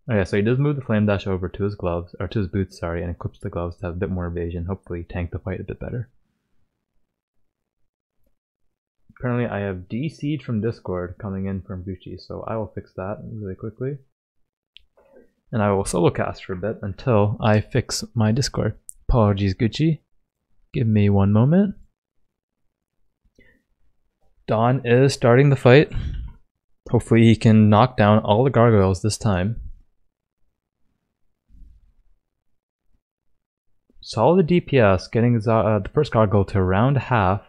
Oh yeah, so he does move the flame dash over to his gloves, or to his boots, sorry, and equips the gloves to have a bit more evasion, hopefully tank the fight a bit better. Apparently I have DC'd from Discord coming in from Gucci, so I will fix that really quickly. And I will solo cast for a bit until I fix my Discord. Apologies, Gucci. Give me one moment. Don is starting the fight. Hopefully he can knock down all the gargoyles this time. Solid DPS, getting the first gargoyle to around half.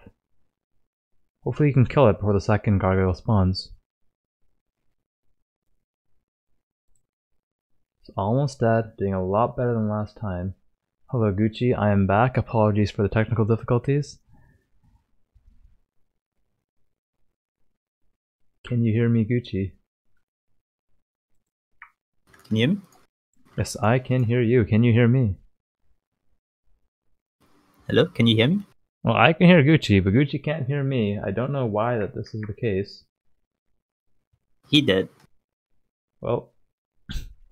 Hopefully he can kill it before the second gargoyle spawns. It's almost dead, doing a lot better than last time. Hello Gucci, I am back. Apologies for the technical difficulties. Can you hear me, Gucci? Can you hear me? Yes, I can hear you. Can you hear me? Hello, can you hear me? Well, I can hear Gucci, but Gucci can't hear me. I don't know why that this is the case. He did. Well,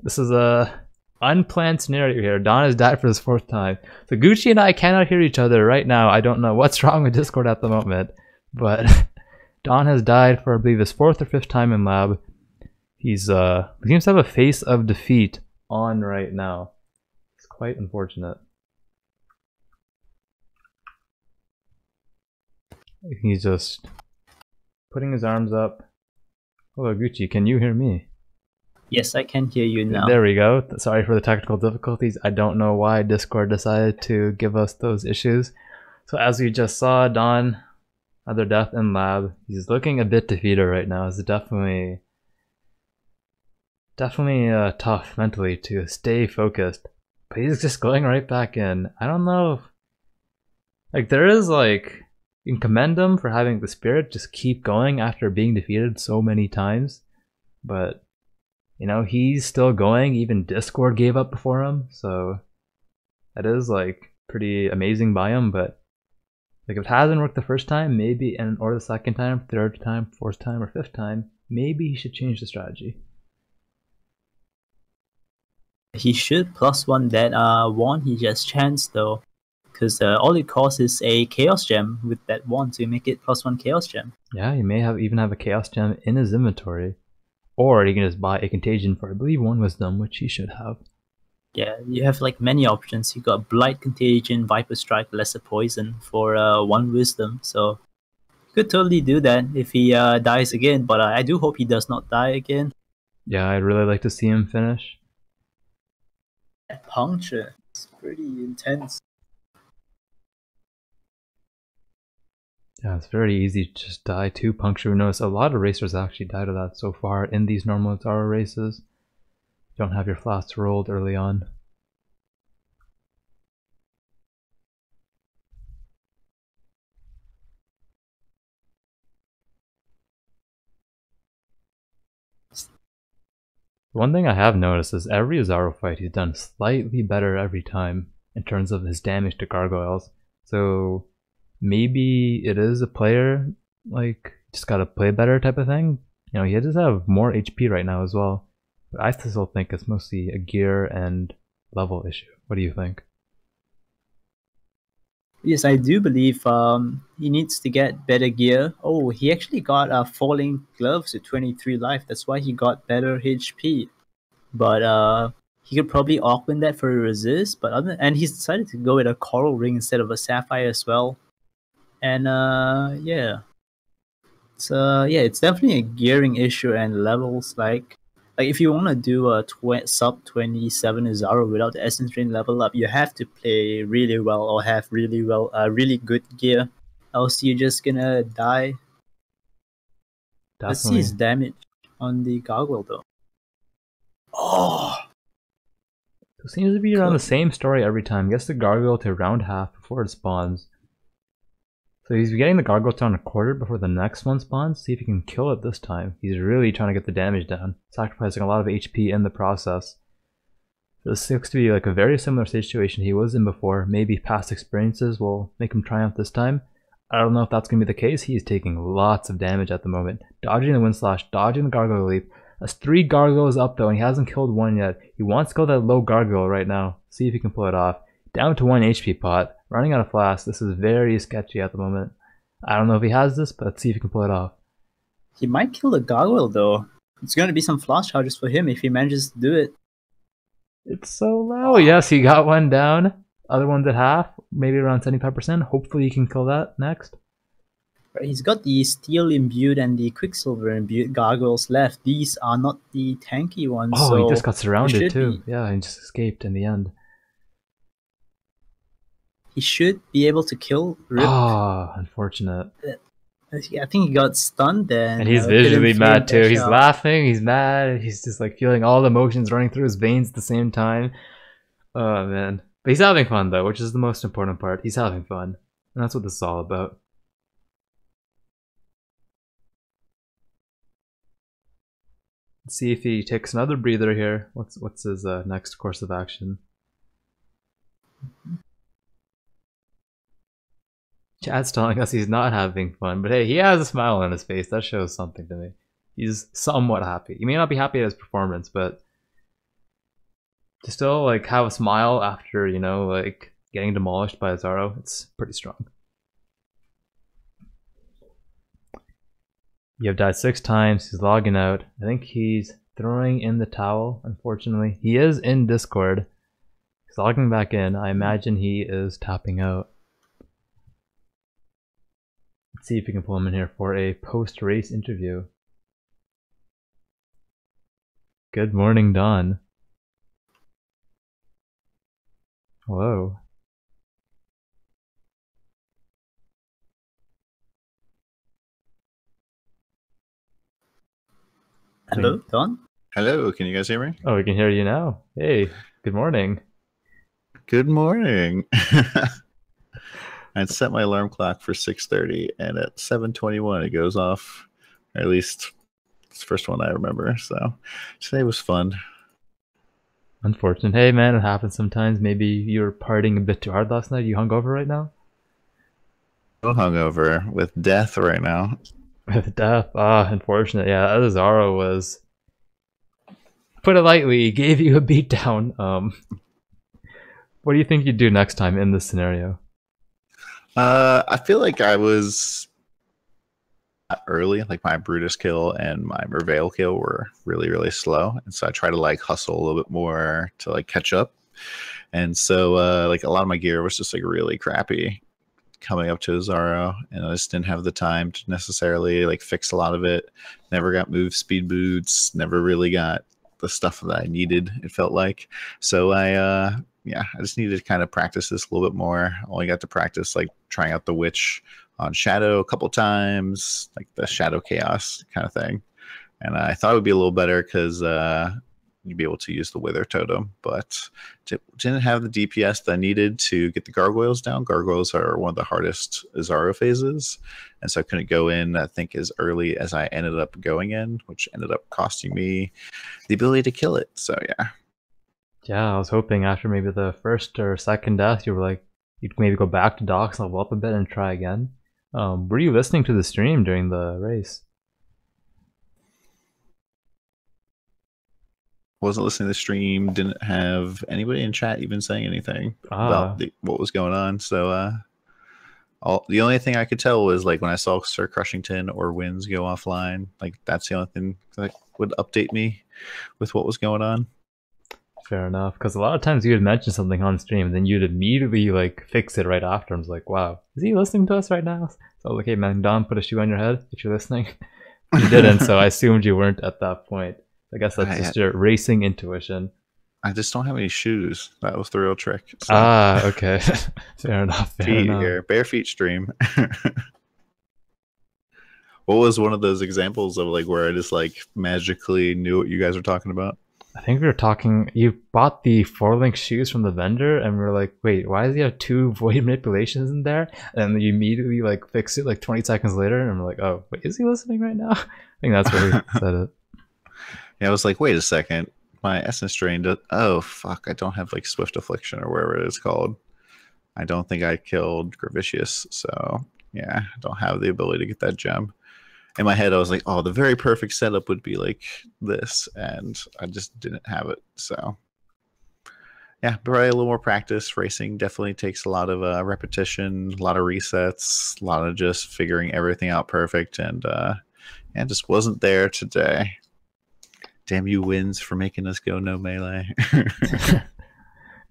this is a unplanned scenario here. Don has died for his 4th time. So Gucci and I cannot hear each other right now. I don't know what's wrong with Discord at the moment, but Don has died for, I believe, his 4th or 5th time in lab. He seems to have a face of defeat on right now. It's quite unfortunate. He's just putting his arms up. Hello, Gucci, can you hear me? Yes, I can hear you now. There we go. Sorry for the technical difficulties. I don't know why Discord decided to give us those issues. So as we just saw, Don, another death in lab. He's looking a bit defeated right now. It's definitely tough mentally to stay focused. But he's just going right back in. I don't know. Like, there is like... You can commend him for having the spirit just keep going after being defeated so many times. But, you know, he's still going. Even Discord gave up before him. So, that is, like, pretty amazing by him. But, like, if it hasn't worked the first time, maybe, or the 2nd time, 3rd time, 4th time, or 5th time, maybe he should change the strategy. He should +1 that one he just chanced, though. Because all it costs is a Chaos Gem with that one to make it +1 Chaos Gem. Yeah, he may even have a Chaos Gem in his inventory. Or he can just buy a Contagion for, I believe, 1 Wisdom, which he should have. Yeah, you have like many options. You got Blight, Contagion, Viper Strike, Lesser Poison for 1 Wisdom. So you could totally do that if he dies again. But I do hope he does not die again. Yeah, I'd really like to see him finish. That puncture, it's pretty intense. Yeah, it's very easy to just die to puncture. We notice a lot of racers actually died of that so far in these normal Izaro races. You don't have your flasks rolled early on. One thing I have noticed is every Izaro fight he's done slightly better every time in terms of his damage to gargoyles. So maybe it is a player, like, just gotta play better type of thing. You know, he does have more HP right now as well. But I still think it's mostly a gear and level issue. What do you think? Yes, I do believe he needs to get better gear. Oh, he actually got falling gloves with 23 life. That's why he got better HP. But he could probably augment that for a resist. And he's decided to go with a coral ring instead of a sapphire as well. And yeah, it's definitely a gearing issue and levels. Like if you want to do a sub 27 Izaro without the essence drain level up, you have to play really well or have really good gear, else you're just gonna die. Definitely. Let's see his damage on the gargoyle though. Oh, it seems to be around the same story every time. Gets the gargoyle to around half before it spawns. So he's getting the gargoyle down a quarter before the next one spawns. See if he can kill it this time. He's really trying to get the damage down, sacrificing a lot of HP in the process. This looks to be like a very similar situation he was in before. Maybe past experiences will make him triumph this time. I don't know if that's going to be the case. He's taking lots of damage at the moment. Dodging the wind slash, dodging the gargoyle leap. That's 3 gargoyles up though, and he hasn't killed one yet. He wants to kill that low gargoyle right now. See if he can pull it off. Down to 1 HP pot. Running out of flasks. This is very sketchy at the moment. I don't know if he has this, but let's see if he can pull it off. He might kill the gargoyle though. It's going to be some flash charges for him if he manages to do it. It's so low. Yes, he got one down. Other one's at half, maybe around 75%. Hopefully he can kill that next. Right, he's got the steel imbued and the quicksilver imbued gargoyles left. These are not the tanky ones. Oh, so he just got surrounded too. Be. Yeah, he just escaped in the end. He should be able to kill Rip. Oh, unfortunate. I think he got stunned there. And he's visually mad too. He's laughing, he's mad, he's just like feeling all the emotions running through his veins at the same time. Oh man. But he's having fun though, which is the most important part. He's having fun. And that's what this is all about. Let's see if he takes another breather here. What's his next course of action? Chad's telling us he's not having fun, but hey, he has a smile on his face. That shows something to me. He's somewhat happy. He may not be happy at his performance, but to still like have a smile after, you know, like getting demolished by Izaro, it's pretty strong. You have died 6 times. He's logging out. I think he's throwing in the towel, unfortunately. He is in Discord. He's logging back in. I imagine he is tapping out. Let's see if we can pull him in here for a post-race interview. Good morning, Don. Hello. Hello, Don? Hello, can you guys hear me? Oh, we can hear you now. Hey, good morning. Good morning. I'd set my alarm clock for 6:30, and at 7:21 it goes off. Or at least it's the first one I remember. So today was fun. Unfortunate. Hey, man, it happens sometimes. Maybe you were partying a bit too hard last night. You hungover right now? So hungover with death right now. With death. Ah, unfortunate. Yeah, Izaro was, put it lightly, gave you a beatdown. What do you think you'd do next time in this scenario? I feel like I was early. Like my Brutus kill and my Merveil kill were really, really slow, and so I try to like hustle a little bit more to like catch up. And so like a lot of my gear was just like really crappy coming up to Izaro, and I just didn't have the time to necessarily like fix a lot of it. Never got move speed boots, never really got the stuff that I needed, it felt like. So I just needed to kind of practice this a little bit more. I only got to practice like trying out the witch on Shadow a couple times, like the Shadow Chaos kind of thing. And I thought it would be a little better because you'd be able to use the Wither Totem, but didn't have the DPS that I needed to get the Gargoyles down. Gargoyles are one of the hardest Izaro phases, and so I couldn't go in, I think, as early as I ended up going in, which ended up costing me the ability to kill it. So yeah. Yeah, I was hoping after maybe the first or second death, you were like, you'd maybe go back to docks, level up a bit, and try again. Were you listening to the stream during the race? Wasn't listening to the stream, didn't have anybody in chat even saying anything about what was going on. So the only thing I could tell was like when I saw SirCrushington or Windz go offline, like that's the only thing that would update me with what was going on. Fair enough, because a lot of times you would mention something on stream and then you'd immediately like fix it right after. I was like, wow, is he listening to us right now? So I was like, hey man, Don, put a shoe on your head if you're listening. You didn't, so I assumed you weren't at that point. I guess that's just your racing intuition. I just don't have any shoes. That was the real trick. So. Okay. Fair enough. Feet here, bare feet stream. What was one of those examples of like where I just like magically knew what you guys were talking about? I think we were talking, you bought the 4-link shoes from the vendor and we were like, wait, why does he have 2 void manipulations in there? And then you immediately like fix it like 20 seconds later and we're like, oh, wait, is he listening right now? I think that's where we said it. Yeah, I was like, wait a second. My essence drain does, oh fuck, I don't have like Swift Affliction or whatever it is called. I don't think I killed Gravicious, so yeah, I don't have the ability to get that gem. In my head, I was like, oh, the very perfect setup would be like this, and I just didn't have it. So yeah, probably a little more practice. Racing definitely takes a lot of repetition, a lot of resets, a lot of just figuring everything out perfect, and yeah, just wasn't there today. Damn you, Windz, for making us go no melee.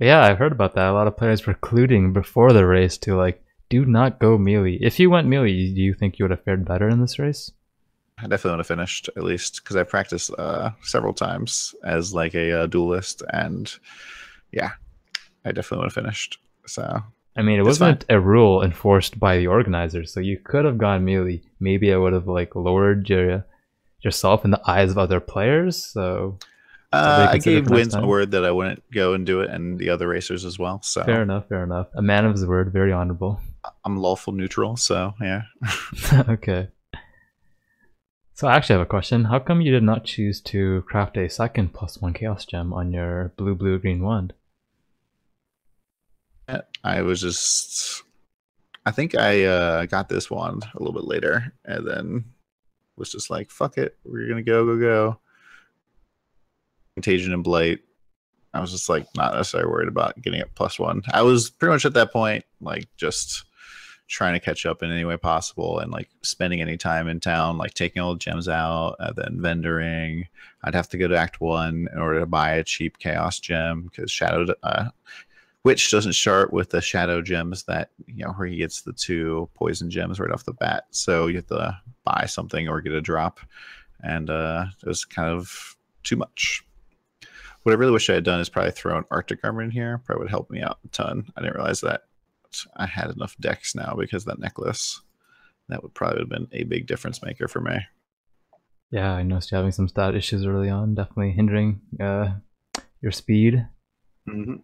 Yeah, I've heard about that. A lot of players were colluding before the race to like, do not go melee. If you went melee, do you think you would have fared better in this race? I definitely would have finished, at least, because I practiced several times as like a duelist, and yeah, I definitely would have finished. So I mean, it wasn't a rule enforced by the organizers, so you could have gone melee. Maybe I would have like lowered yourself in the eyes of other players. So I gave Windz my word that I wouldn't go and do it, and the other racers as well. So fair enough, fair enough. A man of his word, very honorable. I'm lawful neutral, so yeah. Okay. So I actually have a question. How come you did not choose to craft a second +1 Chaos Gem on your blue-green wand? I was just... I think I got this wand a little bit later, and then was just like, fuck it, we're gonna go. Contagion and Blight I was just like not necessarily worried about getting it +1. I was pretty much at that point like just trying to catch up in any way possible and like spending any time in town, like taking all the gems out and then vendoring. I'd have to go to Act 1 in order to buy a cheap Chaos gem because Shadow Witch doesn't start with the Shadow gems that, you know, where he gets the 2 poison gems right off the bat. So you have to buy something or get a drop. And it was kind of too much. What I really wish I had done is probably throw an Arctic Armor in here. Probably would help me out a ton. I didn't realize that I had enough decks now because of that necklace. That would probably have been a big difference maker for me. Yeah, I noticed you having some stat issues early on, definitely hindering your speed. Mm-hmm.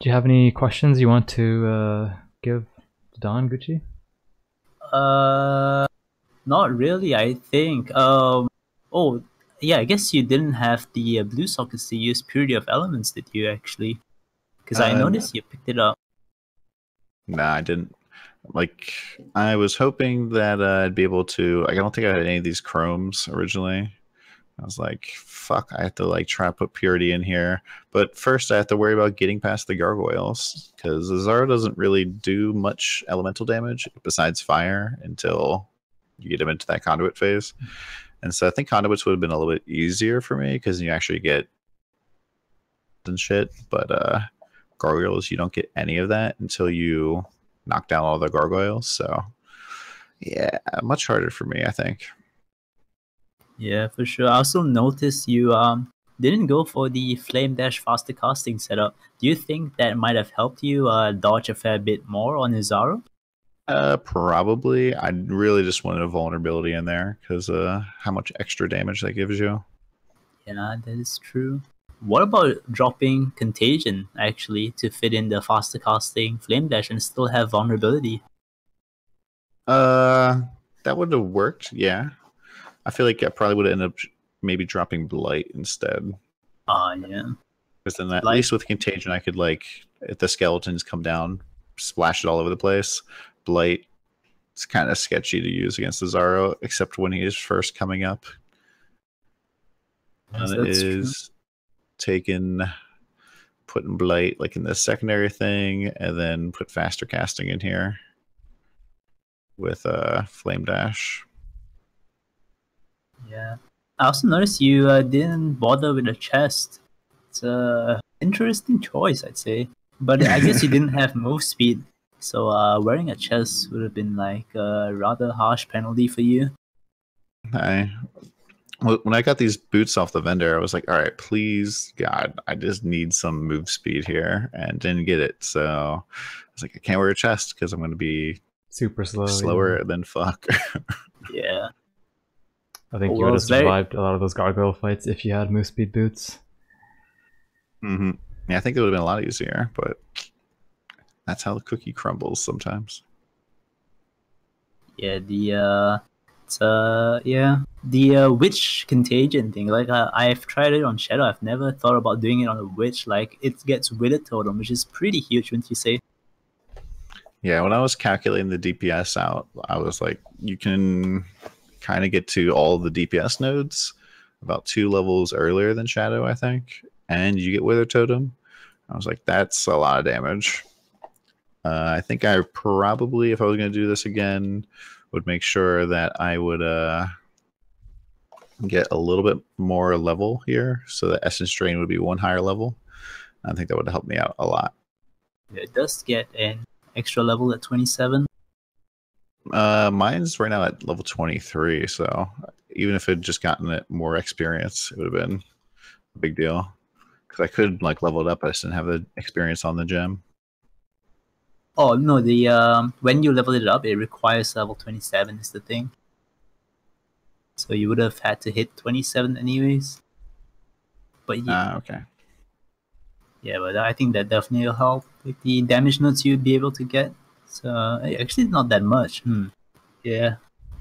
Do you have any questions you want to give to Don, Gucci? Not really, I think. Oh, yeah, I guess you didn't have the blue sockets to use Purity of Elements, did you, actually? Because I noticed you picked it up. Nah, I didn't. Like, I was hoping that I'd be able to... I don't think I had any of these chromes originally. I was like, fuck, I have to like try to put Purity in here. But first I have to worry about getting past the gargoyles, because Izaro doesn't really do much elemental damage besides fire until you get him into that conduit phase. And so I think conduits would have been a little bit easier for me, because you actually get and shit. But gargoyles, you don't get any of that until you knock down all the gargoyles. So yeah, much harder for me, I think. Yeah, for sure. I also noticed you didn't go for the Flame Dash faster casting setup. Do you think that might have helped you dodge a fair bit more on Izaro? Probably. I really just wanted a vulnerability in there because how much extra damage that gives you. Yeah, that is true. What about dropping Contagion, actually, to fit in the faster casting Flame Dash and still have vulnerability? That would have worked, yeah. I feel like I probably would have ended up maybe dropping Blight instead. Yeah. Because then at least with Contagion, I could, like, if the skeletons come down, splash it all over the place. Blight, it's kind of sketchy to use against Izaro, except when he is first coming up. Yes, And it is putting Blight like in the secondary thing, and then put faster casting in here with Flame Dash. Yeah. I also noticed you didn't bother with a chest. It's a interesting choice, I'd say. But I guess you didn't have move speed, so wearing a chest would have been like a rather harsh penalty for you. When I got these boots off the vendor, I was like, all right, please, God, I just need some move speed here, and didn't get it. So I was like, I can't wear a chest because I'm going to be super slower than fuck. Yeah. I think you would have survived a lot of those gargoyle fights if you had move speed boots. Mm-hmm. Yeah, I think it would have been a lot easier, but that's how the cookie crumbles sometimes. Yeah, the witch contagion thing. Like I've tried it on Shadow. I've never thought about doing it on a witch. Like it gets Wither Totem, which is pretty huge, wouldn't you say? Yeah, when I was calculating the DPS out, I was like, you can kind of get to all the DPS nodes about 2 levels earlier than Shadow, I think, and you get Wither Totem. I was like, that's a lot of damage. I think I probably, if I was going to do this again, would make sure that I would get a little bit more level here, so the Essence Drain would be 1 higher level. I think that would help me out a lot. Yeah, it does get an extra level at 27. Mine's right now at level 23, so even if it had just gotten it more experience, it would have been a big deal. Because I could like level it up, I just didn't have the experience on the gem. Oh no, the when you level it up, it requires level 27 is the thing. So you would have had to hit 27 anyways. But yeah, okay. Yeah, but I think that definitely will help with the damage notes you'd be able to get. So actually, not that much. Yeah,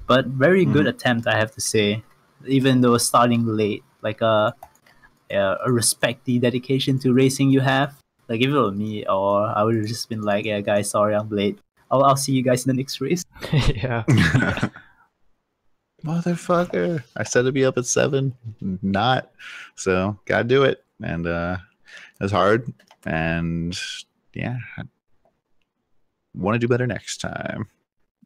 but very good attempt, I have to say. Even though starting late, like respect the dedication to racing you have. Like if it were me, or I would have just been like, yeah, guys, sorry, I'm late. I'll see you guys in the next race. Yeah. Motherfucker! I said to be up at 7, not. So gotta do it. and it was hard. And yeah, I want to do better next time.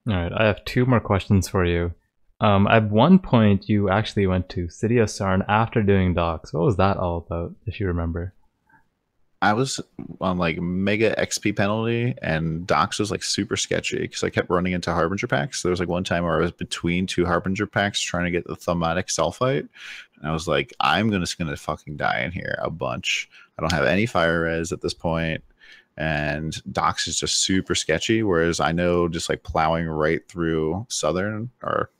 All right, I have 2 more questions for you. At one point, you actually went to City of Sarn after doing docs. What was that all about, if you remember? I was on like mega XP penalty, and docs was like super sketchy because I kept running into Harbinger packs. There was like one time where I was between 2 Harbinger packs trying to get the thematic Sulfite, and I was like, I'm just gonna fucking die in here a bunch. I don't have any fire res at this point, and docs is just super sketchy. Whereas I know just like plowing right through Southern or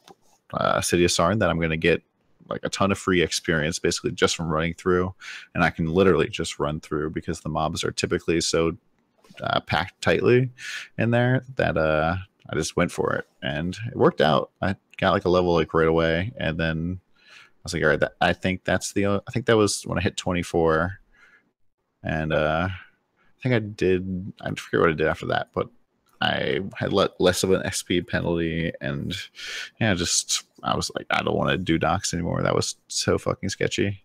City of Sarn that I'm gonna get like a ton of free experience basically just from running through, and I can literally just run through because the mobs are typically so packed tightly in there that I just went for it, and it worked out. I got like a level like right away, and then I was like, all right, I think that was when I hit 24, and I think I forget what I did after that, but I had less of an XP penalty, and yeah, I was like, I don't want to do docs anymore. That was so fucking sketchy.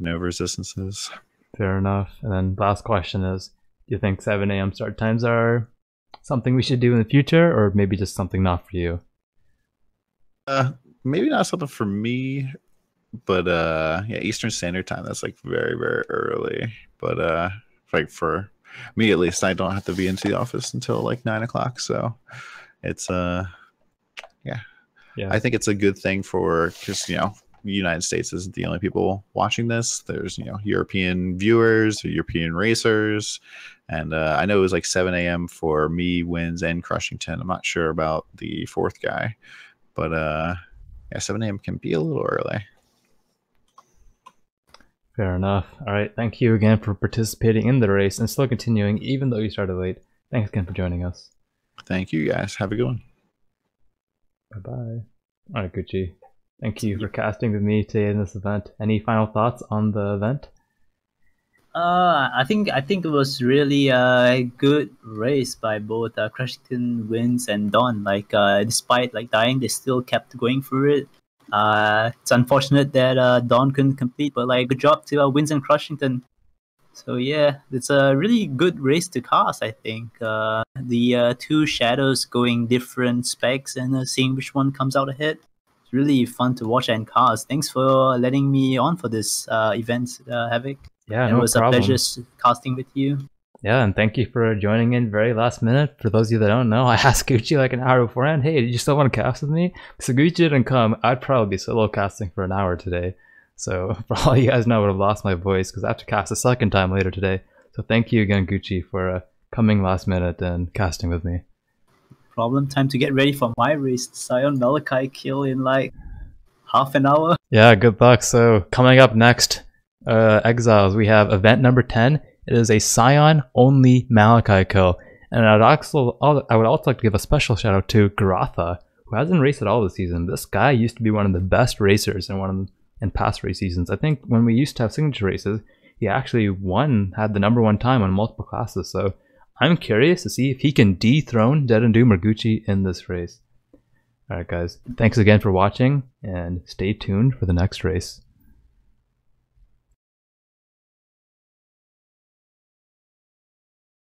No resistances. Fair enough. And then last question is, do you think 7 a.m. start times are something we should do in the future, or maybe just something not for you? Maybe not something for me, but yeah, Eastern Standard Time, that's like very, very early. But like for me at least, I don't have to be into the office until like 9 o'clock, so it's yeah, I think it's a good thing because the United States isn't the only people watching this. There's European viewers, European racers, and I know it was like 7 a.m. for me, Windz, and Crushington. I'm not sure about the 4th guy, but yeah, 7 a.m. can be a little early. Fair enough. All right, thank you again for participating in the race and still continuing even though you started late. Thanks again for joining us. Thank you guys. Have a good one. Bye-bye. All right, Gucci. Thank you for casting with me today in this event. Any final thoughts on the event? I think it was really a good race by both Crushington, Windz, and Don. Like despite like dying, they still kept going for it. It's unfortunate that Don couldn't compete, but like good job to Windz and Crushington. So yeah, it's a really good race to cast. I think the 2 shadows going different specs and seeing which one comes out ahead. It's really fun to watch and cast. Thanks for letting me on for this event, Havoc. Yeah, and no it was problem. a pleasure casting with you. Yeah, and thank you for joining in very last minute. For those of you that don't know, I asked Gucci like an hour beforehand, hey, did you still want to cast with me? So Gucci didn't come. I'd probably be solo casting for an hour today. So for all you guys know, I would have lost my voice because I have to cast a 2nd time later today. So thank you again, Gucci, for coming last minute and casting with me. Problem. Time to get ready for my race. Scion Malachi kill in like half an hour. Yeah, good luck. So coming up next, Exiles, we have event number 10. It is a Scion only Malachi kill. And I would also like to give a special shout out to Garatha, who hasn't raced at all this season. This guy used to be one of the best racers in past race seasons. I think when we used to have signature races, he actually had the #1 time on multiple classes. So I'm curious to see if he can dethrone Dead and Doom or Gucci in this race. Alright guys, thanks again for watching, and stay tuned for the next race.